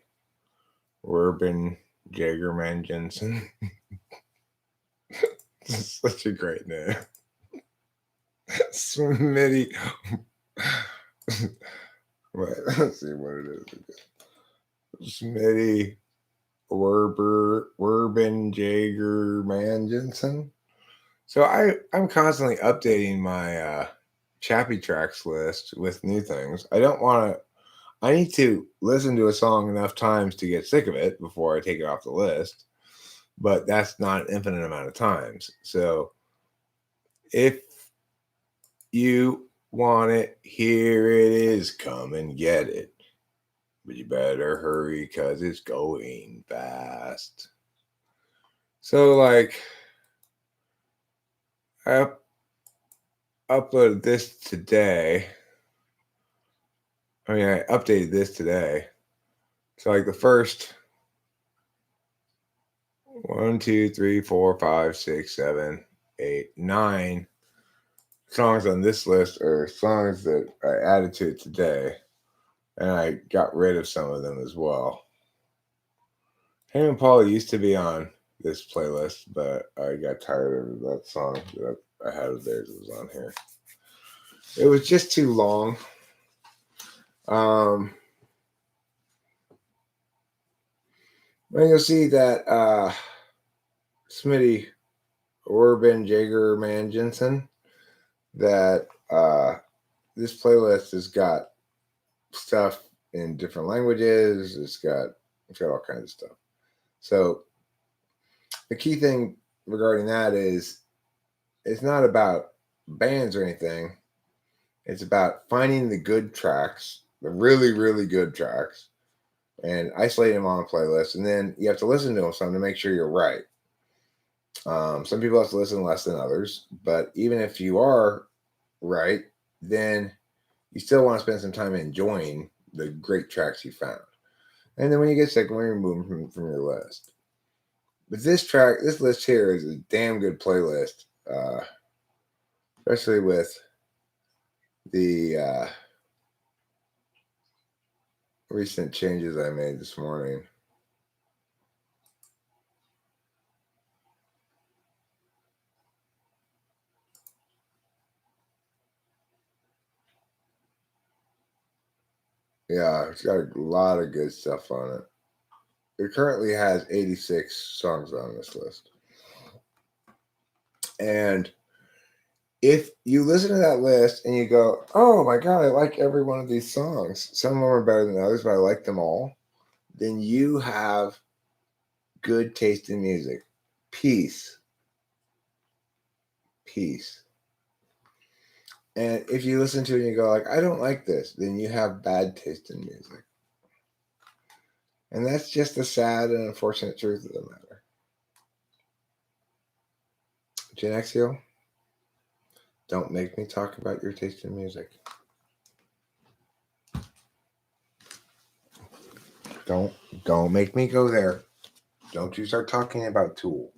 Werben Jagerman Jensen. Such a great name. Smitty. Wait, let's see what it is. Smitty Werben Jagerman Jensen. So I'm constantly updating my Chappy Tracks list with new things. I need to listen to a song enough times to get sick of it before I take it off the list. But that's not an infinite amount of times. So if you want it, here it is. Come and get it. But you better hurry because it's going fast. So, like, I uploaded this today. I updated this today. So, like, the first 1, 2, 3, 4, 5, 6, 7, 8, 9 songs on this list are songs that I added to it today. And I got rid of some of them as well. Him and Paula used to be on this playlist, but I got tired of that song that I had of theirs that was on here. It was just too long. And you'll see that Smitty Werben Jagerman Jensen, that this playlist has got stuff in different languages. It's got all kinds of stuff. So the key thing regarding that is it's not about bands or anything. It's about finding the good tracks, the really, really good tracks, and isolating them on a playlist. And then you have to listen to them some to make sure you're right. Some people have to listen less than others, but even if you are right, then you still want to spend some time enjoying the great tracks you found. And then when you get sick, we remove them from your list. But this list here is a damn good playlist, especially with the recent changes I made this morning. Yeah, it's got a lot of good stuff on it. It currently has 86 songs on this list. And if you listen to that list and you go, oh my God, I like every one of these songs. Some of them are better than others, but I like them all. Then you have good taste in music. Peace. And if you listen to it and you go like, I don't like this, then you have bad taste in music. And that's just the sad and unfortunate truth of the matter. Gen Xio, don't make me talk about your taste in music. Don't make me go there. Don't you start talking about Tool.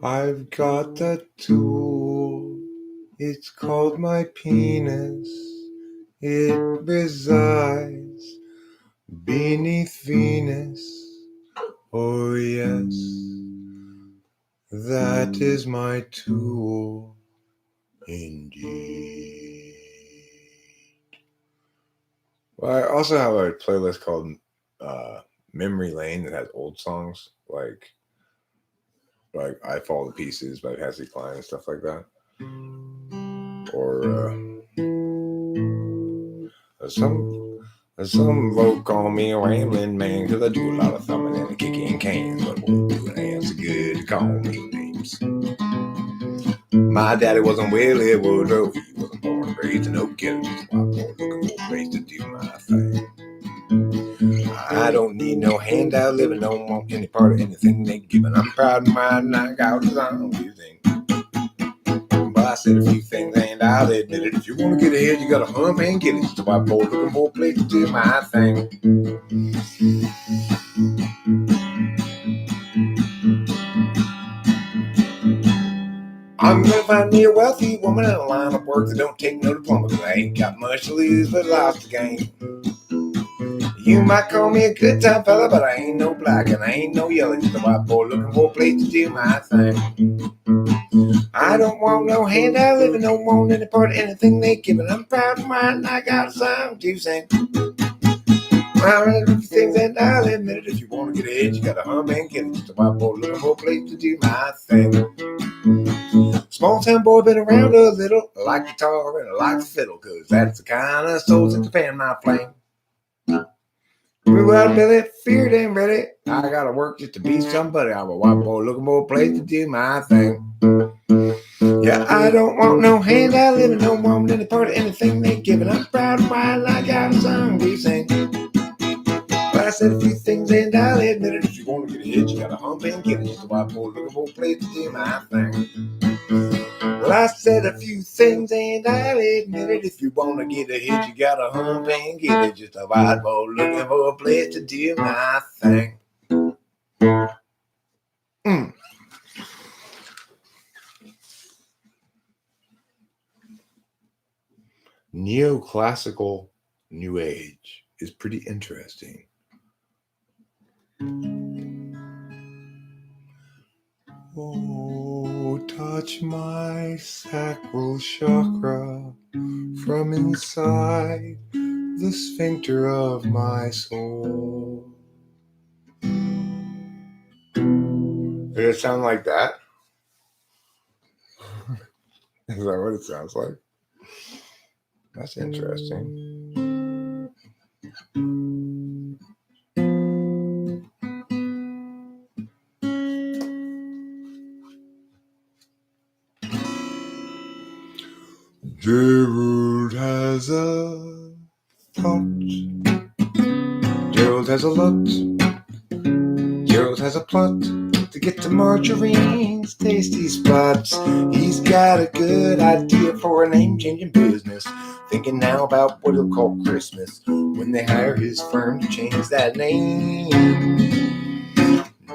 I've got the tool. It's called my penis. It resides beneath Venus. Oh yes, that is my tool indeed. Well, I also have a playlist called Memory Lane that has old songs like I Fall to Pieces by Patsy Cline and stuff like that. Or some folk call me a rambling man because I do a lot of thumbing and kicking cans, but won't do an answer good to call me names. My daddy wasn't Willie Woodrow. He wasn't born and raised in Oak Hill. Just a white boy looking for a place to do my thing. I don't need no handout living, don't want any part of anything they giving. I'm proud of mine and I got what I'm using. But I said a few things and I'll admit it. If you want to get ahead, you gotta hump and get it. Just a white boy looking for a place to do my thing. I'm gonna find me a wealthy woman in a line of work that don't take no diploma, cause I ain't got much to lose but lots to gain. You might call me a good time fella, but I ain't no black and I ain't no yellow. Just a white boy looking for a place to do my thing. I don't want no handout living, don't want any part of anything they giving. I'm proud of mine and I got a song to sing. I read a few things and I'll admit it. If you want to get ahead, you gotta hum and get it. Just a white boy looking for a place to do my thing. Small town boy, been around a little. I like guitar and I like the fiddle, cause that's the kind of souls that can fan my flame. Blew out belly, feared and ready. I gotta work just to be somebody. I'm a white boy looking for a place to do my thing. Yeah, I don't want no handout living, don't want any part of anything they giving. I'm proud of mine, I got a song to sing. But I said a few things and I'll admit it. If you want to get ahead, you gotta hump and get it. Just a white boy looking for a place to do my thing. Well, I said a few things and I'll admit it. If you want to get ahead, you gotta hump and get it. Just a white boy looking for a place to do my thing. Neoclassical New Age is pretty interesting. Oh, touch my sacral chakra from inside the sphincter of my soul. Did it sound like that? Is that what it sounds like? That's interesting. The world has a thought Gerald has a lot. Gerald has a plot to get to Marjorie's tasty spots. He's got a good idea for a name-changing business. Thinking now about what he'll call Christmas when they hire his firm to change that name.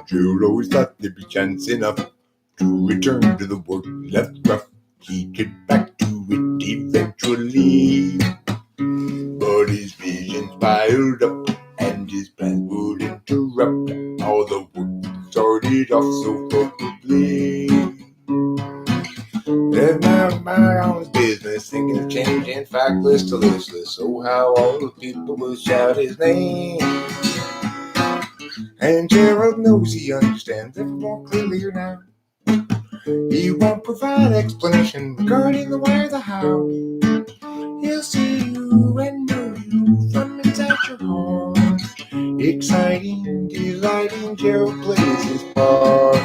Gerald always thought there'd be chance enough to return to the work left rough. He'd get back to it eventually. But his visions piled up and his plans would interrupt all the work that started off so perfectly. There's my on his business, thinking of changing factless to listless. Oh, how all the people will shout his name. And Gerald knows he understands it more clearly now. He won't provide explanation regarding the why or the how. He'll see you and know you from inside your heart. Exciting, delighting, Gerald plays his part.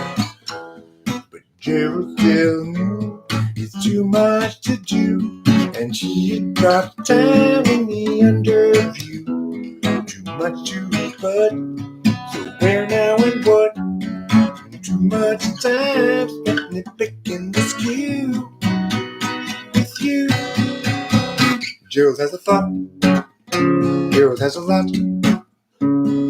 But Gerald still knew it's too much to do, and she had dropped time in the underview. Too much to but, so where now and what? Too much time spent nitpicking the skew with you. Gerald has a thought. Gerald has a lot.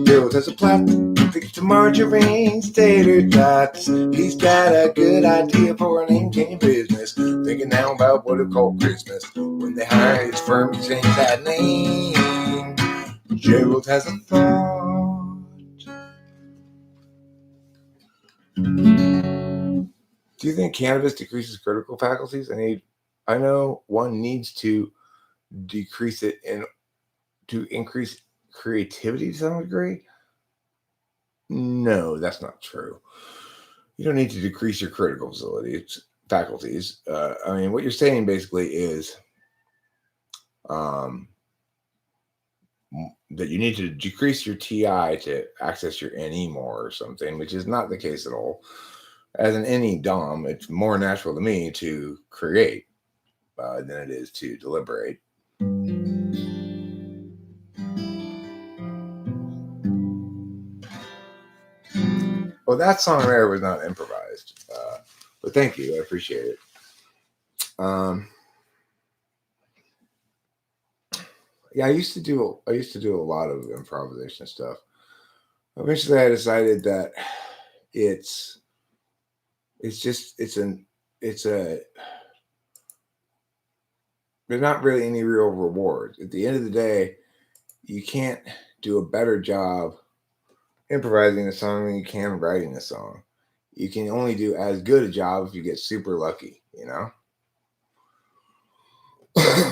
Gerald has a plot. Fix to Marjorie's tater tots. He's got a good idea for a name-changing business. Thinking now about what he'll call Christmas when they hire his firm to change that name. Gerald has a thought. Do you think cannabis decreases critical faculties? I know one needs to decrease it to increase creativity to some degree. No, that's not true. You don't need to decrease your critical faculties. What you're saying basically is that you need to decrease your TI to access your NE more or something, which is not the case at all. As an NE Dom, it's more natural to me to create than it is to deliberate. Well, that song there was not improvised, but thank you. I appreciate it. Yeah, I used to do a lot of improvisation stuff. Eventually, I decided that there's not really any real reward. At the end of the day, you can't do a better job improvising a song than you can writing a song. You can only do as good a job if you get super lucky, you know?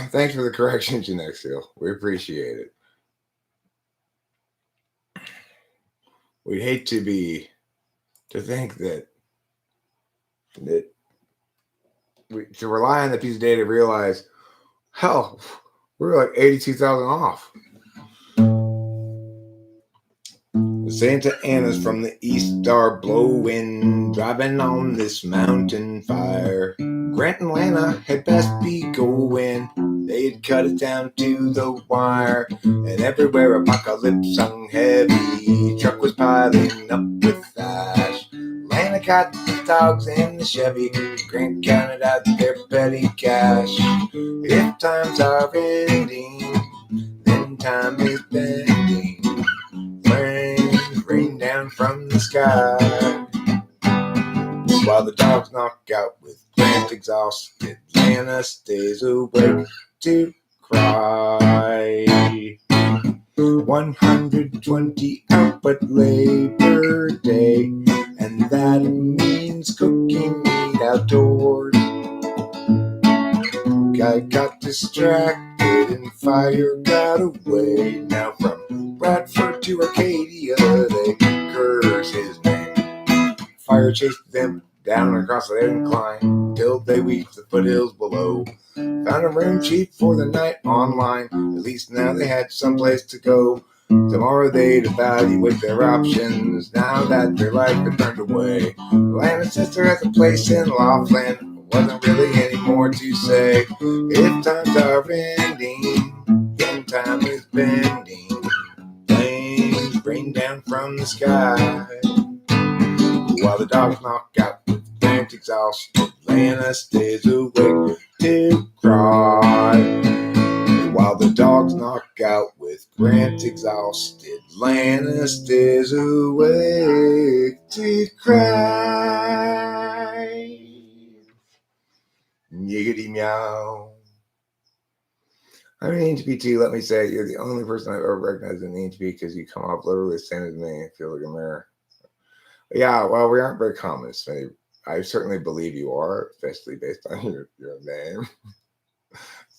Thanks for the correction, Genexil. We appreciate it. We'd hate to think that to rely on the piece of data to realize, hell, we're like 82,000 off. Santa Ana's from the east are blowing, driving on this mountain fire. Grant and Lana had best be going, they'd cut it down to the wire. And everywhere apocalypse hung heavy, truck was piling up with ash. Lana got the dogs in the Chevy, Grant counted out their petty cash. If times are ending, then time is bending. Rain down from the sky, while the dogs knock out with Grant exhausted. Lana stays awake to cry. 120 output Labor Day, and that means cooking meat outdoors. Guy got distracted and fire got away. Now from Bradford to Arcadia, they curse his name. Fire chased them down across the incline till they reached the foothills below. Found a room cheap for the night online. At least now they had someplace to go. Tomorrow they'd evaluate their options now that their life had turned away. Lana's sister has a place in Laughlin. Wasn't really any more to say. If times are ending, then time is bending. Flames from the sky. While the dogs knock out with grand exhaust, Atlanta stays awake to cry. While the dogs knock out with Grant exhausted, Atlanta stays awake to cry. Yiggity meow. I'm an ENTP too. Let me say, you're the only person I've ever recognized an ENTP because you come off literally the same as me. I feel like a mirror. Yeah, well, we aren't very common. I certainly believe you are, especially based on your name.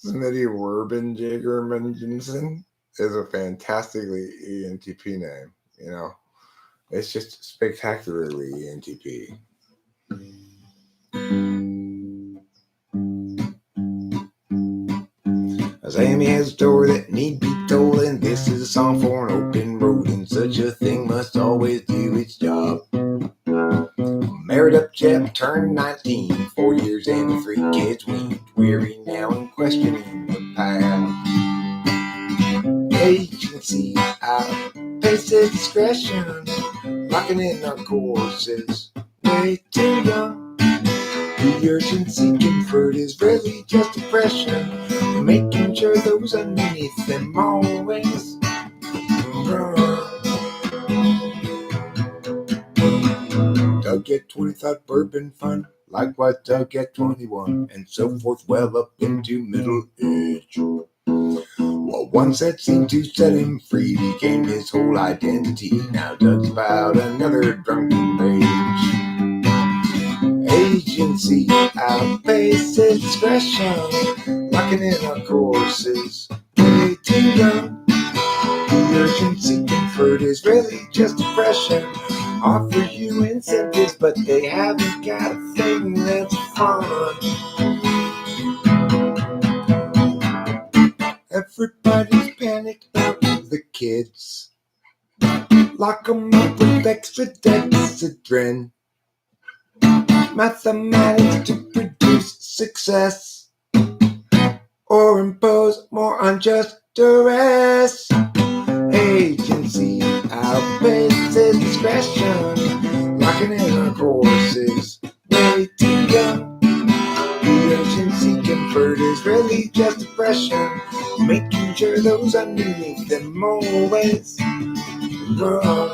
Smitty Werbenjager Mungensen is a fantastically ENTP name. You know, it's just spectacularly ENTP. As Amy has a story that need be told, and this is a song for an open road, and such a thing must always do its job. Married up Jeff, turned 19, 4 years and 3 kids weaned, weary now and questioning the past. Agency outpaces discretion, locking in our courses, way too young. The urgency comfort is really just oppression, making sure those underneath them always run. Doug at 20 thought bourbon fun, likewise Doug at 21, and so forth well up into middle age. Well, one set seemed to set him free, became his whole identity. Now Doug's about another drunken rage. Agency outpaces discretion, locking in our courses, way too young. The urgency comfort is really just oppression. Offer you incentives, but they haven't got a thing that's fun. Everybody's panicked about the kids. Lock 'em up with extra dexedrine. Mathematics to produce success, or impose more unjust duress. Agency outpaces discretion, locking in our courses, way too young. The urgency comfort is really just oppression, making sure those underneath them always run.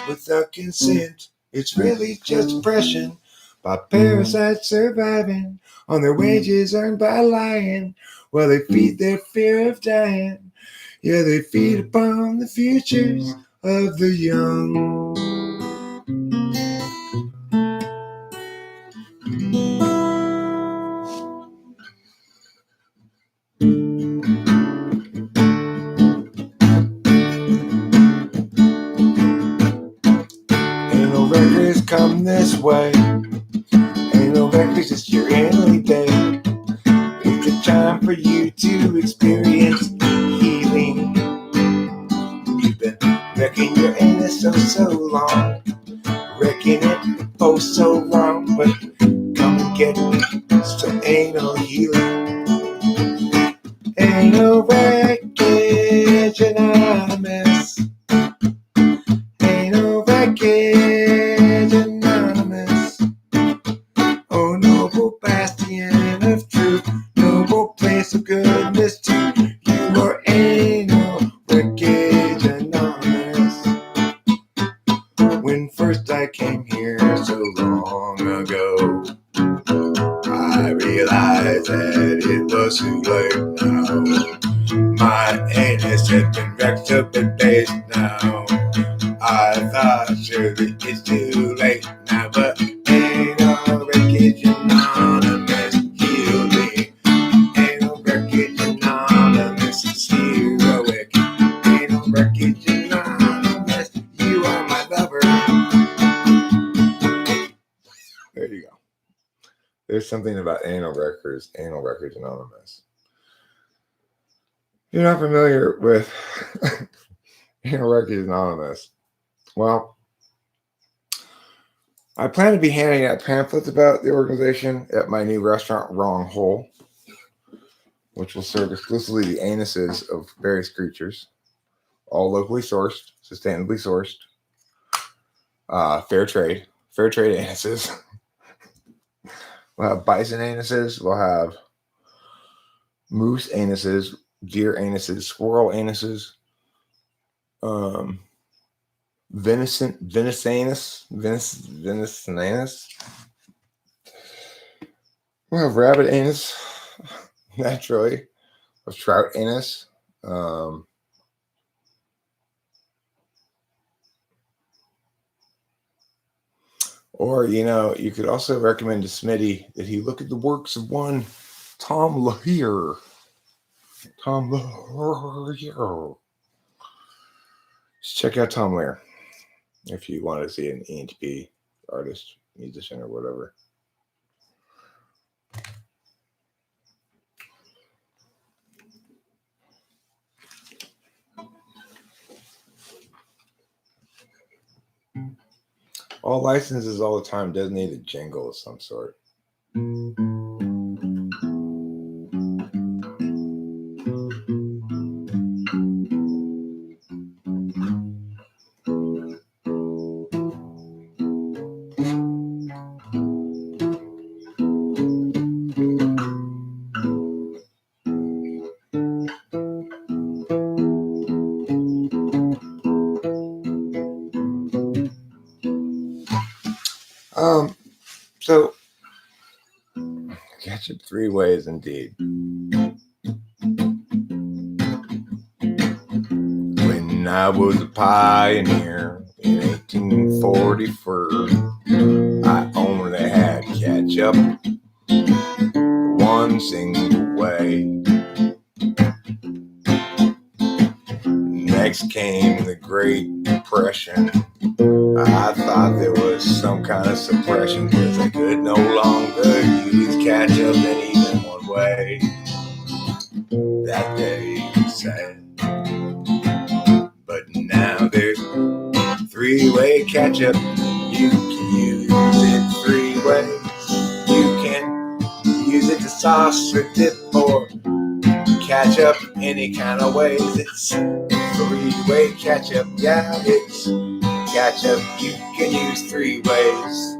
Without consent, it's really just oppression by parasites surviving on their wages earned by lying. Well, they feed their fear of dying. Yeah, they feed upon the futures of the young. Ain't no records come this way. Ain't no records, it's your only day. It's a time for you to experience healing. You've been wrecking your anus so long, wrecking it oh so long, but come and get some anal healing. Ain't no wreckage anonymous. Ain't no wreckage anonymous. Oh, noble bastion of truth, noble place of goodness too. You are anal wreckage anonymous. When first I came here so long ago, I realized that it was too late now. My anus had been wrecked up and based now. I thought surely it's too late now, but ain't no wreckage anonymous heal me. Ain't no wreckage anonymous, it's heroic. Ain't no wreckage anonymous, you are my lover. There you go. There's something about anal records anonymous. If you're not familiar with anal records anonymous, well, I plan to be handing out pamphlets about the organization at my new restaurant, Wrong Hole. which will serve exclusively the anuses of various creatures, all locally sourced, sustainably sourced, fair trade anuses. We'll have bison anuses, we'll have moose anuses, deer anuses, squirrel anuses, venison anus. We'll have rabbit anus, naturally, with trout anus. Or, you could also recommend to Smitty that he look at the works of one Tom Lahire. Just check out Tom Lahire if you want to see an ENTP artist, musician, or whatever. All licenses all the time does need a jingle of some sort. So catch it 3 ways indeed. When I was a pioneer in 1844, I only had ketchup one single way. Next came the Great Depression. I thought there was some kind of suppression because I could no longer use ketchup in even one way. That day was sad. But now there's 3-way ketchup. You can use it 3 ways. You can use it to sauce or dip or ketchup any kind of ways. It's 3-way ketchup. Yeah, it's ketchup you can use 3 ways.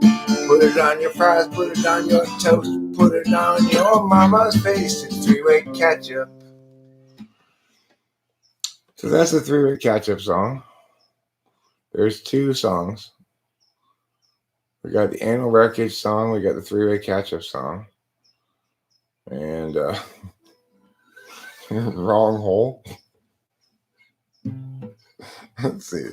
Put it on your fries, put it on your toast, put it on your mama's face. It's 3-way ketchup. So that's the 3-way ketchup song. There's 2 songs. We got the anal wreckage song, we got the 3-way ketchup song. And wrong hole. Let's see.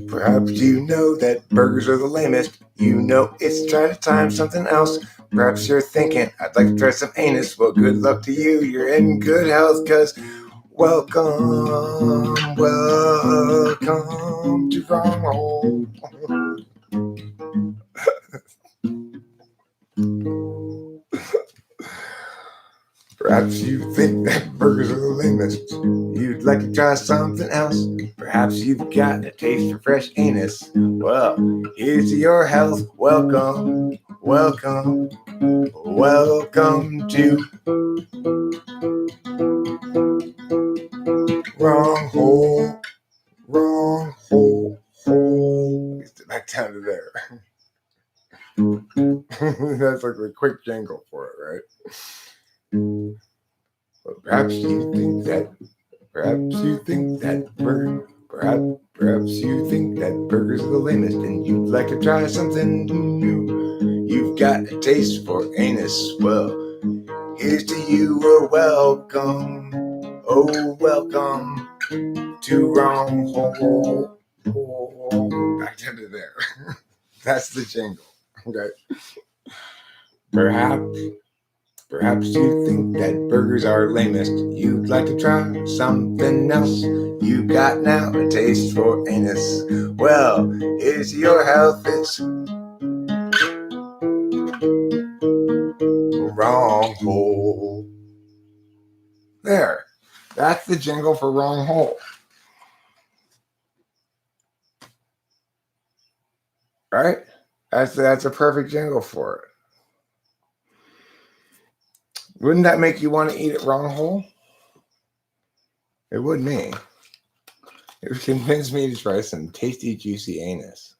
Perhaps you know that burgers are the lamest. You know it's trying to time something else. Perhaps you're thinking, I'd like to try some anus. Well, good luck to you. You're in good health, cause welcome to Wrong Hole. Perhaps you think that burgers are the lamest. You'd like to try something else. Perhaps you've got a taste for fresh anus. Well, here's to your health. Welcome to Wrong Hole. Let's get back down to there. That's like the quick jingle for it, right? But perhaps you think that burgers are the lamest and you'd like to try something new. You've got a taste for anus. Well, here's to you. Welcome to Wrong Hole. Back down to there. That's the jingle. Okay. Perhaps Perhaps you think that burgers are lamest. You'd like to try something else. You got now a taste for anus. Well, here's your health. It's wrong hole. There. That's the jingle for wrong hole. Right? That's a perfect jingle for it. Wouldn't that make you want to eat it wrong hole? It would me. It would convince me to try some tasty, juicy anus.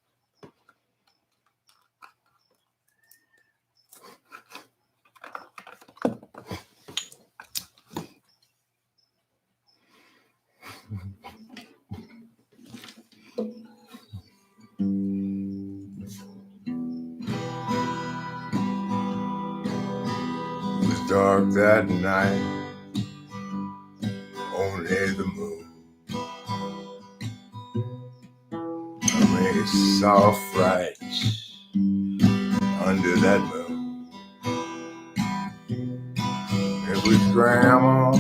It was dark that night, only the moon. We saw fright under that moon. It was Grandma.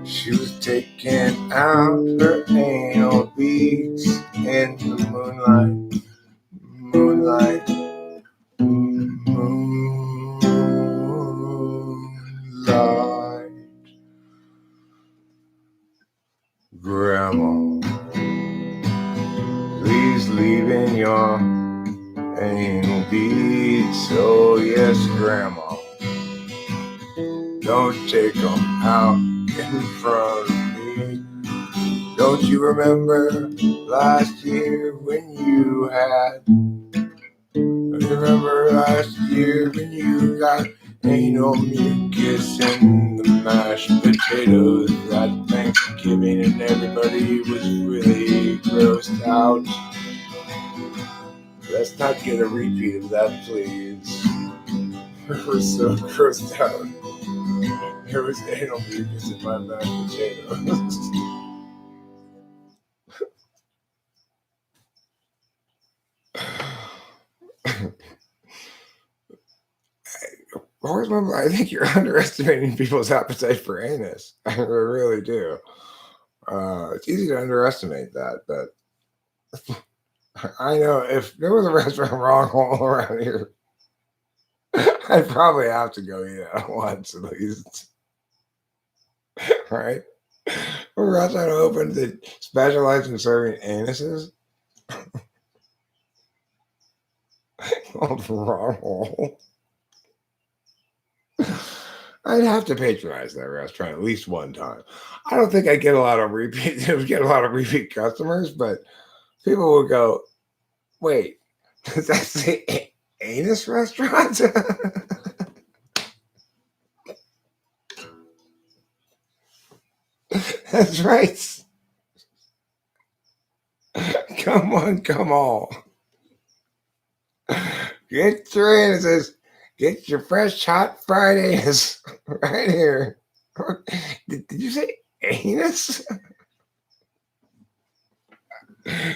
She was taking out her anal beads in the moonlight. Moonlight. Grandma, please leave in your anal beads. Oh yes, Grandma, don't take them out in front of me. Don't you remember last year when you had? Remember last year when you got anal mucus in the mashed potatoes at Thanksgiving and everybody was really grossed out? Let's not get a repeat of that, please. We were so grossed out. There was anal mucus in my mashed potatoes. I think you're underestimating people's appetite for anus. I really do. It's easy to underestimate that, but I know if there was a restaurant wrong hole around here, I'd probably have to go eat it once at least. Right? A restaurant open that specialized in serving anuses? Called Wrong Hole. I'd have to patronize that restaurant at least one time. I don't think I'd get a lot of repeat customers, but people would go, wait, that's the anus restaurant? That's right. Come on, come on. Get your anuses. Get your fresh, hot fried anus right here. Did you say anus?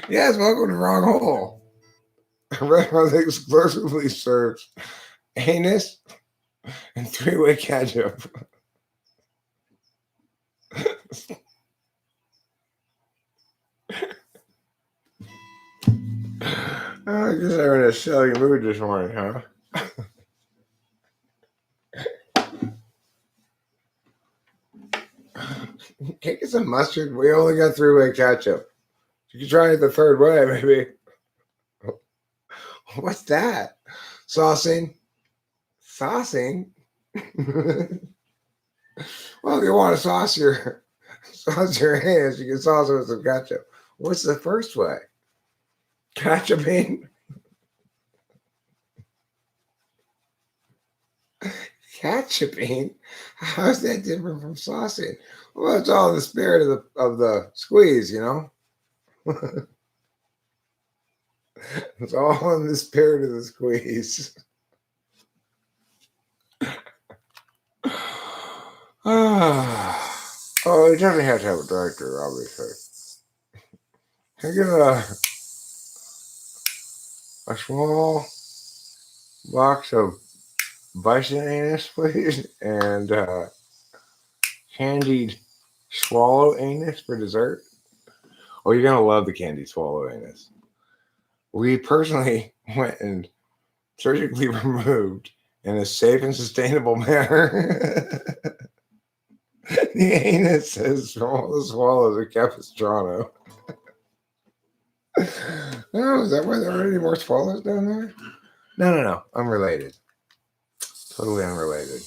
Yes, welcome to Wrong Hole. A restaurant that exclusively serves anus and three-way ketchup. I guess I'm in a silly mood this morning, huh? Can't get some mustard? We only got three-way ketchup. You can try it the third way, maybe. What's that? Saucing? Saucing? Well, if you want to sauce your hands, you can sauce it with some ketchup. What's the first way? Ketchuping? Ketchuping? How's that different from saucing? Well, it's all in the spirit of the squeeze, you know? It's all in the spirit of the squeeze. Oh, it doesn't have to have a director, obviously. Can I get a small box of bison anus, please, and candied swallow anus for dessert. Oh, you're gonna love the candied swallow anus. We personally went and surgically removed in a safe and sustainable manner the anus is from all the swallows at Capistrano. Oh, is that why there aren't any more swallows down there? No. Unrelated. Totally unrelated.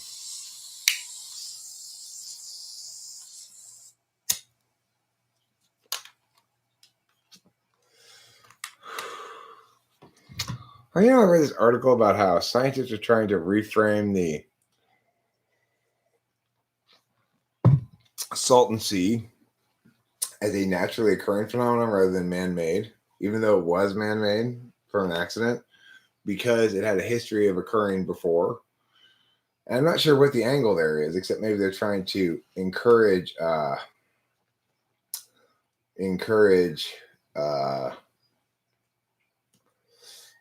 I read this article about how scientists are trying to reframe the Salton Sea as a naturally occurring phenomenon rather than man-made, even though it was man-made from an accident, because it had a history of occurring before. And I'm not sure what the angle there is, except maybe they're trying to encourage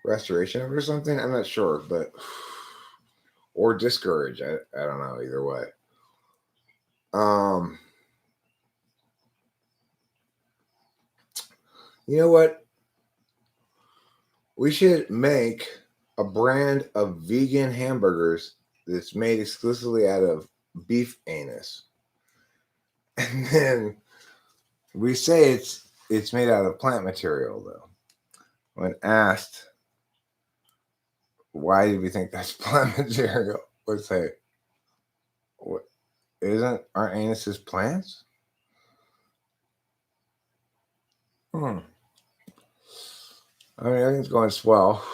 restoration of it or something. I'm not sure, but or discourage. I don't know, either way. You know what? We should make a brand of vegan hamburgers that's made exclusively out of beef anus. And then we say it's made out of plant material, though. When asked why do we think that's plant material, we'd say, what, aren't anuses plants? I mean, everything's going swell.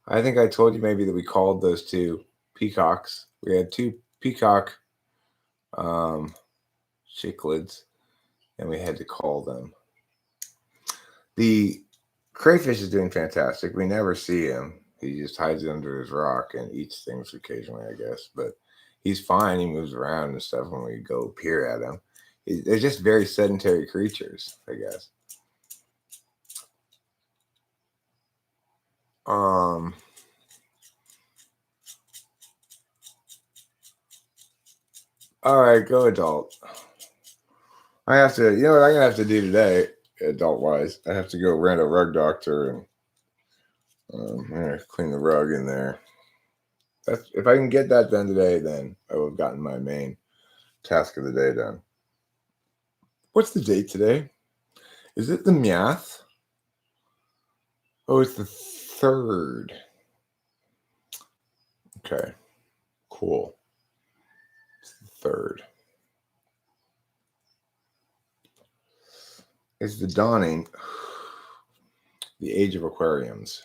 I think I told you maybe that we called those two peacocks. We had two peacock cichlids, and we had to call them. The crayfish is doing fantastic. We never see him. He just hides under his rock and eats things occasionally, I guess. But he's fine. He moves around and stuff when we go peer at him. They're just very sedentary creatures, I guess. All right, go adult. I have to, you know what I'm gonna have to do today, adult wise? I have to go rent a rug doctor and I'm gonna clean the rug in there. If I can get that done today, then I will have gotten my main task of the day done. What's the date today? Is it the Myath? Oh, it's the 3rd. Okay, cool. It's the 3rd. It's the dawning, the age of Aquariums.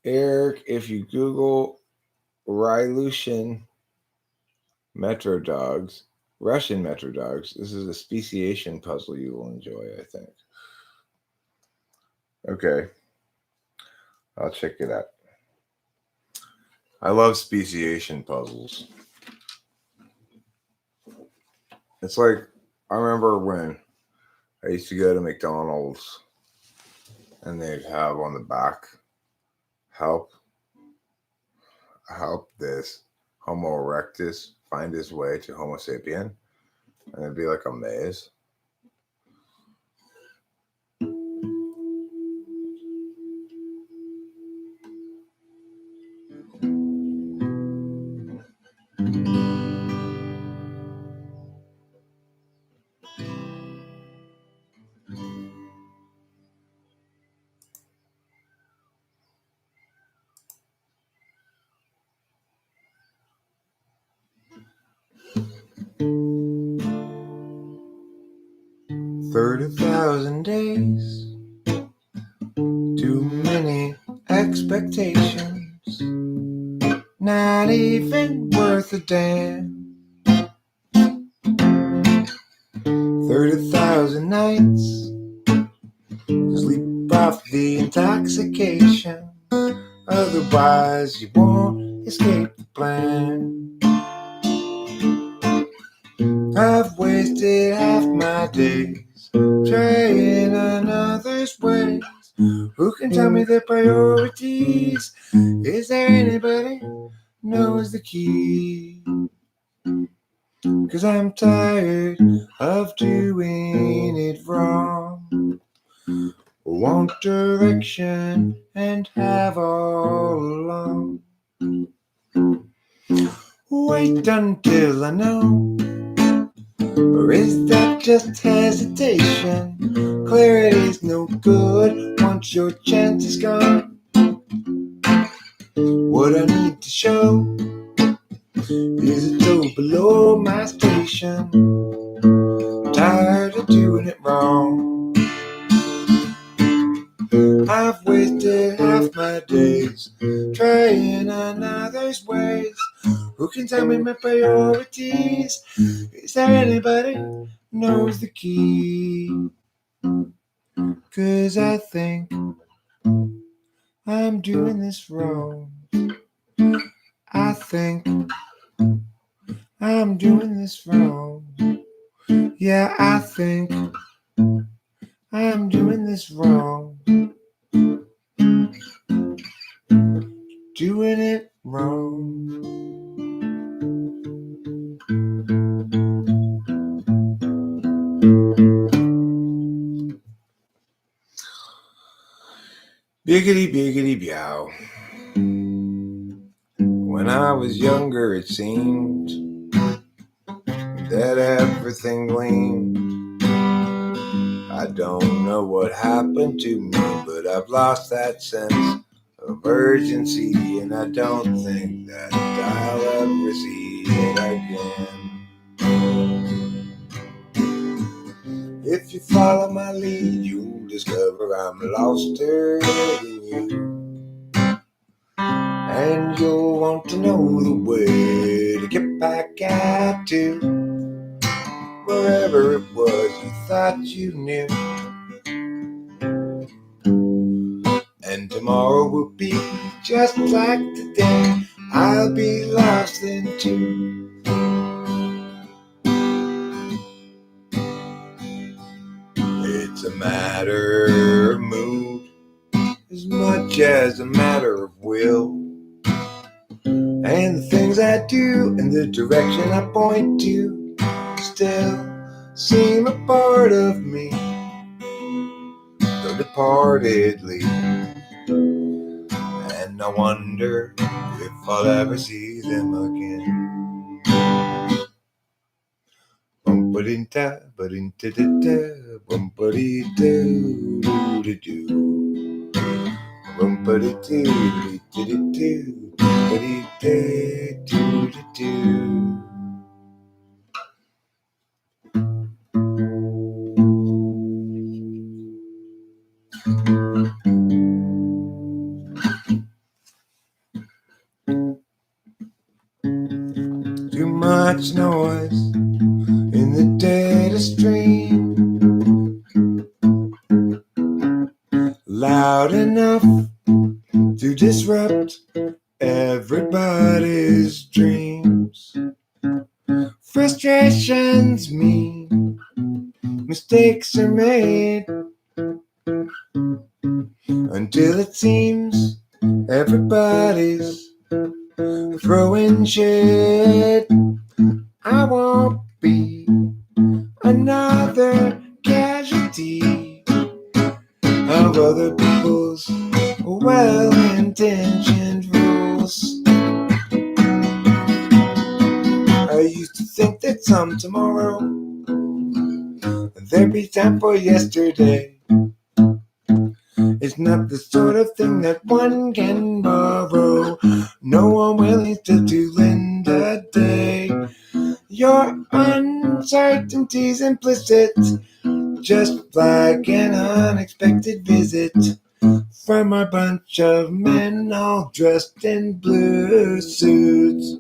Eric, if you Google Rylushan Metro Dogs, Russian Metro Dogs, this is a speciation puzzle you will enjoy, I think. Okay. I'll check it out. I love speciation puzzles. It's like, I remember when I used to go to McDonald's and they'd have on the back, help this Homo erectus find his way to Homo sapien. And it'd be like a maze. $30,000 days, too many expectations, not even worth a damn. 30,000 nights, sleep off the intoxication, otherwise you won't escape the plan. I've wasted half my days trying another can tell me their priorities? Is there anybody knows the key? 'Cause I'm tired of doing it wrong. Want direction and have all along. Wait until I know. Or is that just hesitation? Clarity's no good once your chance is gone. What I need to show is a toe below my station. Tired of doing it wrong. I've wasted half my days trying another's ways. Who can tell me my priorities? Is there anybody knows the key? 'Cause I think I'm doing this wrong. I think I'm doing this wrong. Yeah, I think I'm doing this wrong. Doing it wrong. Biggity biggity bow. When I was younger, it seemed that everything gleamed. I don't know what happened to me, but I've lost that sense of urgency, and I don't think that I'll ever see it again. If you follow my lead, you'll discover I'm loster than you. And you'll want to know the way to get back at you, wherever it was you thought you knew. And tomorrow will be just like today. I'll be lost then too. It's a matter of mood as much as a matter of will. And the things I do and the direction I point to still seem a part of me, though departedly. And I wonder if I'll ever see them again. Bum-ba-dee-da, ba-dee-da-da-da, bum-ba-dee-da-doo-doo-doo. Bum-ba-dee-doo-doo-doo-doo, ba-dee-da-doo-doo-doo. Too much noise in the data stream, loud enough to disrupt everybody's dreams. Frustrations mean mistakes are made until it seems everybody's throwing shit. I won't be another casualty of other people's well-intentioned rules. I used to think that some tomorrow there'd be time for yesterday. It's not the sort of thing that one can borrow. No one willing to lend a day. Your uncertainty's implicit, just like an unexpected visit from a bunch of men all dressed in blue suits.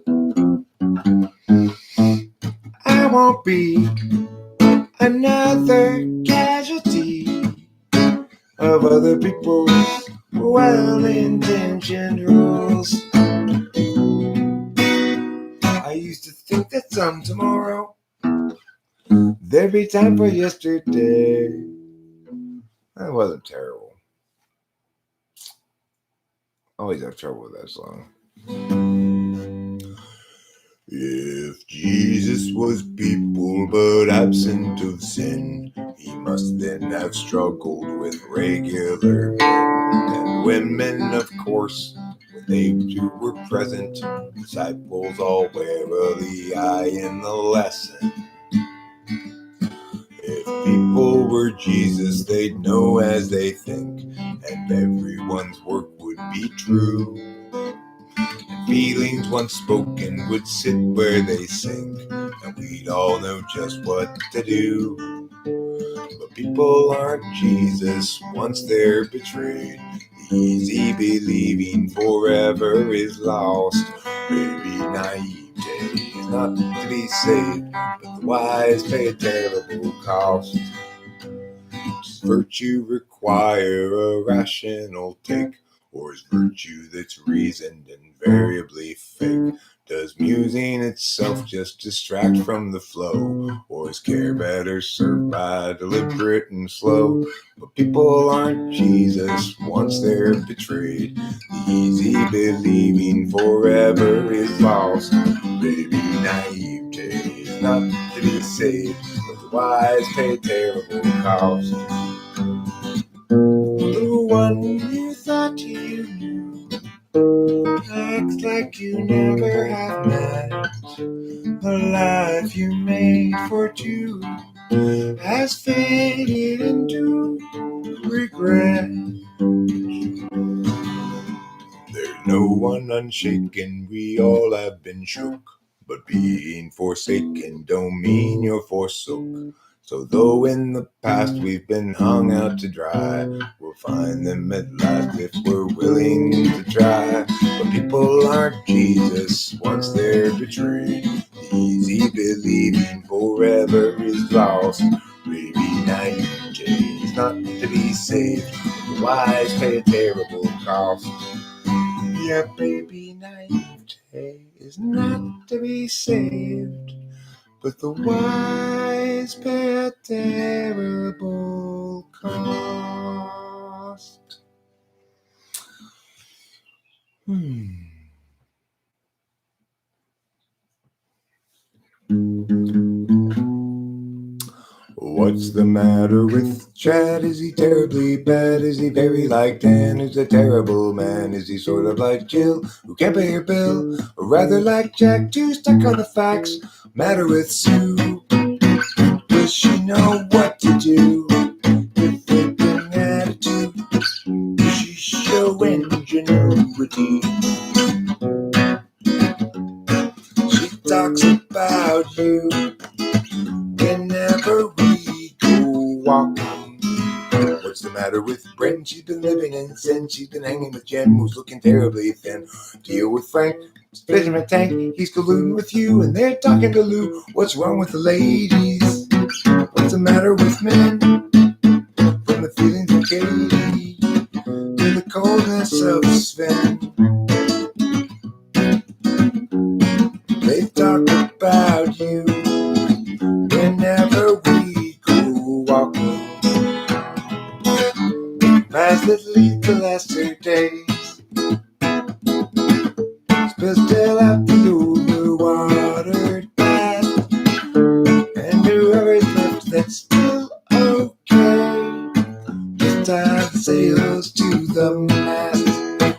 I won't be another casualty of other people's well-intentioned rules. I used to think that some tomorrow there'd be time for yesterday. That wasn't terrible. always have trouble with that song. If Jesus was people but absent of sin, he must then have struggled with regular men and women, of course. When they too were present, disciples all warily eye in the lesson. If people were Jesus, they'd know as they think, and everyone's work would be true. And feelings once spoken would sit where they sink, and we'd all know just what to do. But people aren't Jesus once they're betrayed. The easy believing forever is lost. Baby naivete is not to be saved, but the wise pay a terrible cost. Does virtue require a rational take, or is virtue that's reasoned invariably fake? Does musing itself just distract from the flow, or is care better served by deliberate and slow? But people aren't Jesus once they're betrayed. The easy believing forever is lost. Baby naivete is not to be saved, but the wise pay a terrible cost. The one you thought you knew acts like you never have met. The life you made for two has faded into regret. There's no one unshaken, we all have been shook. But being forsaken don't mean you're forsook. So though in the past we've been hung out to dry, we'll find them at last if we're willing to try. But people aren't Jesus once they're betrayed. The easy believing forever is lost. Baby naivete is not to be saved. The wise pay a terrible cost. Yeah, baby naivete is not to be saved, but the wise pay a terrible cost. What's the matter with Chad? Is he terribly bad? Is he very like Dan, who's a terrible man? Is he sort of like Jill, who can't pay her bill? Or rather like Jack, too stuck on the facts? Matter with Sue, does she know what to do? With an attitude, does she show ingenuity? She talks about you whenever we go walking. What's the matter with Bren? She's been living in sin. She's been hanging with Jen, who's looking terribly thin. Deal with Frank, spit in a tank. He's colluding with you, and they're talking to Lou. What's wrong with the ladies? What's the matter with men? From the feelings of Katie to the coldness of Sven. They talk about you whenever we go walking. Paths that lead to lesser days. Spill still out the overwatered path. And whoever's left that's still okay, just tie the sails to the mast.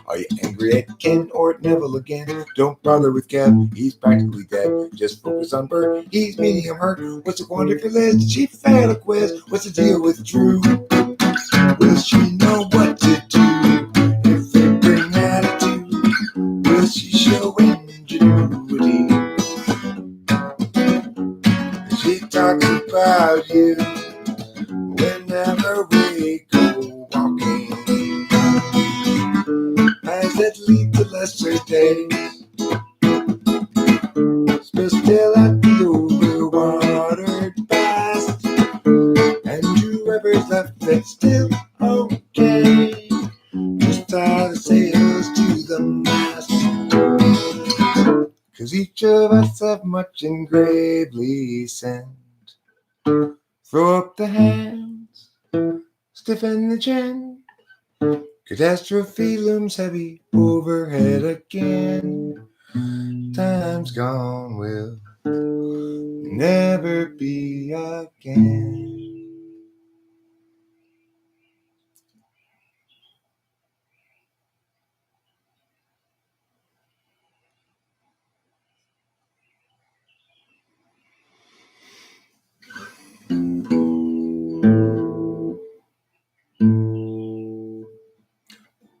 Are you angry at Ken or at Neville again? Don't bother with Kev, he's practically dead. Just focus on Bert, he's medium hurt. What's it wonder for Liz? Did she fail a quiz? What's the deal with Drew? Will she know what to do if they bring attitude? Will she show ingenuity? She talks about you whenever we go walking. Paths that lead to lesser days. Spill still at the overwatered past. And whoever's left that's still okay, just tie the sails to the mast. 'Cause each of us have much engravely sent. Throw up the hands, stiffen the chin, Catastrophe looms heavy overhead again. Time's gone will never be again.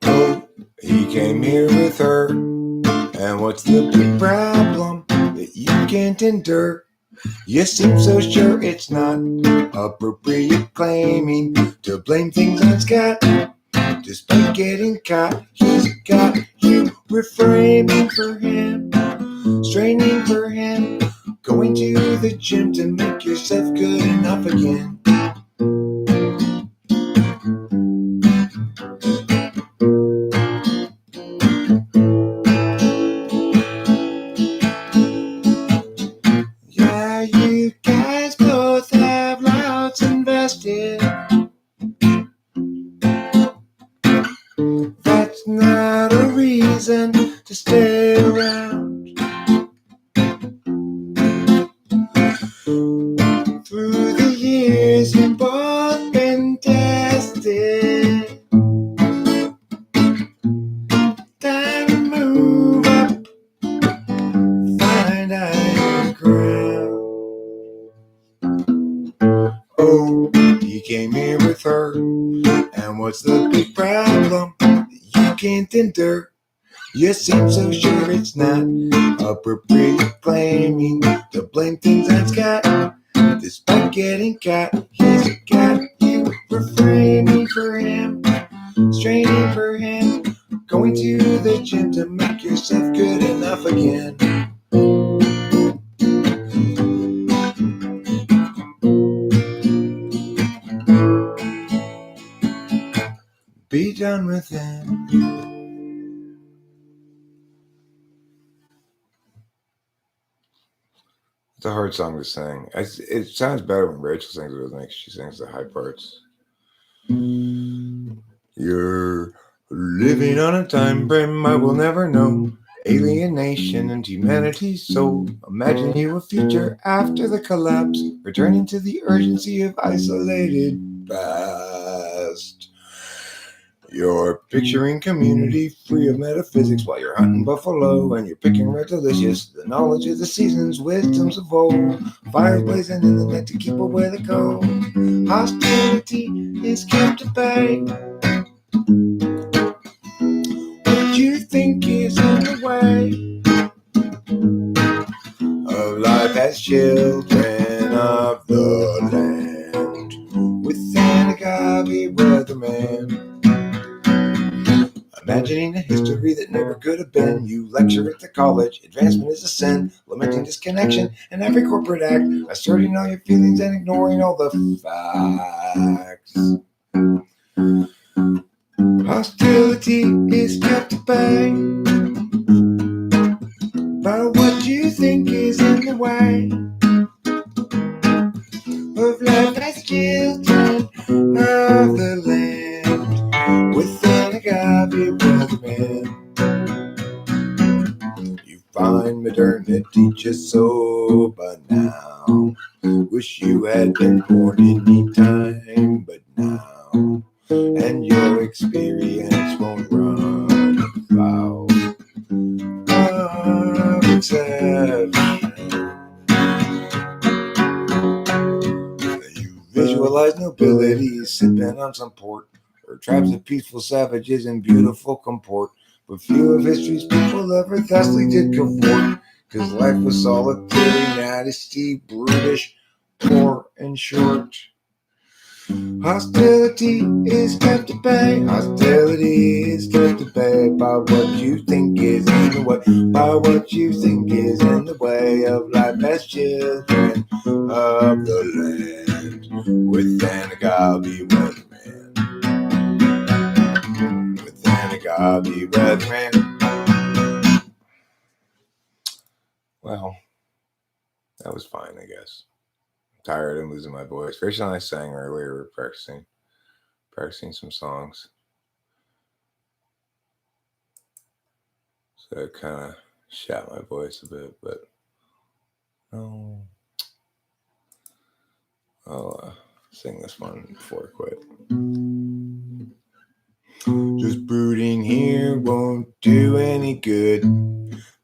Oh, he came here with her. And what's the big problem that you can't endure? You seem so sure it's not appropriate claiming to blame things on Scott. Despite getting caught, he's got you reframing for him, straining for him, going to the gym to make yourself good enough again. Yeah, you guys both have lots invested. That's not a reason to stay around. Through the years, you've both been tested. Time to move up, find higher ground. Oh, he came here with her, and what's the big problem that you can't endure? You seem so sure it's not appropriate claiming to blame things on Scott. Despite getting caught, he's got you refraining for him, straining for him, going to the gym to make yourself good enough again. Be done with him. It's a hard song to sing. It sounds better when Rachel sings it with me. She sings the high parts. You're living on a time frame I will never know. Alienation and humanity's soul. Imagine you a future after the collapse, returning to the urgency of isolated past. You're picturing community free of metaphysics while you're hunting buffalo and you're picking red delicious. The knowledge of the seasons, wisdoms of old. Fires blazing in the night to keep away the cold. Hostility is kept at bay. What you think is in the way of life as children of the land? With an agave weatherman. Imagining a history that never could have been. You lecture at the college, advancement is a sin, lamenting disconnection and every corporate act, asserting all your feelings and ignoring all the facts. Hostility is kept at bay by what you think is in the way of life as children of the land. With an agave weatherman. You find modernity just so banal. Wish you had been born any time but now. And your experience won't run afoul of exception. You visualize nobility sipping on some port, or tribes of peaceful savages in beautiful comport. But few of history's people ever thusly did comport, 'cause life was solitary, nasty, brutish, poor and short. Hostility is kept at bay. Hostility is kept at bay by what you think is in the way. By what you think is in the way of life as children of the land. With an agave weatherman. With an agave weatherman. Well, that was fine, I guess. I'm tired and losing my voice. Rachel and I sang earlier. We were practicing some songs. So it kind of shot my voice a bit, but no. I'll sing this one before I quit. Just brooding here won't do any good,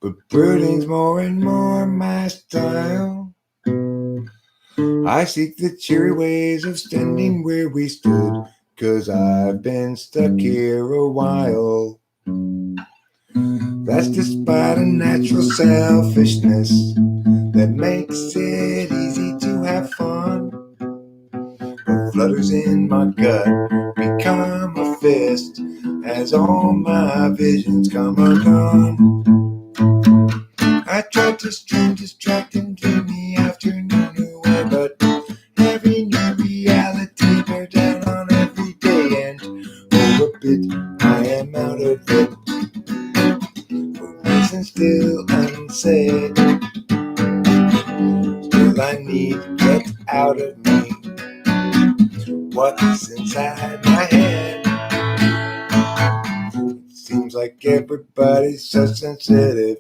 but brooding's more and more my style. I seek the cheery ways of standing where we stood, 'cause I've been stuck here a while. That's despite a natural selfishness that makes it easy to have fun. What flutters in my gut become a fist as all my visions come undone. I tried to stream distracting in the afternoon away, but every new reality bear down on every day, and for a bit I am out of it. For reasons still unsaid, still I need to get out of me what's inside my head. It seems like everybody's so sensitive,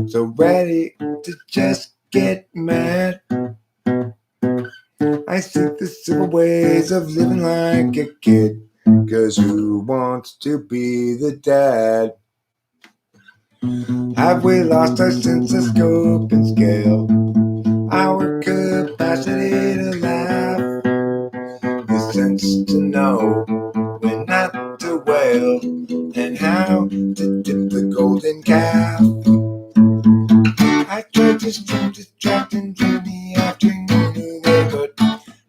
so ready to just get mad. I seek the simple ways of living like a kid, 'cause who wants to be the dad? Have we lost our sense of scope and scale, our capacity to laugh, the sense to know when not to wail, and how to dip the golden calf? I tried to stream distracting in the afternoon away, but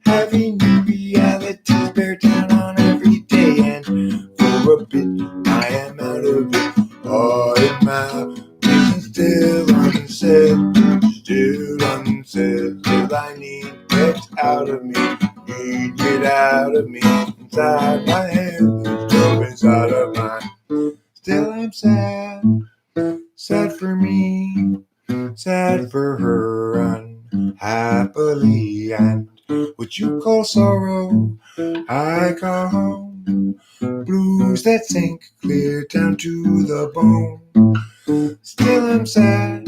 heavy new realities bear down on every day, and for a bit I am out of it. All in my vision still unsaid, still unsaid. Still I need get out of me, need get out of me. Inside my head, jump inside of mine. Still I'm sad, sad for me, sad for her, unhappily, and what you call sorrow, I call home. Blues that sink clear down to the bone. Still I'm sad,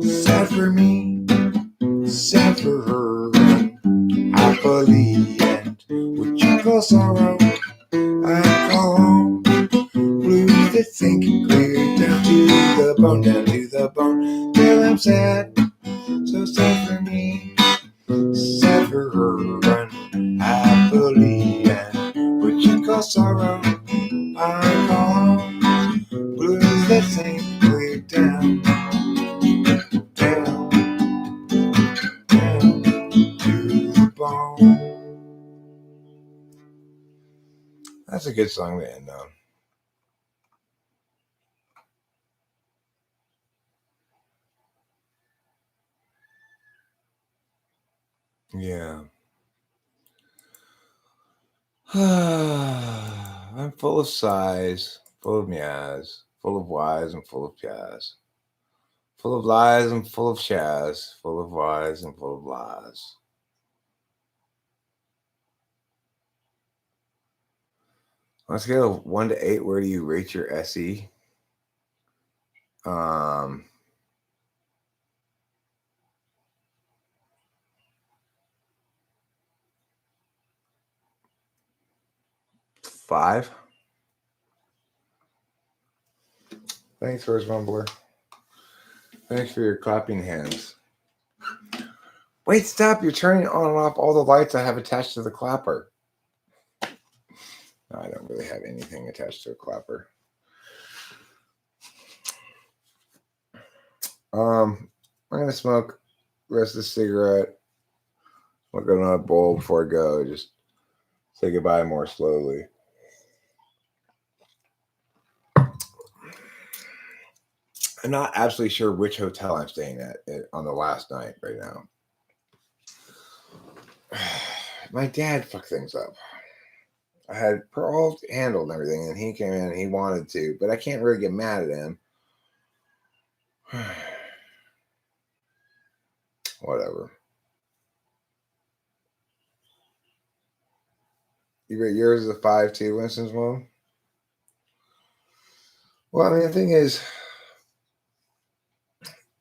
sad for me, sad for her, unhappily, and what you call sorrow, I call home. Blues that sink clear down to the bone, down to the bone. Still I'm sad, so sad for me, sad for her, unhappily, and what you call sorrow, I call home. Blues that sink clear down, down, down to the bone. That's a good song to end on. Yeah. I'm full of sighs, full of meows, full of whys and full of jazz. Full of lies and full of shaz, full of whys and full of lies. On a scale of 1 to 8, where do you rate your SE? 5. Thanks, First Mumbler. Thanks for your clapping hands. Wait, stop. You're turning on and off all the lights I have attached to the clapper. No, I don't really have anything attached to a clapper. I'm going to smoke the rest of the cigarette. I'll go another bowl before I go. Just say goodbye more slowly. I'm not absolutely sure which hotel I'm staying at on the last night right now. My dad fucked things up. I had all handled and everything, and he came in and he wanted to, but I can't really get mad at him. Whatever. You rate yours as a 5 too, Winston's mom? Well, I mean, the thing is,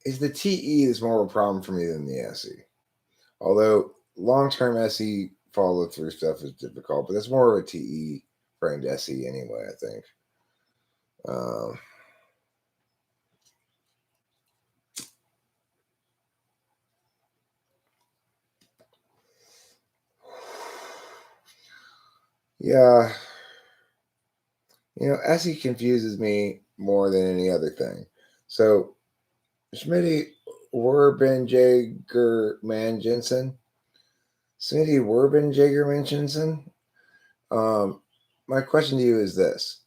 is the TE is more of a problem for me than the SE. Although long-term SE follow-through stuff is difficult, but that's more of a TE framed SE anyway, I think. Yeah, SE confuses me more than any other thing. So, Smitty Werbenjager Manjensen, Smitty Werbenjager Manjensen. My question to you is this: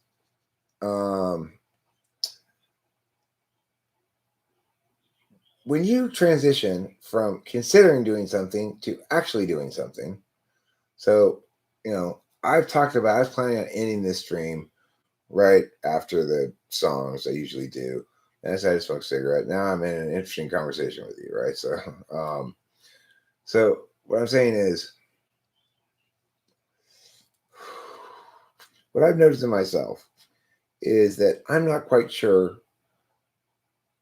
when you transition from considering doing something to actually doing something, so I've talked about. I was planning on ending this stream right after the songs I usually do. And I decided to smoke a cigarette. Now I'm in an interesting conversation with you, right? So, so what I'm saying is, what I've noticed in myself is that I'm not quite sure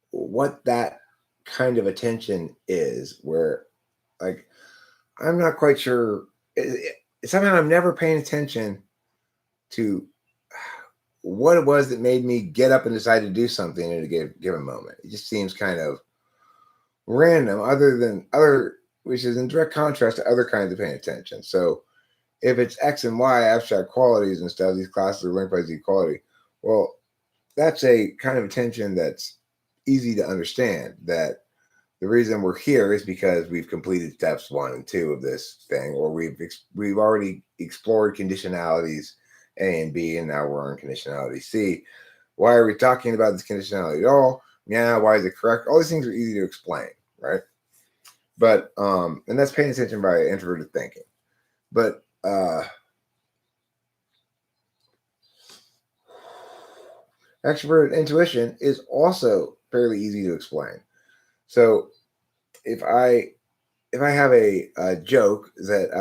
what that kind of attention is. Where, like, I'm not quite sure. Somehow I'm never paying attention to what it was that made me get up and decide to do something at a given moment. It just seems kind of random, which is in direct contrast to other kinds of paying attention. So if it's X and Y abstract qualities and stuff, these classes are linked by Z quality. Well, that's a kind of attention that's easy to understand. That the reason we're here is because we've completed steps 1 and 2 of this thing, or we've already explored conditionalities A and B, and now we're on conditionality C. Why are we talking about this conditionality at all? Yeah, why is it correct? All these things are easy to explain, right? But and that's paying attention by introverted thinking. But extroverted intuition is also fairly easy to explain. So if I have a joke that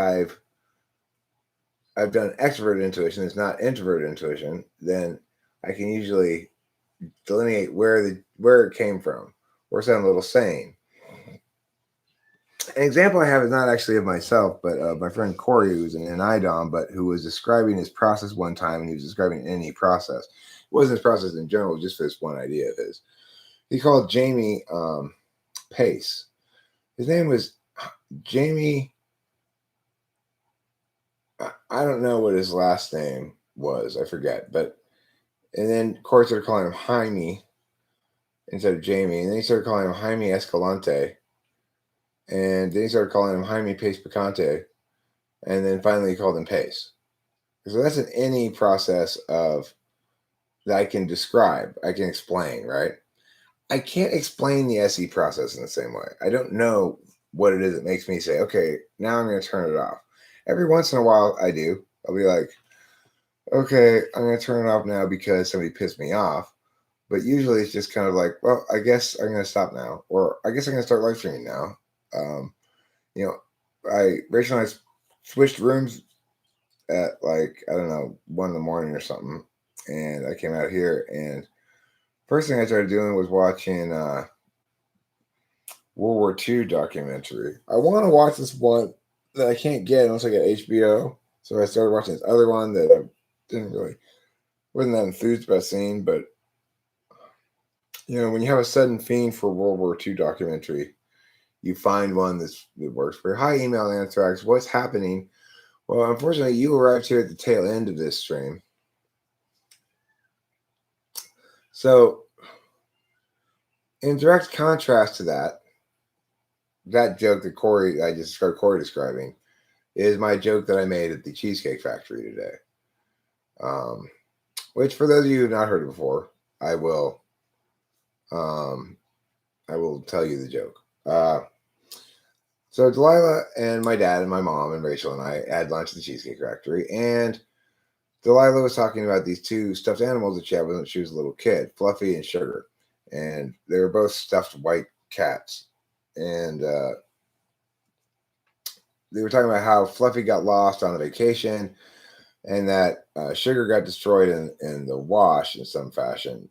I've done extroverted intuition, it's not introverted intuition, then I can usually delineate where it came from, or sound a little sane. An example I have is not actually of myself, but my friend Corey, who's an NIDOM, but who was describing his process one time, and he was describing any process. It wasn't his process in general, just for this one idea of his. He called Jamie Pace. His name was Jamie. I don't know what his last name was. I forget. And then Corey started calling him Jaime instead of Jamie. And then he started calling him Jaime Escalante. And then he started calling him Jaime Pace Picante. And then finally he called him Pace. So that's an any process of that I can describe, I can explain, right? I can't explain the SE process in the same way. I don't know what it is that makes me say, okay, now I'm going to turn it off. Every once in a while I do. I'll be like, okay, I'm going to turn it off now because somebody pissed me off. But usually it's just kind of like, well, I guess I'm going to stop now. Or I guess I'm going to start live streaming now. Rachel and I switched rooms at like, I don't know, 1 a.m. or something. And I came out here, and first thing I started doing was watching World War II documentary. I want to watch this one that I can't get unless I get HBO. So I started watching this other one that I wasn't that enthused about seeing. But when you have a sudden fiend for World War II documentary, you find one that works for you. Hi, Email Anthrax. What's happening? Well, unfortunately, you arrived here at the tail end of this stream. So, in direct contrast to that joke that I just heard Corey describing is my joke that I made at the Cheesecake Factory today. Which, for those of you who have not heard it before, I will tell you the joke. So Delilah and my dad and my mom and Rachel and I had lunch at the Cheesecake Factory, and Delilah was talking about these 2 stuffed animals that she had when she was a little kid, Fluffy and Sugar, and they were both stuffed white cats. And they were talking about how Fluffy got lost on a vacation, and that Sugar got destroyed in the wash in some fashion,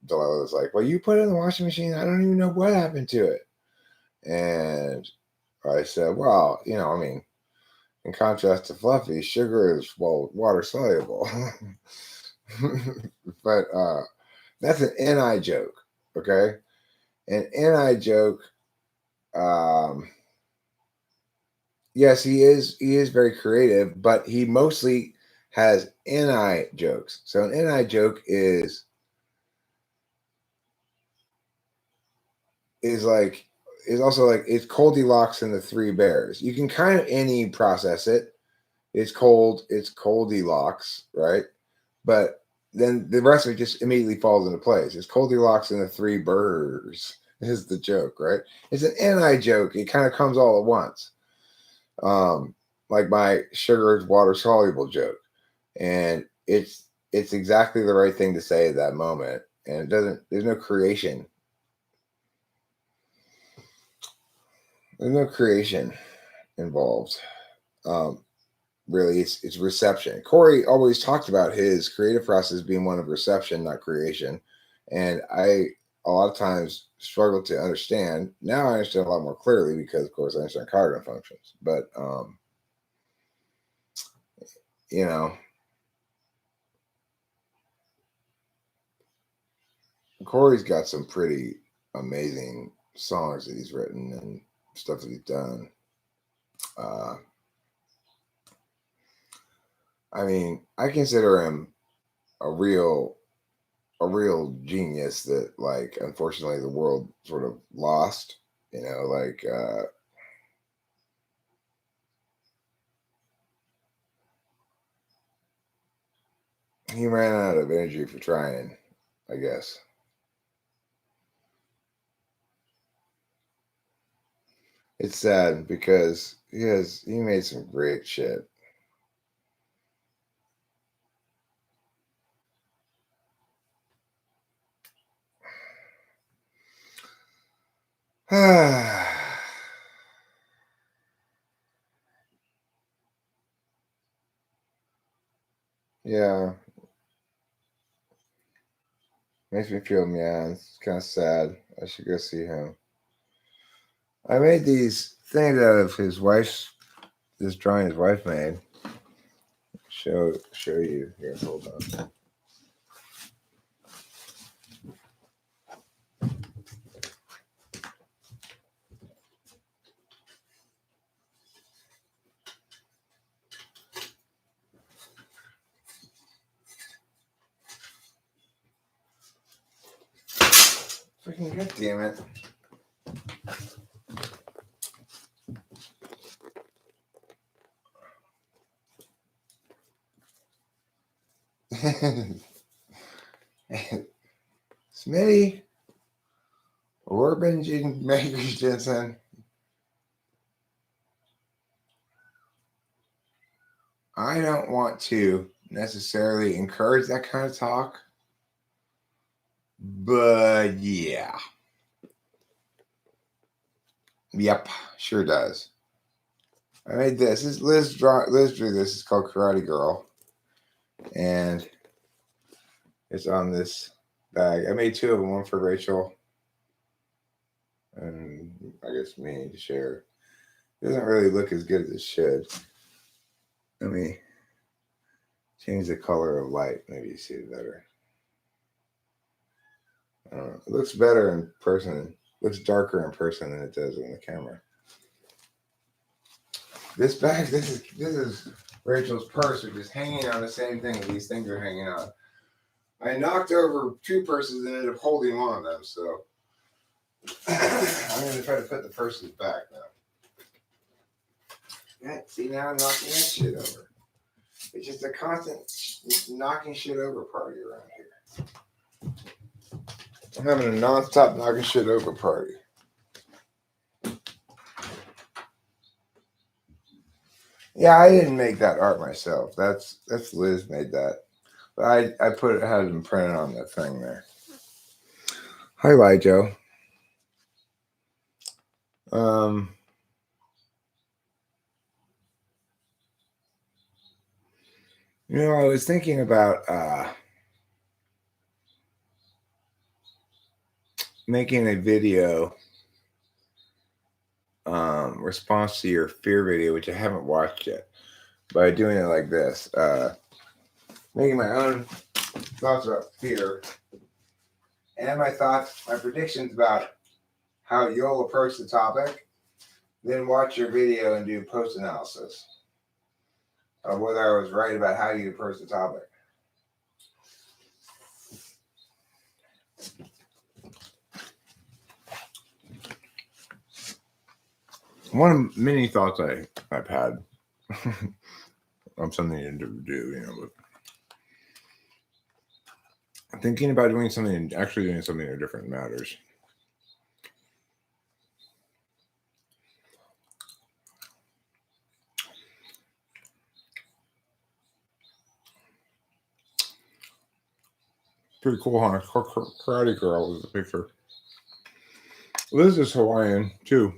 Delilah was like, well, you put it in the washing machine. I don't even know what happened to it. And I said, well, I mean, in contrast to Fluffy, sugar is, well, water soluble. But that's an NI joke, okay? An NI joke, yes, he is very creative, but he mostly has NI jokes. So an NI joke is like is also like it's Goldilocks and the Three Bears. You can kind of any process it. It's Goldilocks, right? But then the rest of it just immediately falls into place. It's Goldilocks and the Three Bears is the joke, right? It's an NI joke. It kind of comes all at once. Like my sugar is water soluble joke. And it's exactly the right thing to say at that moment. And there's no creation. There's no creation involved. Really, it's reception. Corey always talked about his creative process being one of reception, not creation. And I, a lot of times, struggle to understand. Now I understand a lot more clearly because, of course, I understand cognitive functions. But, Corey's got some pretty amazing songs that he's written and stuff that he's done. I mean, I consider him a real genius that, like, unfortunately the world sort of lost. Like he ran out of energy for trying, I guess. It's sad because he made some great shit. Yeah, makes me feel, yeah, it's kind of sad. I should go see him. I made these things out of this drawing his wife made. Show you here. Hold on. Freaking god damn it. Smitty, Orban Makers Jensen. I don't want to necessarily encourage that kind of talk, but yeah. Yep, sure does. I made this. Liz drew this. It's called Karate Girl. And it's on this bag. I made two of them, one for Rachel and I guess me to share. It doesn't really look as good as it should. Let me change the color of light. Maybe you see it better. I don't know. It looks better in person. It looks darker in person than it does on the camera. This bag, this is Rachel's purse, which is hanging on the same thing that these things are hanging on. I knocked over two purses and ended up holding one of them, so I'm going to try to put the purses back now. Yeah, see, now I'm knocking that shit over. It's just a constant knocking shit over party around here. I'm having a non-stop knocking shit over party. Yeah, I didn't make that art myself. That's Liz made that. But I had them printed on that thing there. Hi, Lijo. I was thinking about making a video response to your fear video, which I haven't watched yet, by doing it like this, making my own thoughts about fear and my predictions about how you'll approach the topic, then watch your video and do post analysis of whether I was right about how you approach the topic. One of many thoughts I've had of something to do, but thinking about doing something different matters. Pretty cool, huh? Karate girl was the picture. Liz is Hawaiian too.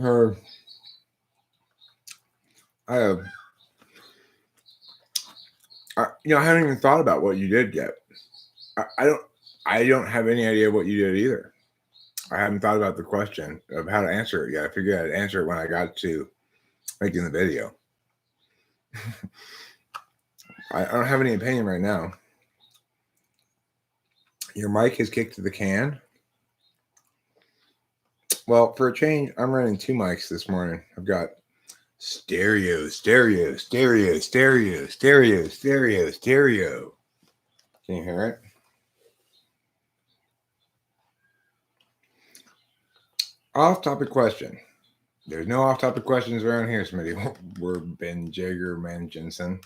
I haven't even thought about what you did yet. I don't have any idea what you did either. I haven't thought about the question of how to answer it yet. I figured I'd answer it when I got to making the video. I don't have any opinion right now. Your mic is kicked to the can. Well, for a change, I'm running 2 mics this morning. I've got stereo. Can you hear it? Off-topic question. There's no off-topic questions around here, Smitty. We're Ben Jager Mankinson.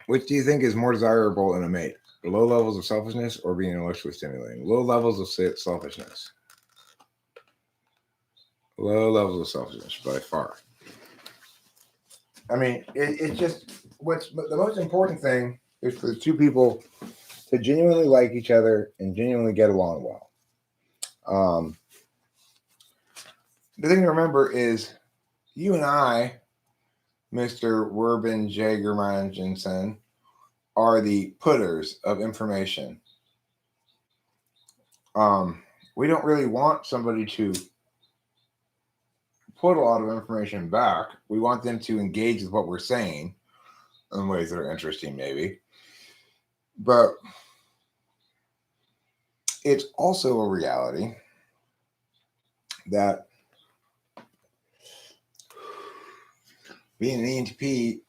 Which do you think is more desirable in a mate? Low levels of selfishness or being intellectually stimulating? Low levels of selfishness. Low levels of selfishness by far. I mean, it's just the most important thing is for the 2 people to genuinely like each other and genuinely get along well. The thing to remember is you and I, Mr. Werben Jagerman Jensen, are the putters of information. We don't really want somebody to put a lot of information back. We want them to engage with what we're saying in ways that are interesting, maybe. But it's also a reality that being an ENTP,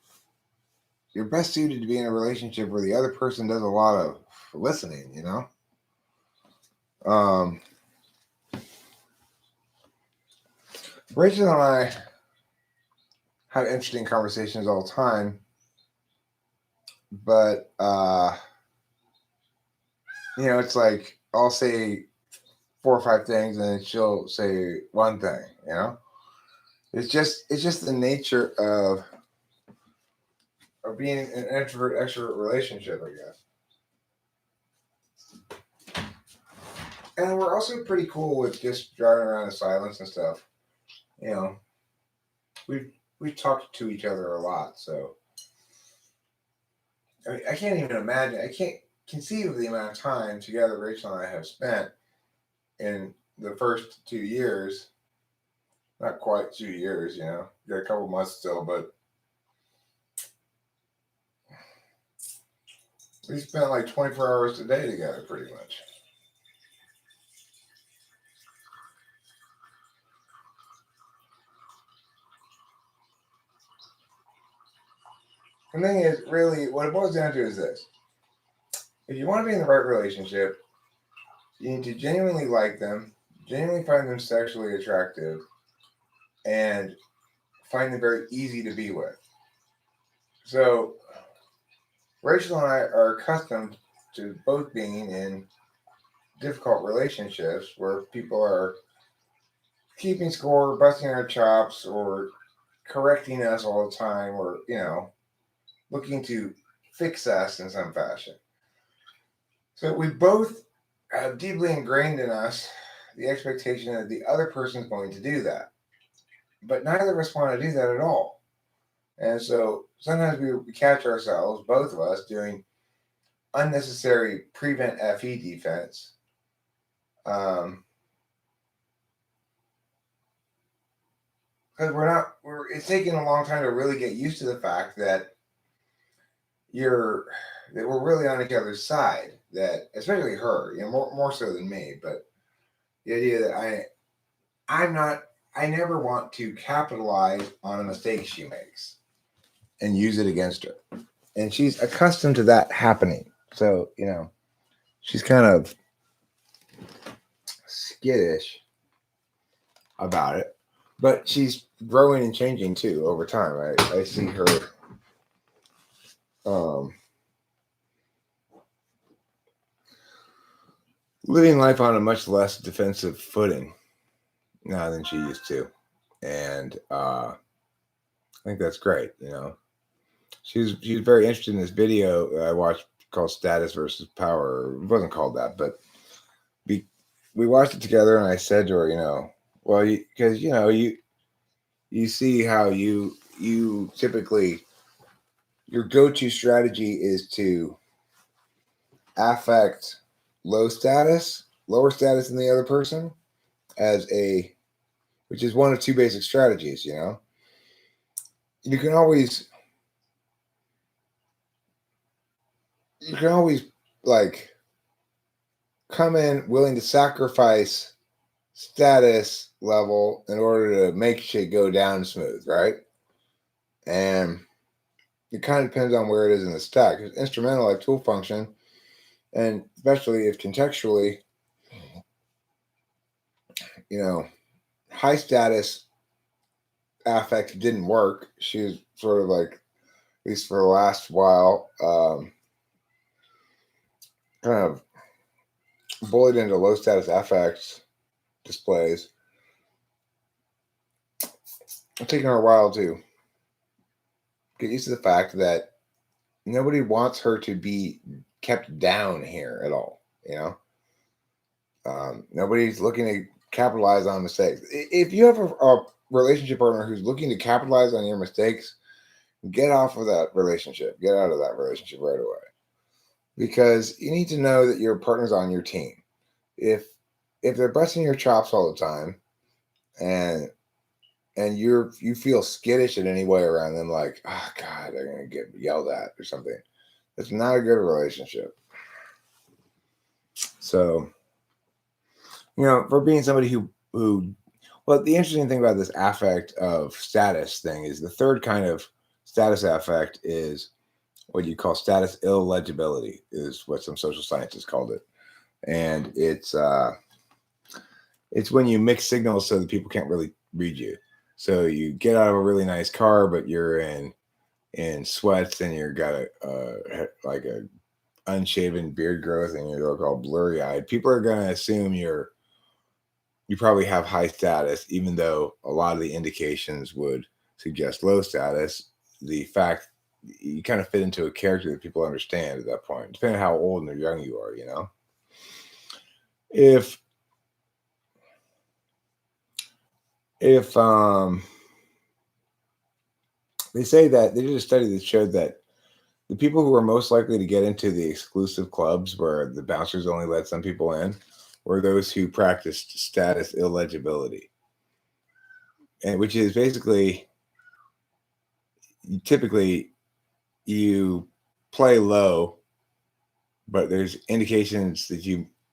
you're best suited to be in a relationship where the other person does a lot of listening, Rachel and I have interesting conversations all the time, but it's like I'll say 4 or 5 things and then she'll say one thing, It's just the nature of being an introvert-extrovert relationship, I guess. And we're also pretty cool with just driving around in silence and stuff. We've talked to each other a lot, so I can't even imagine. I can't conceive of the amount of time together Rachel and I have spent in the first 2 years. Not quite 2 years, got a couple months still, but we spent like 24 hours a day together, pretty much. The thing is, really, what it boils down to is this. If you want to be in the right relationship, you need to genuinely like them, genuinely find them sexually attractive, and find them very easy to be with. So, Rachel and I are accustomed to both being in difficult relationships where people are keeping score, busting our chops, or correcting us all the time, or, looking to fix us in some fashion. So we both have deeply ingrained in us the expectation that the other person is going to do that. But neither of us want to do that at all. And so sometimes we catch ourselves, both of us, doing unnecessary prevent FE defense. Because it's taking a long time to really get used to the fact that we're really on each other's side. That, especially her, more so than me, but the idea that I never want to capitalize on a mistake she makes and use it against her. And she's accustomed to that happening. So, she's kind of skittish about it. But she's growing and changing too over time. I see her living life on a much less defensive footing now than she used to. And I think that's great, She's very interested in this video I watched called Status versus Power. It wasn't called that, but we watched it together, and I said to her, well, because you see how you typically, your go-to strategy is to affect lower status than the other person which is one of two basic strategies. You can always like come in willing to sacrifice status level in order to make shit go down smooth, right? And it kind of depends on where it is in the stack. It's instrumental, like tool function, and especially if contextually, high status affect didn't work. She was sort of like, at least for the last while, kind of bullied into low status affects displays. It's taking her a while to get used to the fact that nobody wants her to be kept down here at all. Nobody's looking to capitalize on mistakes. If you have a relationship partner who's looking to capitalize on your mistakes, get off of that relationship. Get out of that relationship right away. Because you need to know that your partner's on your team. If they're busting your chops all the time, and you feel skittish in any way around them, like, oh God, they're gonna get yelled at or something, it's not a good relationship. So, for being somebody who well, the interesting thing about this affect of status thing is the third kind of status affect is what you call status illegibility, is what some social scientists called it. And it's when you mix signals so that people can't really read you. So you get out of a really nice car, but you're in sweats, and you've got a unshaven beard growth, and you look all blurry eyed. People are going to assume you probably have high status, even though a lot of the indications would suggest low status. The fact you kind of fit into a character that people understand at that point, depending on how old or young you are. If they say that they did a study that showed that the people who were most likely to get into the exclusive clubs where the bouncers only let some people in were those who practiced status illegibility, and which is basically, typically you play low, but there's indications that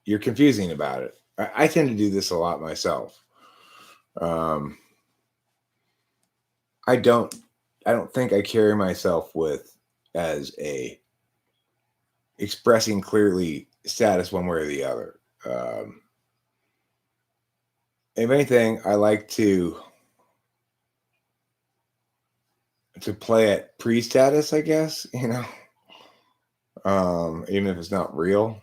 you're confusing about it. I tend to do this a lot myself. I don't think I carry myself with as a expressing clearly status one way or the other. If anything, I like to play at pre-status, I guess, even if it's not real.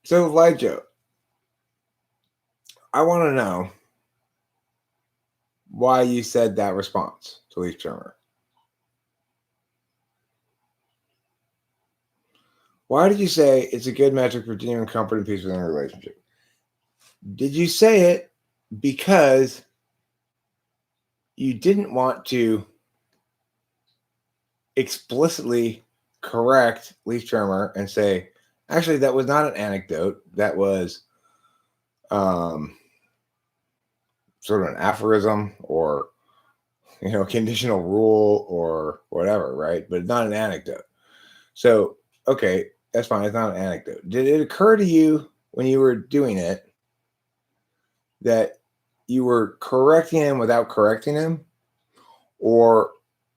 So, Elijah, I want to know why you said that response to Leaf Trimmer. Why did you say it's a good metric for genuine comfort and peace within a relationship? Did you say it because you didn't want to explicitly correct Leaf Trimmer and say, actually, that was not an anecdote. That was sort of an aphorism or conditional rule or whatever, right? But not an anecdote. So, okay, that's fine. It's not an anecdote. Did it occur to you when you were doing it that you were correcting him without correcting him? Or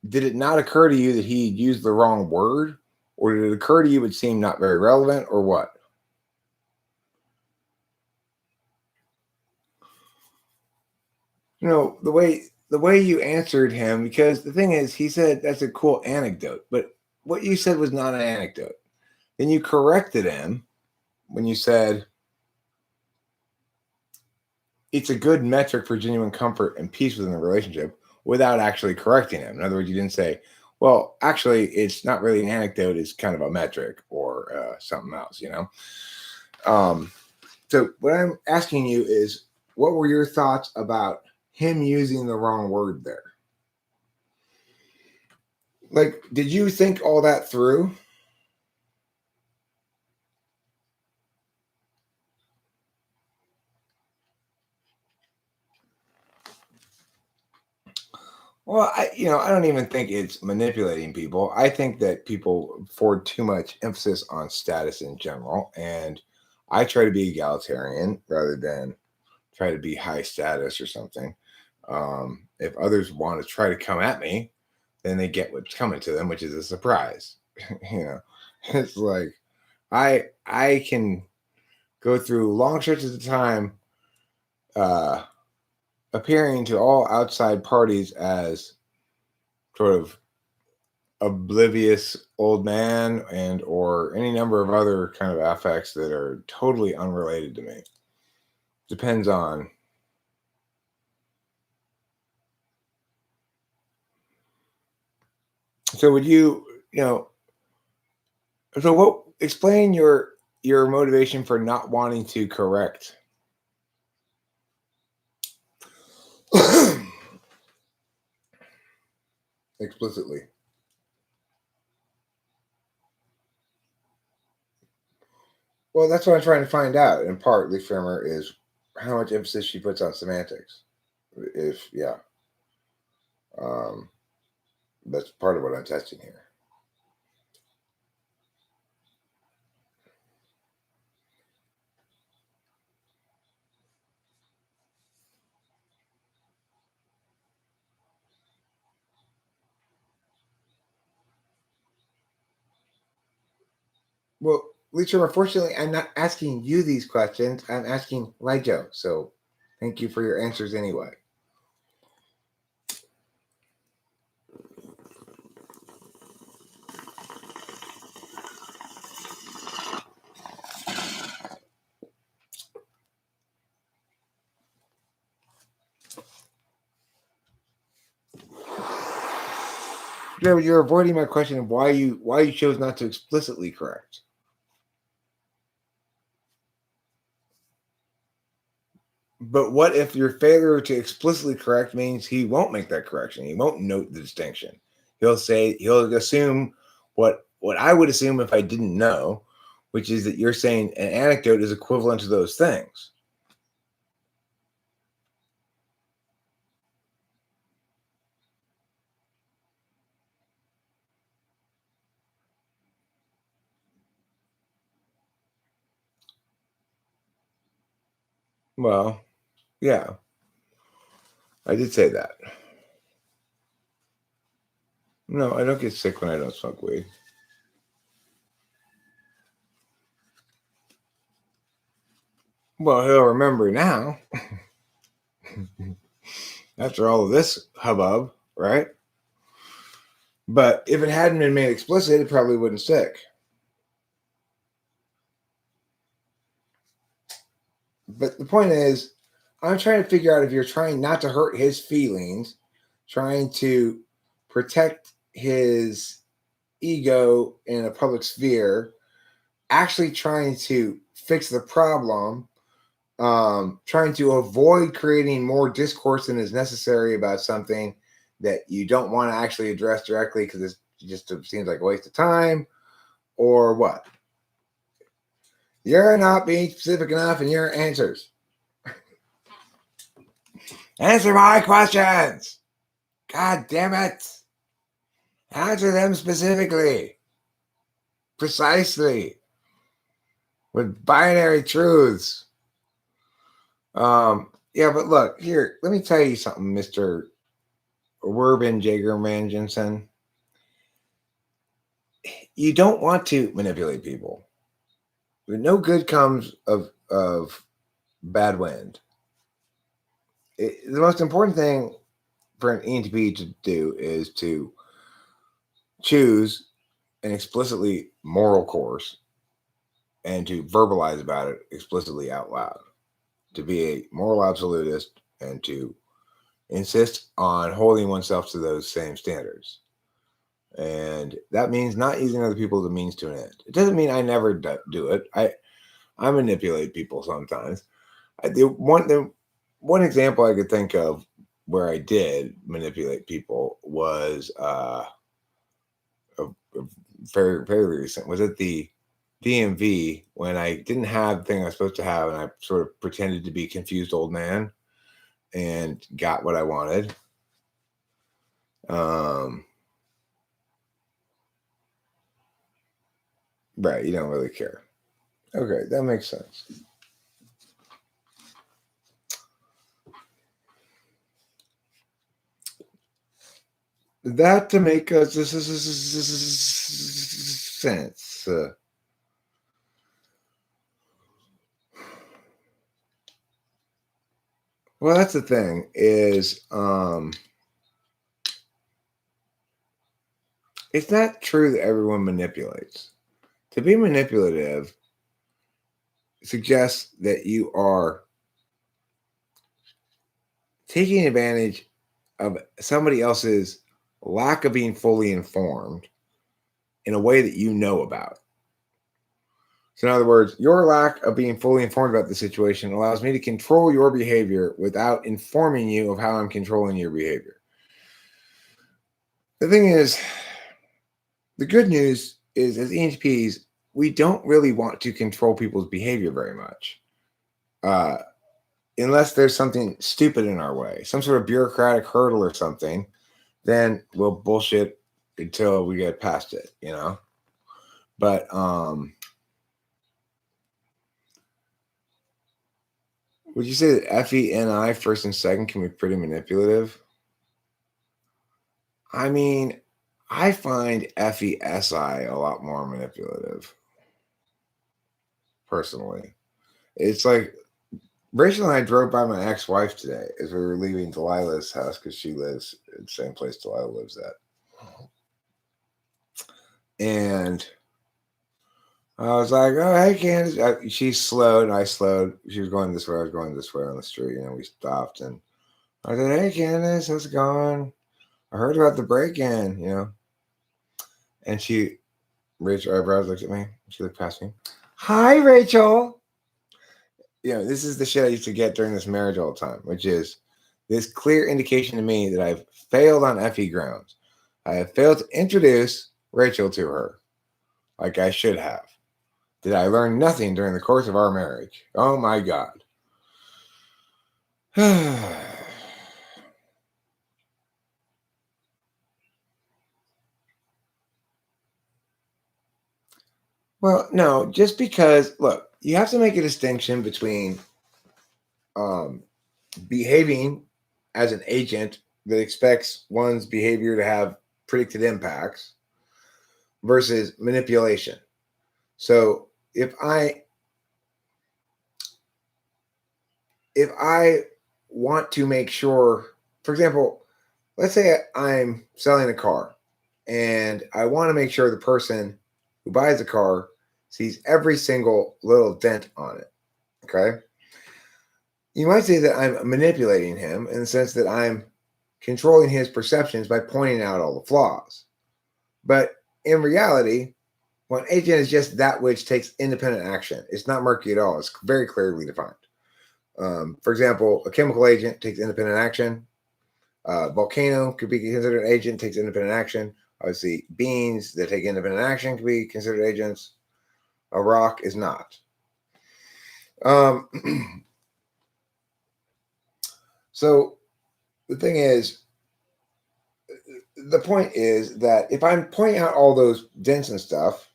did it not occur to you that he used the wrong word? Or did it occur to you it seemed not very relevant, or what? The way you answered him, because the thing is, he said that's a cool anecdote, but what you said was not an anecdote. Then you corrected him when you said it's a good metric for genuine comfort and peace within the relationship without actually correcting him. In other words, you didn't say, well, actually, it's not really an anecdote. It's kind of a metric or something else, So what I'm asking you is, what were your thoughts about him using the wrong word there? Like, did you think all that through? Well, I don't even think it's manipulating people. I think that people afford too much emphasis on status in general, and I try to be egalitarian rather than try to be high status or something. If others want to try to come at me, then they get what's coming to them, which is a surprise. It's like I can go through long stretches of time uh, appearing to all outside parties as sort of oblivious old man and or any number of other kind of affects that are totally unrelated to me. Depends on. So would so what explain your motivation for not wanting to correct explicitly? Well, that's what I'm trying to find out. In part, Leaf Framer is how much emphasis she puts on semantics. If yeah, um, that's part of what I'm testing here. Well, Leacher, unfortunately, I'm not asking you these questions. I'm asking Lijo. So thank you for your answers anyway. You're avoiding my question of why you chose not to explicitly correct. But what if your failure to explicitly correct means he won't make that correction? He won't note the distinction. He'll assume what I would assume if I didn't know, which is that you're saying an anecdote is equivalent to those things. Well, yeah, I did say that. No, I don't get sick when I don't smoke weed. Well, he'll remember now. After all of this hubbub, right? But if it hadn't been made explicit, it probably wouldn't stick. But the point is, I'm trying to figure out if you're trying not to hurt his feelings, trying to protect his ego in a public sphere, actually trying to fix the problem, trying to avoid creating more discourse than is necessary about something that you don't want to actually address directly because it just seems like a waste of time, or what? You're not being specific enough in your answers. Answer my questions. God damn it. Answer them specifically, precisely, with binary truths. Yeah, but look, here, let me tell you something, Mr. Werben Jager Mangensen. You don't want to manipulate people. No good comes of bad wind. The most important thing for an ENTP to do is to choose an explicitly moral course and to verbalize about it explicitly out loud, to be a moral absolutist and to insist on holding oneself to those same standards. And that means not using other people as a means to an end. It doesn't mean I never do it. I manipulate people sometimes. The one example I could think of where I did manipulate people was very, very recent. Was at the DMV when I didn't have the thing I was supposed to have, and I sort of pretended to be a confused old man and got what I wanted. Right, you don't really care. Okay, that makes sense. That to make sense. Well, that's the thing is, it's not true that everyone manipulates. To be manipulative suggests that you are taking advantage of somebody else's lack of being fully informed in a way that you know about. So in other words, your lack of being fully informed about the situation allows me to control your behavior without informing you of how I'm controlling your behavior. The thing is, the good news is as ENTPs, we don't really want to control people's behavior very much. Unless there's something stupid in our way, some sort of bureaucratic hurdle or something, then we'll bullshit until we get past it, you know? But would you say that FENI first and second can be pretty manipulative? I mean, I find FESI a lot more manipulative, personally. It's like Rachel and I drove by my ex-wife today as we were leaving Delilah's house because she lives in the same place Delilah lives at. And I was like, oh, hey, Candace. She slowed, and I slowed. She was going this way. I was going this way on the street, and we stopped. And I said, hey, Candace, how's it going? I heard about the break-in, you know. And she raised her eyebrows, looked at me. She looked past me. Hi, Rachel. You know, this is the shit I used to get during this marriage all the time, which is this clear indication to me that I've failed on FE grounds. I have failed to introduce Rachel to her like I should have. Did I learn nothing during the course of our marriage? Oh my God. Well, no, just because, look, you have to make a distinction between behaving as an agent that expects one's behavior to have predicted impacts versus manipulation. So if I want to make sure, for example, let's say I'm selling a car and I want to make sure the person who buys the car sees every single little dent on it. Okay. you might say that I'm manipulating him in the sense that I'm controlling his perceptions by pointing out all the flaws. But in reality, well, an agent is just that which takes independent action. It's not murky at all. It's very clearly defined. For example, a chemical agent takes independent action. Volcano could be considered an agent, takes independent action. Obviously, beings that take independent action could be considered agents. A rock is not. So the thing is, the point is that if I'm pointing out all those dents and stuff,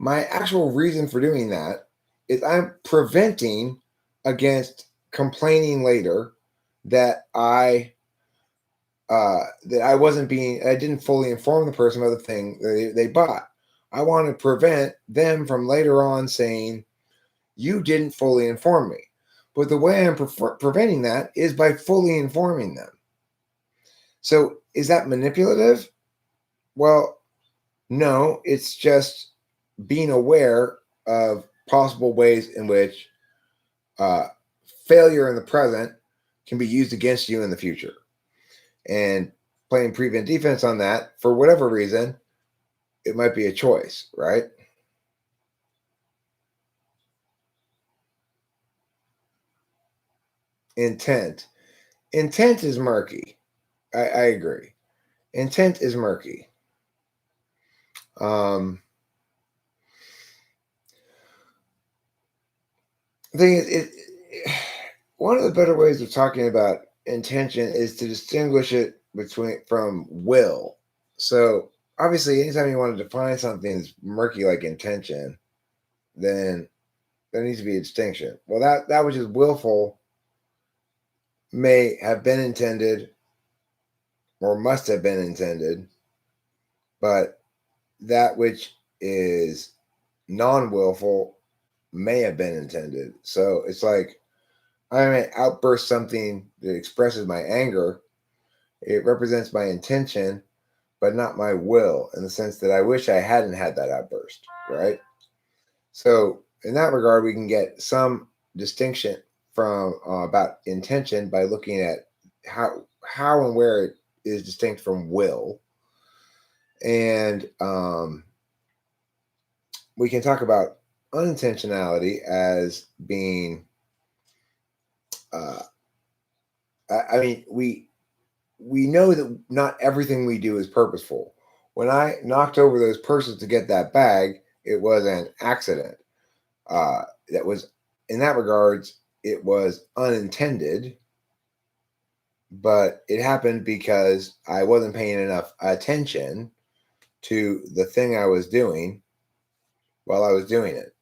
my actual reason for doing that is I'm preventing against complaining later that I I didn't fully inform the person of the thing they bought. I want to prevent them from later on saying, you didn't fully inform me. But the way I'm preventing that is by fully informing them. So is that manipulative? Well, no, it's just being aware of possible ways in which failure in the present can be used against you in the future. And playing prevent defense on that, for whatever reason, it might be a choice, right? Intent. Intent is murky. I agree. Intent is murky. The thing is, one of the better ways of talking about intention is to distinguish it from will. So obviously, anytime you want to define something that's murky like intention, then there needs to be a distinction. Well, that which is willful may have been intended or must have been intended, but that which is non-willful may have been intended. So it's like I may outburst something that expresses my anger. It represents my intention, but not my will, in the sense that I wish I hadn't had that outburst, right? So in that regard, we can get some distinction from about intention by looking at how and where it is distinct from will, and we can talk about unintentionality as being. I mean, we know that not everything we do is purposeful. When I knocked over those purses to get that bag, it was an accident. That was, in that regards, it was unintended, but it happened because I wasn't paying enough attention to the thing I was doing while I was doing it.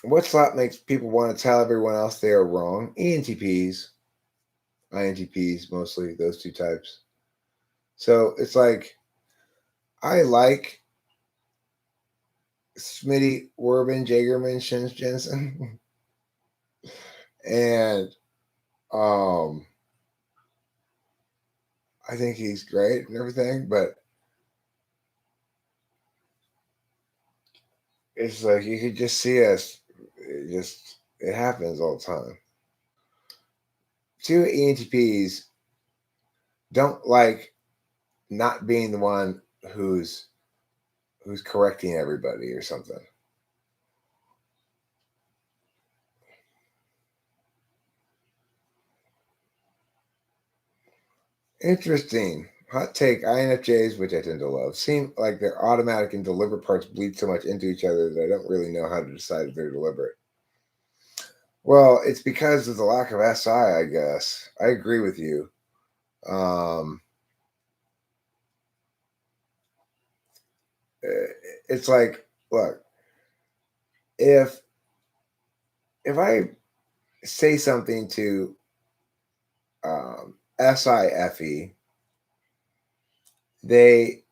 What slot makes people want to tell everyone else they are wrong? ENTPs, INTPs, mostly those two types. So it's like, I like Smitty, Werben, Jagerman, Shins Jensen. And I think he's great and everything, but it's like you could just see us. It happens all the time. Two ENTPs don't like not being the one who's correcting everybody or something. Interesting. Hot take. INFJs, which I tend to love, seem like their automatic and deliberate parts bleed so much into each other that I don't really know how to decide if they're deliberate. Well, it's because of the lack of SI, I guess. I agree with you. It's like, look, if I say something to SIFE, they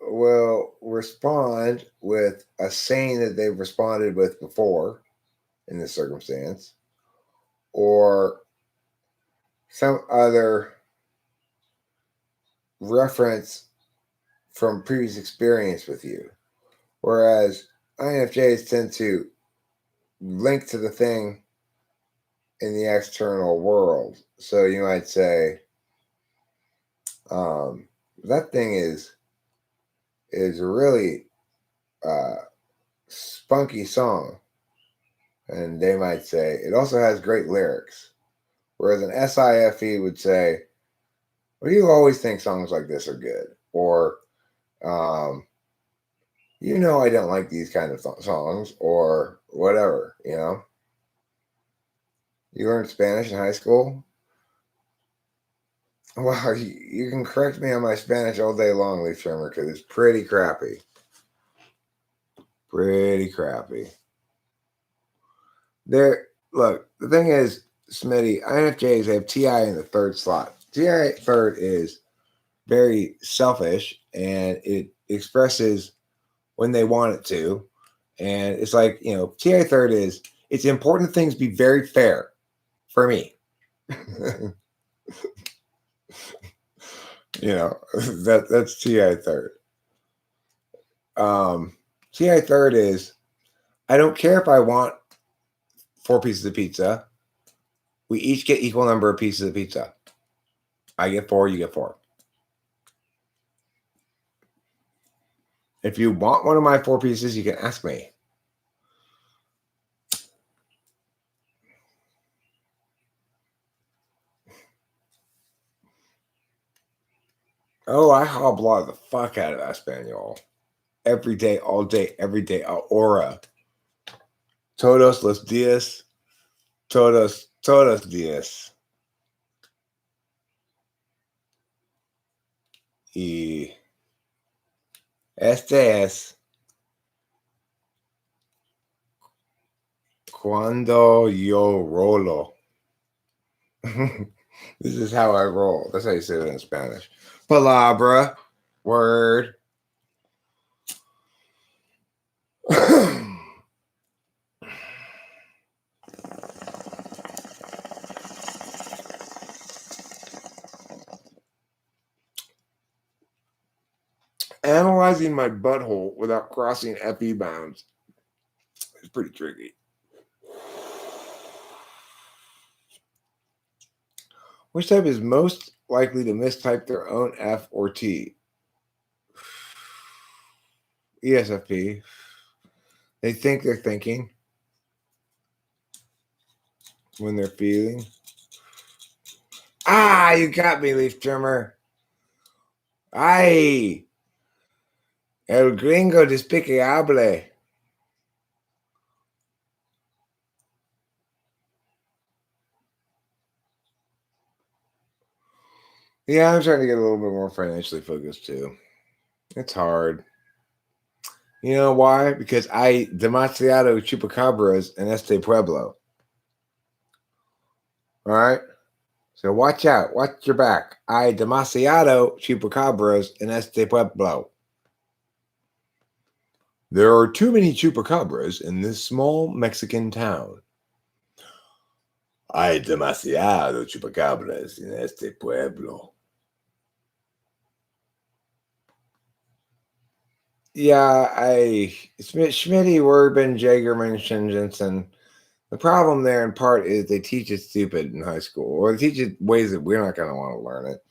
will respond with a saying that they've responded with before in this circumstance, or some other reference from previous experience with you. Whereas INFJs tend to link to the thing in the external world. So you might say, that thing is a really spunky song. And they might say, it also has great lyrics. Whereas an SIFE would say, well, you always think songs like this are good. Or, I don't like these kind of songs, or whatever, You learned Spanish in high school? Well, you can correct me on my Spanish all day long, Leaf Trimmer, because it's pretty crappy. Pretty crappy. Look, the thing is, Smitty, INFJs have TI in the third slot. TI third is very selfish, and it expresses when they want it to. And it's like, TI third is, it's important things be very fair for me. That's TI third. TI third is, I don't care if I want 4 pieces of pizza. We each get equal number of pieces of pizza. I get 4, you get 4. If you want one of my 4 pieces, you can ask me. Oh, I hobbled the fuck out of Espanol. Every day, all day, every day. Ahora. Todos los días. Todos días. Y este es cuando yo rolo. This is how I roll. That's how you say it in Spanish. Palabra. Word. Analyzing my butthole without crossing FE bounds is pretty tricky. Which type is most likely to mistype their own F or T? ESFP. They think they're thinking when they're feeling. Ah, you got me, Leaf Trimmer. Ay, el gringo despicable. Yeah, I'm trying to get a little bit more financially focused too. It's hard. You know why? Because I demasiado chupacabras en este pueblo. All right? So watch out. Watch your back. Hay demasiado chupacabras en este pueblo. There are too many chupacabras in this small Mexican town. Hay demasiado chupacabras en este pueblo. Yeah, Schmitty, Werben, Jagerman, Shinjensen. The problem there in part is they teach it stupid in high school, or they teach it ways that we're not going to want to learn it.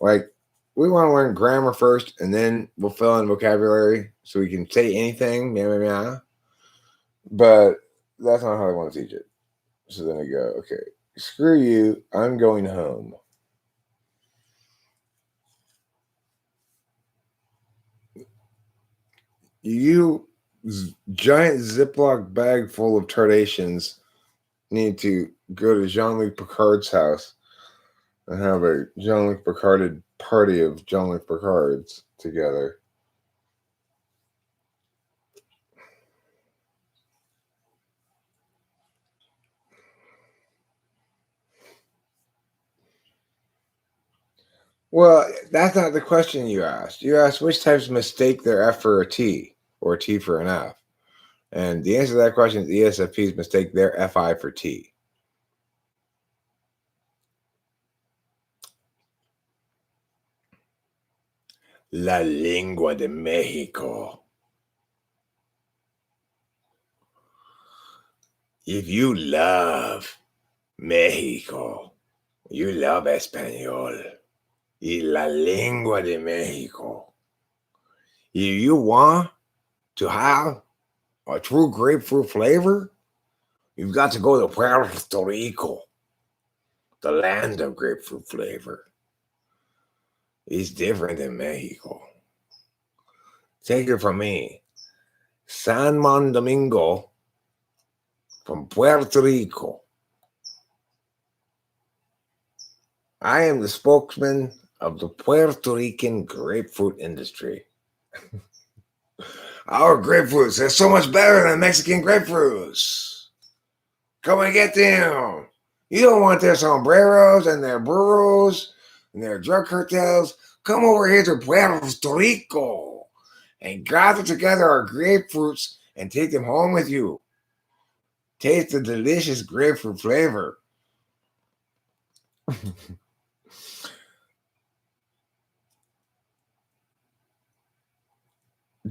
Like, we want to learn grammar first, and then we'll fill in vocabulary so we can say anything, but that's not how they want to teach it. So then they go, okay, screw you, I'm going home. You giant Ziploc bag full of tardations need to go to Jean-Luc Picard's house and have a Jean-Luc Picarded party of Jean-Luc Picards together. Well, that's not the question you asked. You asked which types mistake their F for a T or a T for an F. And the answer to that question is ESFPs mistake their FI for T. La lengua de México. If you love Mexico, you love Español, y la lengua de Mexico. If you want to have a true grapefruit flavor, you've got to go to Puerto Rico, the land of grapefruit flavor. It's different than Mexico. Take it from me. San Domingo from Puerto Rico. I am the spokesman of the Puerto Rican grapefruit industry. Our grapefruits are so much better than Mexican grapefruits. Come and get them. You don't want their sombreros and their burros and their drug cartels. Come over here to Puerto Rico and gather together our grapefruits and take them home with you. Taste the delicious grapefruit flavor.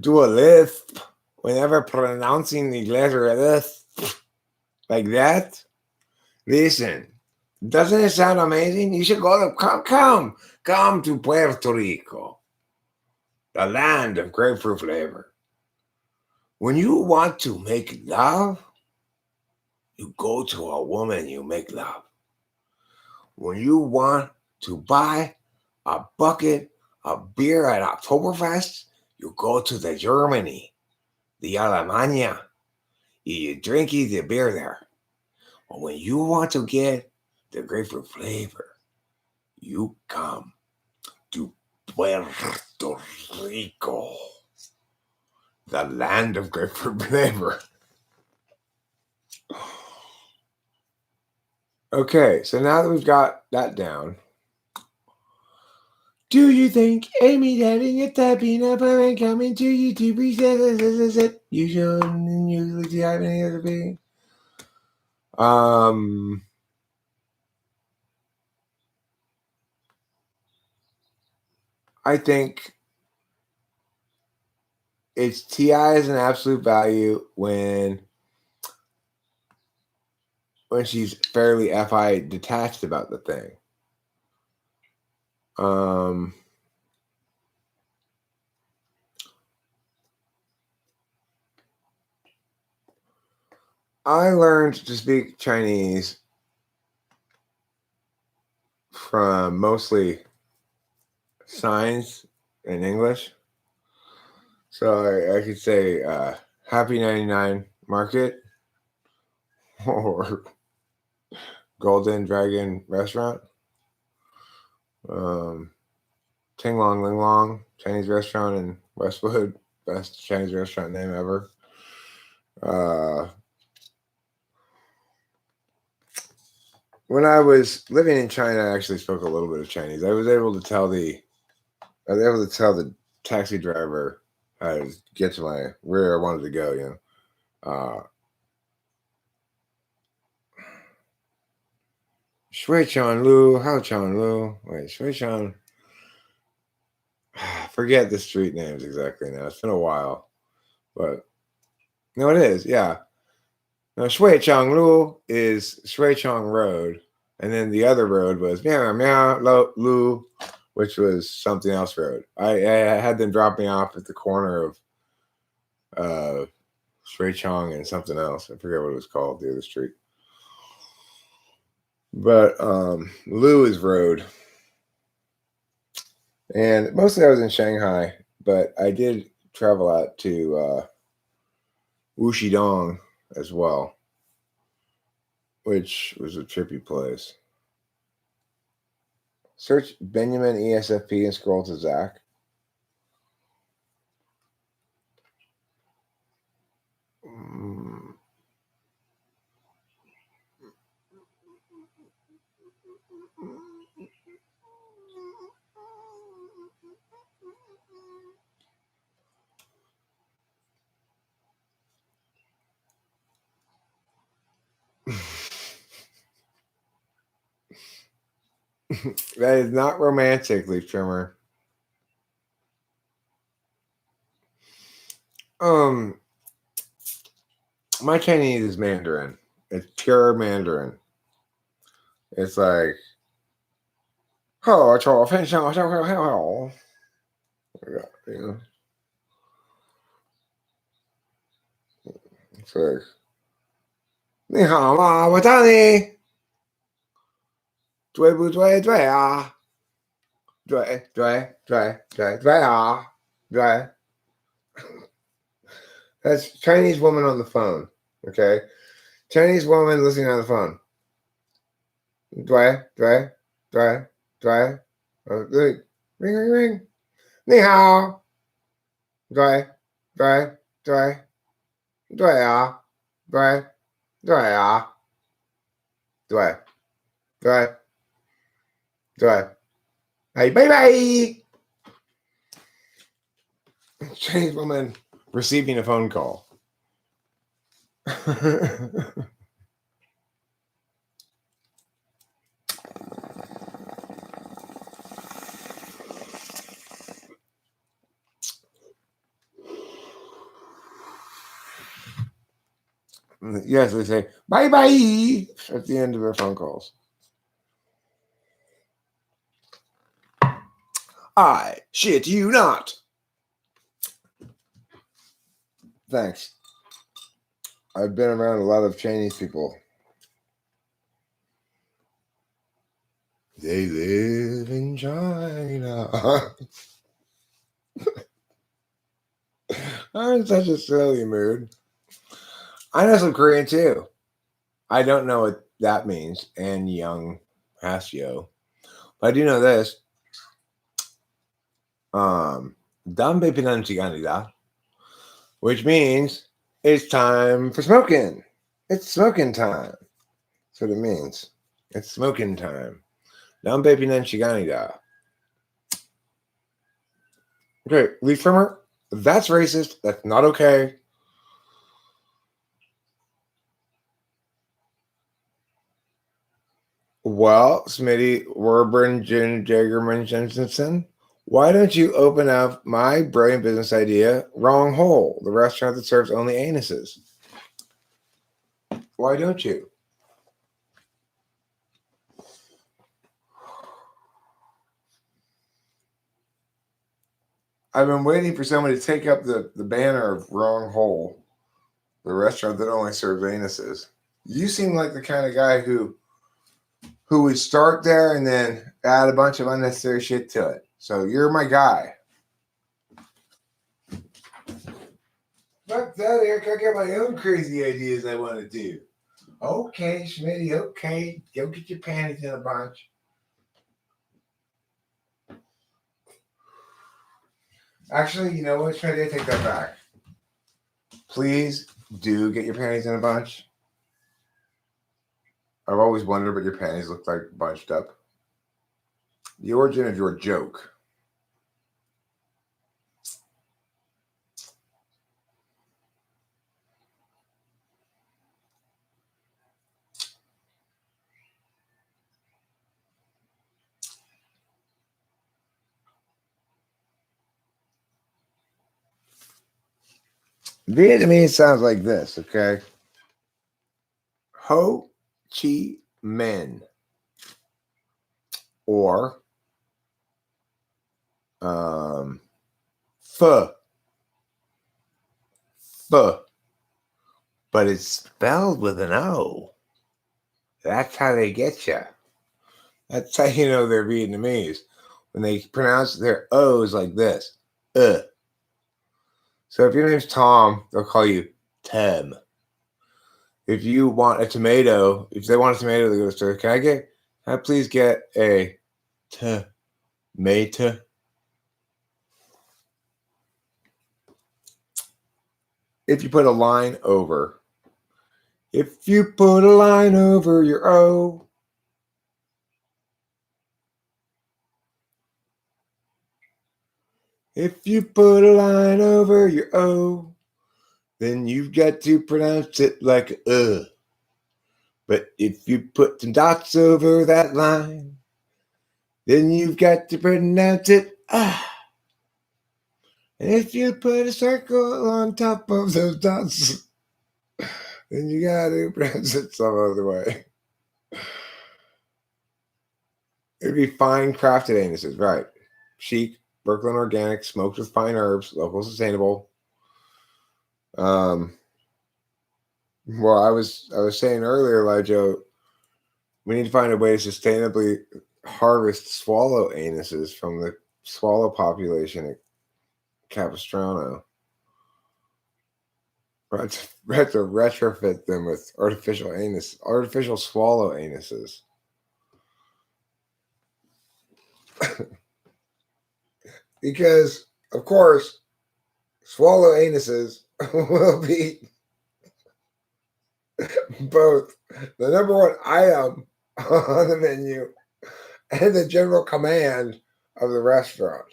Do a lisp whenever pronouncing the letter lisp like that. Listen, doesn't it sound amazing? You should go to come to Puerto Rico, the land of grapefruit flavor. When you want to make love, you go to a woman you make love. When you want to buy a bucket of beer at Oktoberfest, you go to the Germany, the Alemania. You drink the beer there. But when you want to get the grapefruit flavor, you come to Puerto Rico, the land of grapefruit flavor. Okay, so now that we've got that down, do you think Amy having a typing up and coming to YouTube said you shouldn't usually have any other thing? I think it's TI is an absolute value when she's fairly FI detached about the thing. I learned to speak Chinese from mostly signs and English. So I could say Happy 99 Market or Golden Dragon Restaurant. Ting Long Ling Long Chinese restaurant in Westwood. Best Chinese restaurant name ever. When I was living in China, I actually spoke a little bit of Chinese. I was able to tell the taxi driver how to get to where I wanted to go, you know. Shui Chan Lu, Hao Chan Lu. Wait, Shui Chan. Forget the street names exactly now. It's been a while. But no, it is, yeah. Now Shui Chang Lu is Shui Chang Road. And then the other road was Meow Meow Lu, which was something else road. I had them drop me off at the corner of Shui Chang and something else. I forget what it was called, the other street. But Lu is road. And mostly I was in Shanghai, but I did travel out to Wuxi Dong as well, which was a trippy place. Search Benjamin ESFP and scroll to Zach. That is not romantic, leaf trimmer. My Chinese is Mandarin, It's pure Mandarin. It's like, oh, it's all you know. It's like, 你好吗？我找你，对不对？对啊，对啊，对。That's Chinese woman on the phone. Okay, Chinese woman listening on the phone. 对，ring. 你好，对，对，对啊，对，对啊，对，对，对，对，对，对，对，对，对，对，对，hey, bye. Chinese woman receiving a phone call. Yes, they say bye at the end of their phone calls. I shit you not. Thanks. I've been around a lot of Chinese people. They live in China. I'm in such a silly mood. I know some Korean too. I don't know what that means. And young Hasio. But I do know this. Dambe pinanchiganida. Which means it's time for smoking. It's smoking time. That's what it means. It's smoking time. Dambe pinanchiganida. Okay, leaf trimmer. That's racist. That's not okay. Well, Smitty, Werburn, Jagerman, Jensensen, why don't you open up my brilliant business idea, Wrong Hole, the restaurant that serves only anuses? Why don't you? I've been waiting for somebody to take up the banner of Wrong Hole, the restaurant that only serves anuses. You seem like the kind of guy who would start there and then add a bunch of unnecessary shit to it. So you're my guy. Fuck that, Eric. I got my own crazy ideas I want to do. Okay, Schmitty, okay. Go get your panties in a bunch. Actually, you know what, Schmitty? I take that back. Please do get your panties in a bunch. I've always wondered what your panties look like bunched up. The origin of your joke. Vietnamese sounds like this, okay? Ho Chi Minh. Or pho. Pho. But it's spelled with an O. That's how they get you. That's how you know they're Vietnamese. When they pronounce their O's like this. So if your name's Tom, they'll call you Tem. If you want a tomato, if they want a tomato, they go to the store. Can I please get a tomato? If you put a line over. If you put a line over your O. If you put a line over your O, then you've got to pronounce it like But if you put some dots over that line, then you've got to pronounce it ah. And if you put a circle on top of those dots, then then you gotta pronounce it some other way. It'd be fine crafted anuses, right? Chic, Brooklyn organic, smoked with fine herbs, local sustainable. Well, I was saying earlier, Elijah, we need to find a way to sustainably harvest swallow anuses from the swallow population at Capistrano. We have to retrofit them with artificial swallow anuses. Because, of course, swallow anuses will be both the number one item on the menu and the general command of the restaurant.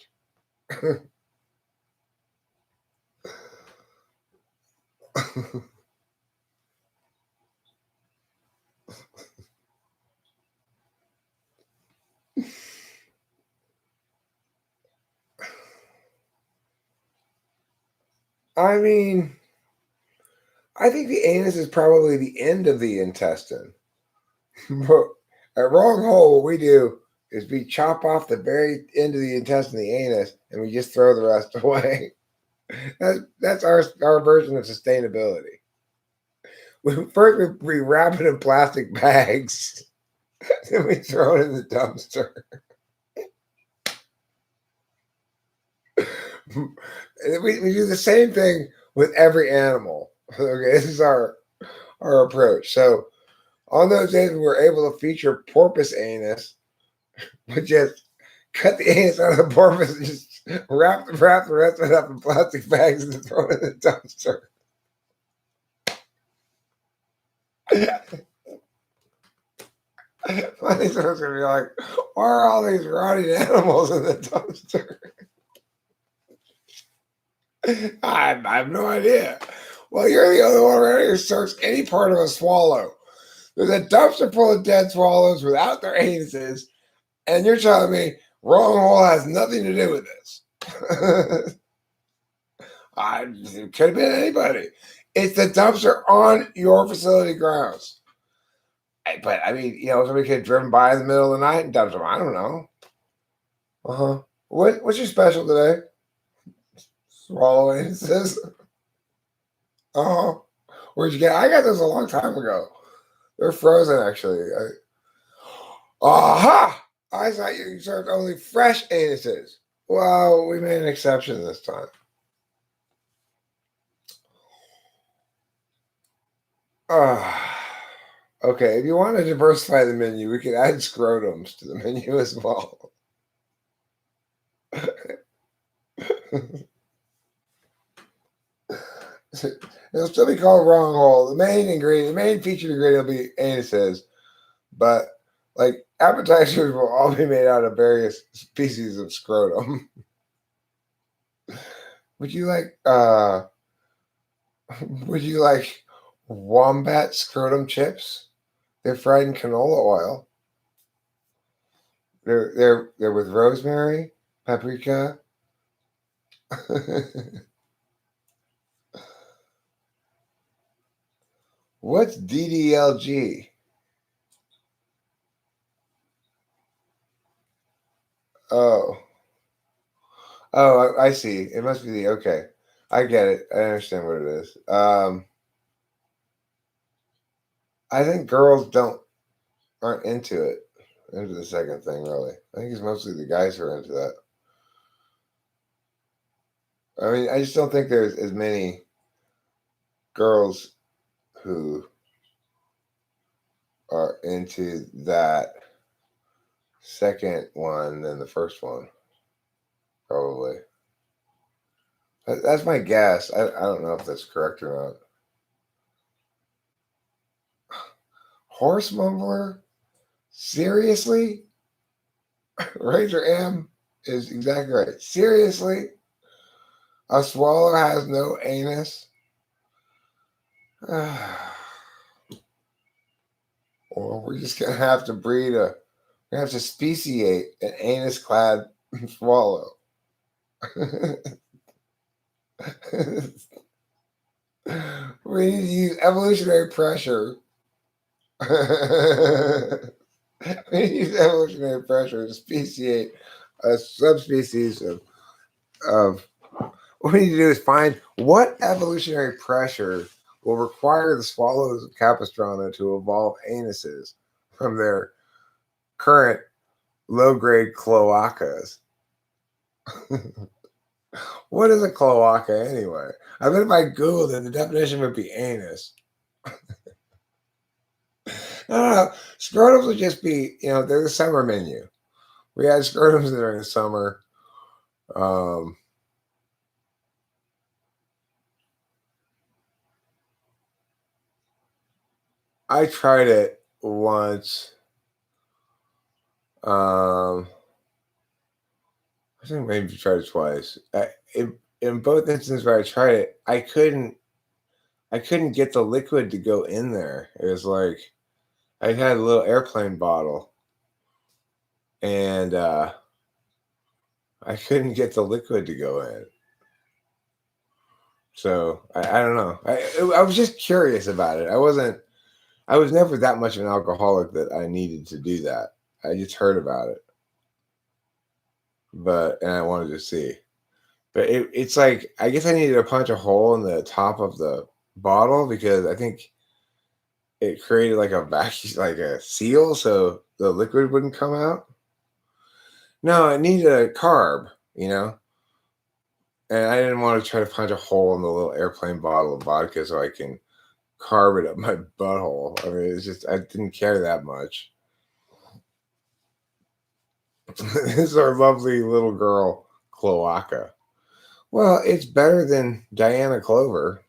I mean, I think the anus is probably the end of the intestine. But at wrong hole, what we do is we chop off the very end of the intestine, the anus, and we just throw the rest away. That's our version of sustainability. First, we wrap it in plastic bags, then we throw it in the dumpster. We do the same thing with every animal. Okay, this is our approach. So on those days we were able to feature porpoise anus, we just cut the anus out of the porpoise and just wrap the rest of it up in plastic bags and throw it in the dumpster. My thing's gonna be like, why are all these rotting animals in the dumpster? I have no idea. Well, you're the only one ready to search any part of a swallow. There's a dumpster full of dead swallows without their anuses, and you're telling me wrong hole has nothing to do with this. It could have been anybody. It's the dumpster on your facility grounds. But I mean, somebody could have driven by in the middle of the night and dumped them. I don't know. What's your special today? Swallow anuses. Where'd you get? I got this a long time ago. They're frozen, actually. Aha! I thought you served only fresh anuses. Well, we made an exception this time. Okay, if you want to diversify the menu, we could add scrotums to the menu as well. It'll still be called wrong hole. The main featured ingredient will be anuses, but like appetizers will all be made out of various species of scrotum. Would you like wombat scrotum chips? They're fried in canola oil. They're with rosemary, paprika. What's DDLG? Oh, I see. It must be okay. I get it. I understand what it is. I think girls aren't into the second thing, really. I think it's mostly the guys who are into that. I mean, I just don't think there's as many girls who are into that second one than the first one. Probably. That's my guess. I don't know if that's correct or not. Horse mumbler? Seriously? Razor M is exactly right. Seriously? A swallow has no anus? Or we're just gonna have to we have to speciate an anus-clad swallow. We need to use evolutionary pressure. We need to use evolutionary pressure to speciate a subspecies of what we need to do is find what evolutionary pressure will require the swallows of Capistrano to evolve anuses from their current low-grade cloacas. What is a cloaca anyway? I bet if I Googled it, the definition would be anus. No. Scrotums would just be, they're the summer menu. We had scrotums during the summer. I tried it once. I think maybe tried it twice. In both instances where I tried it, I couldn't get the liquid to go in there. It was like I had a little airplane bottle, and I couldn't get the liquid to go in. So I don't know. I was just curious about it. I was never that much of an alcoholic that I needed to do that. I just heard about it, and I wanted to see. But it's like I guess I needed to punch a hole in the top of the bottle because I think it created like a vacuum, like a seal, so the liquid wouldn't come out. No, it needed a carb, and I didn't want to try to punch a hole in the little airplane bottle of vodka so I can carve it up my butthole. I mean, it's just I didn't care that much. This is our lovely little girl, cloaca. Well, it's better than Diana Clover.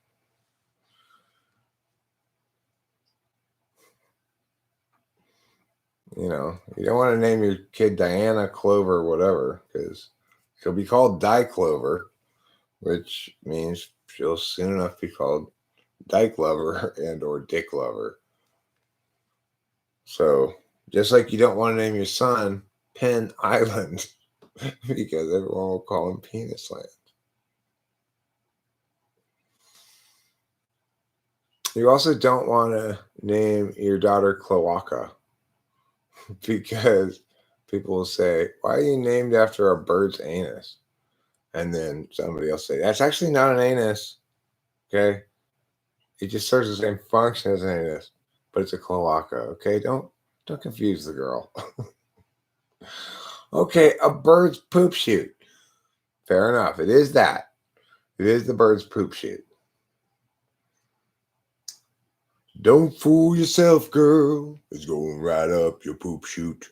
You don't want to name your kid Diana Clover, whatever, because she'll be called Di Clover, which means she'll soon enough be called Dyke Lover and or Dick Lover. So just like you don't want to name your son Penn Island, because everyone will call him Penis Land. You also don't want to name your daughter Cloaca, because people will say, why are you named after a bird's anus? And then somebody else say, that's actually not an anus. Okay. It just serves the same function as an anus, but it's a cloaca. Okay. Don't confuse the girl. Okay. A bird's poop chute. Fair enough. It is that. It is the bird's poop chute. Don't fool yourself, girl. It's going right up your poop chute.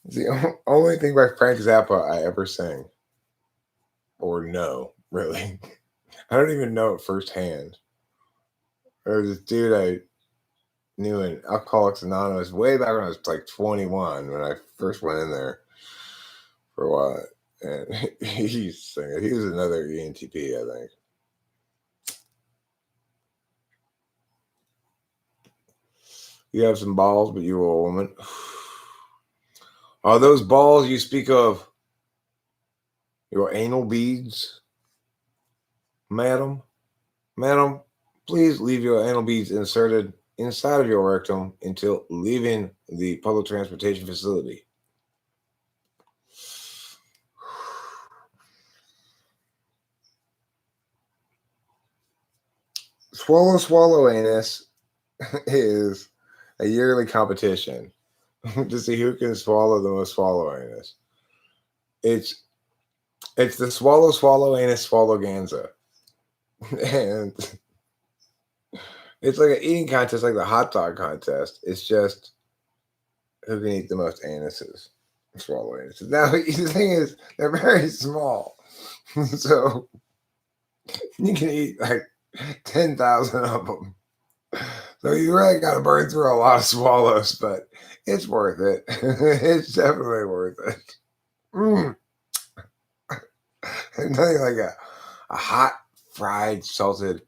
It's the only thing by Frank Zappa I ever sang. Or know, really. I don't even know it firsthand. There was this dude I knew in Alcoholics Anonymous way back when I was like 21 when I first went in there for a while. And he's singing. He was another ENTP, I think. You have some balls, but you were a woman. Are those balls you speak of your anal beads? Madam, please leave your anal beads inserted inside of your rectum until leaving the public transportation facility. Swallow anus is a yearly competition to see who can swallow the most swallow anus. It's the swallow anus swallowganza. And it's like an eating contest, like the hot dog contest. It's just who can eat the most anuses, swallow anuses. Now, the thing is, they're very small. So you can eat like 10,000 of them. So you really got to burn through a lot of swallows, but it's worth it. It's definitely worth it. Nothing like a hot, fried, salted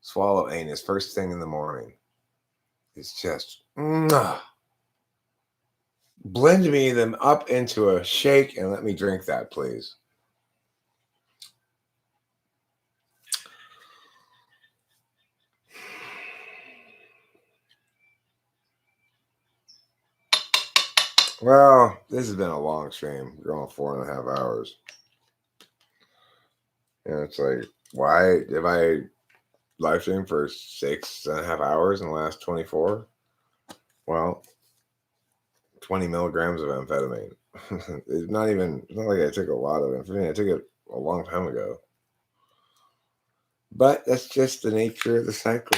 swallow anus first thing in the morning. It's just blend me them up into a shake and let me drink that, please. Well, this has been a long stream. We're going 4.5 hours. And it's like, why if I live stream for 6.5 hours in the last 24? Well, 20 milligrams of amphetamine. It's not like I took a lot of amphetamine. I took it a long time ago. But that's just the nature of the cycle.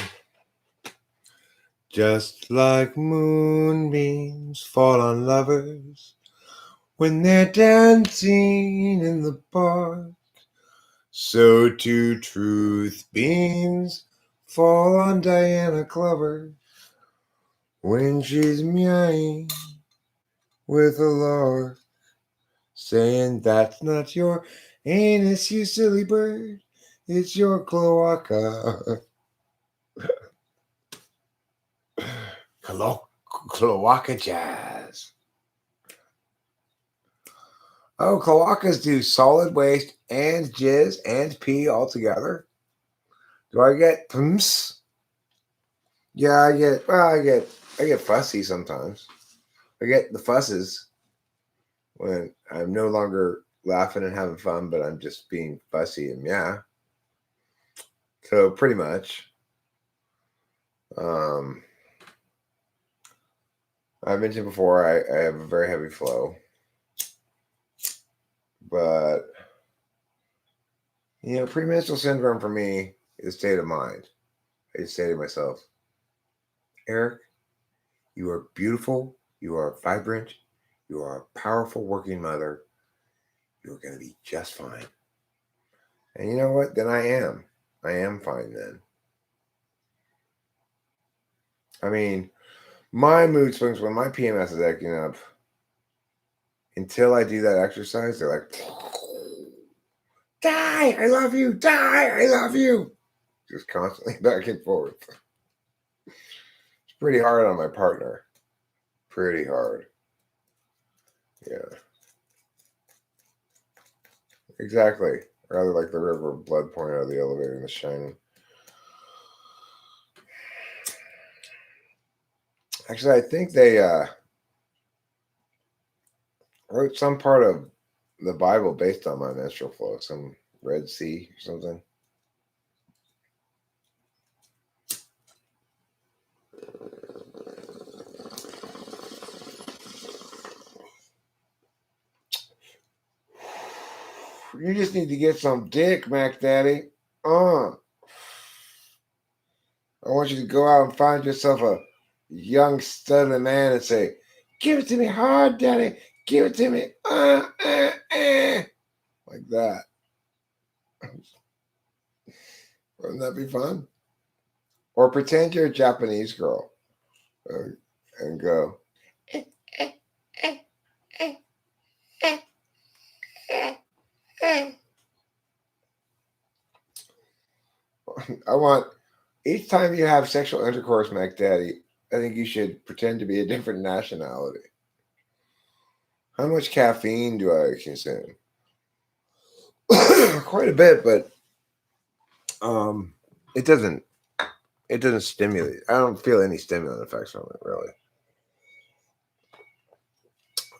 Just like moonbeams fall on lovers when they're dancing in the park, so too truth beams fall on Diana Glover when she's meowing with a lark, saying that's not your anus, you silly bird, it's your cloaca. Cloaca jazz. Oh, cloacas do solid waste and jizz and pee all together. Do I get pumps? Yeah, I get fussy sometimes. I get the fusses when I'm no longer laughing and having fun, but I'm just being fussy and yeah. So pretty much. I mentioned before I have a very heavy flow. But premenstrual syndrome for me is a state of mind. I just say to myself, Eric, you are beautiful, you are vibrant, you are a powerful working mother. You're going to be just fine. And you know what? Then I am. I am fine then. I mean, my mood swings when my PMS is acting up. Until I do that exercise, they're like, die, I love you, die, I love you. Just constantly back and forth. It's pretty hard on my partner. Pretty hard. Yeah. Exactly. Rather like the river of blood pouring out of the elevator in The Shining. Actually, I think they wrote some part of the Bible based on my menstrual flow, some Red Sea or something. You just need to get some dick, Mac Daddy. I want you to go out and find yourself a young studly man and say, give it to me hard, Daddy. Give it to me. Like that. Wouldn't that be fun? Or pretend you're a Japanese girl and go. I want, each time you have sexual intercourse, Mac Daddy, I think you should pretend to be a different nationality. How much caffeine do I consume? Quite a bit, but it doesn't stimulate. I don't feel any stimulant effects from it, really.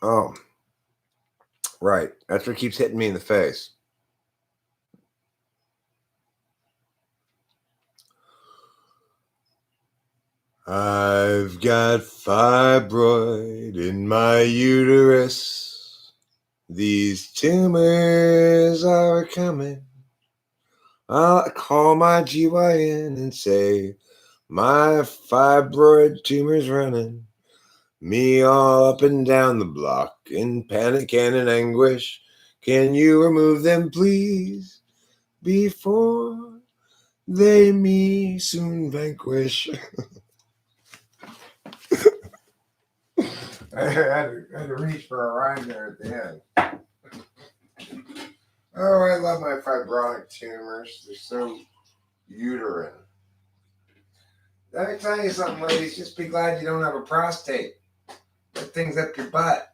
Oh, right. That's what keeps hitting me in the face. I've got fibroid in my uterus. These tumors are coming. I'll call my GYN and say, my fibroid tumor's running me all up and down the block in panic and in anguish. Can you remove them, please, before they me soon vanquish? I had to reach for a rhyme there at the end. Oh, I love my fibrotic tumors. They're so uterine. Let me tell you something, ladies. Just be glad you don't have a prostate. That thing's up your butt.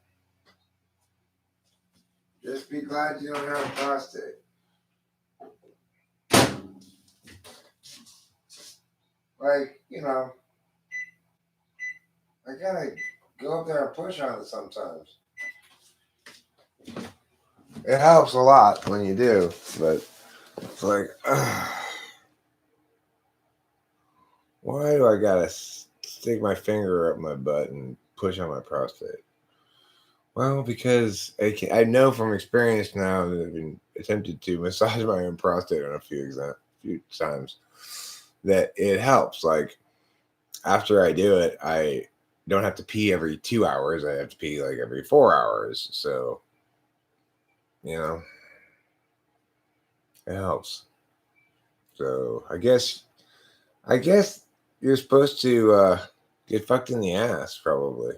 Just be glad you don't have a prostate. Like, I gotta go up there and push on it sometimes. It helps a lot when you do, but it's like, why do I gotta stick my finger up my butt and push on my prostate? Well, because I know from experience now that I've been attempted to massage my own prostate on a few times that it helps. Like after I do it, I don't have to pee every 2 hours. I have to pee like every 4 hours. So, it helps. So I guess you're supposed to get fucked in the ass, probably.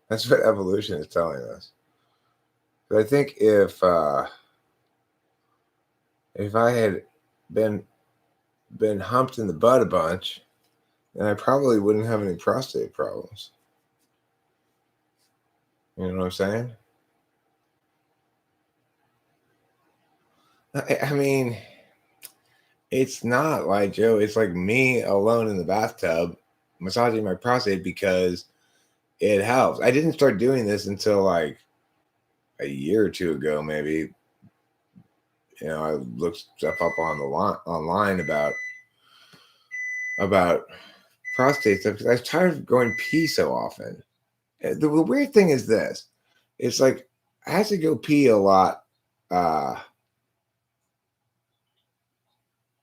That's what evolution is telling us. But I think if I had been humped in the butt a bunch, then I probably wouldn't have any prostate problems. You know what I'm saying? I mean, it's not like Joe. It's like me alone in the bathtub massaging my prostate because it helps. I didn't start doing this until like a year or two ago, maybe. I looked stuff up on the online about prostate stuff because I was tired of going pee so often. The weird thing is this: it's like I have to go pee a lot. I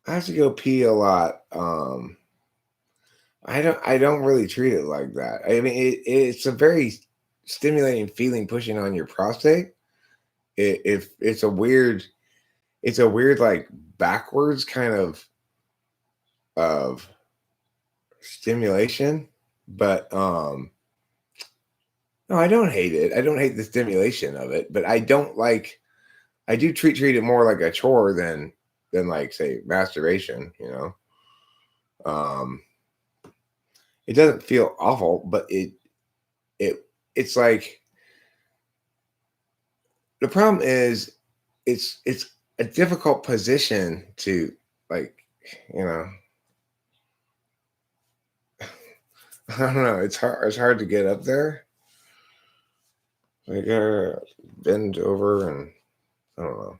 have to go pee a lot. I don't really treat it like that. I mean, it's a very stimulating feeling pushing on your prostate. It's a weird like backwards kind of stimulation, but no, I don't hate it. I don't hate the stimulation of it, but I do treat it more like a chore than like say masturbation, It doesn't feel awful, but it's like the problem is it's a difficult position to like, I don't know. It's hard to get up there. I gotta bend over and I don't know.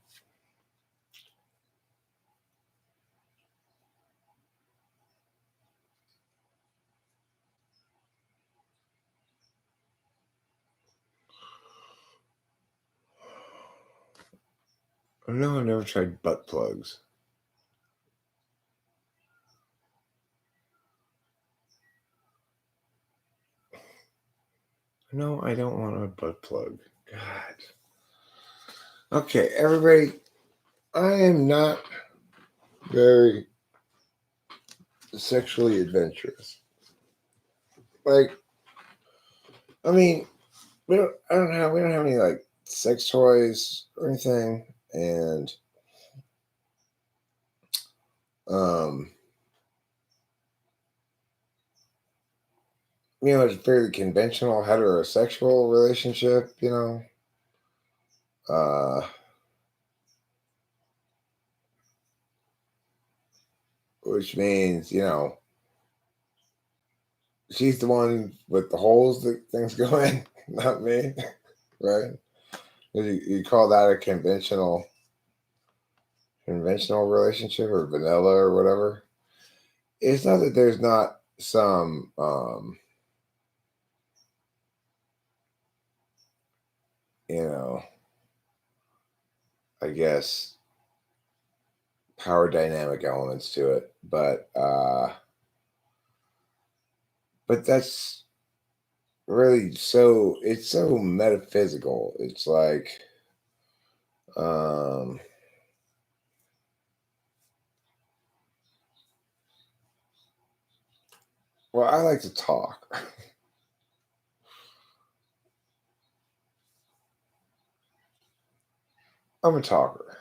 No, I've never tried butt plugs. No, I don't want a butt plug. God. Okay, everybody, I am not very sexually adventurous. Like, I mean, we don't have any like sex toys or anything, and um, it's a fairly conventional heterosexual relationship, uh, which means she's the one with the holes that things go in, not me, right? You call that a conventional relationship or vanilla or whatever. It's not that there's not some I guess power dynamic elements to it, but that's really it's so metaphysical. It's like well, I like to talk. I'm a talker.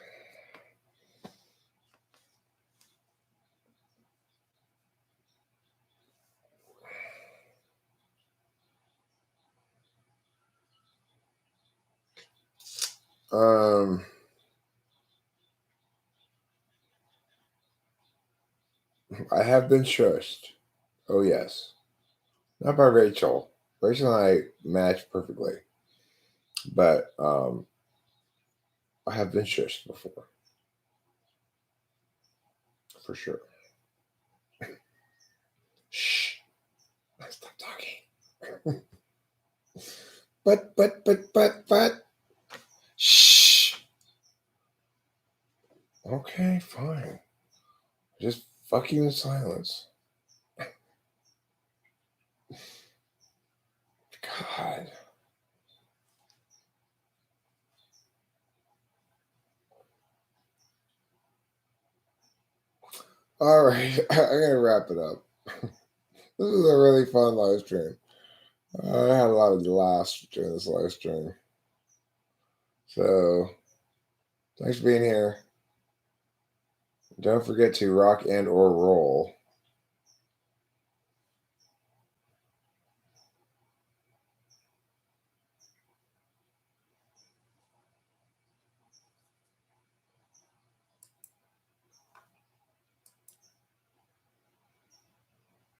Um, I have been shushed. Oh yes, not by Rachel. Rachel and I match perfectly, but I have been shushed before, for sure. Shh, stop talking. But. Shh. Okay, fine. Just fuck you in silence. God. All right, I'm gonna wrap it up. This was a really fun live stream. I had a lot of laughs during this live stream. So, thanks for being here. Don't forget to rock and or roll.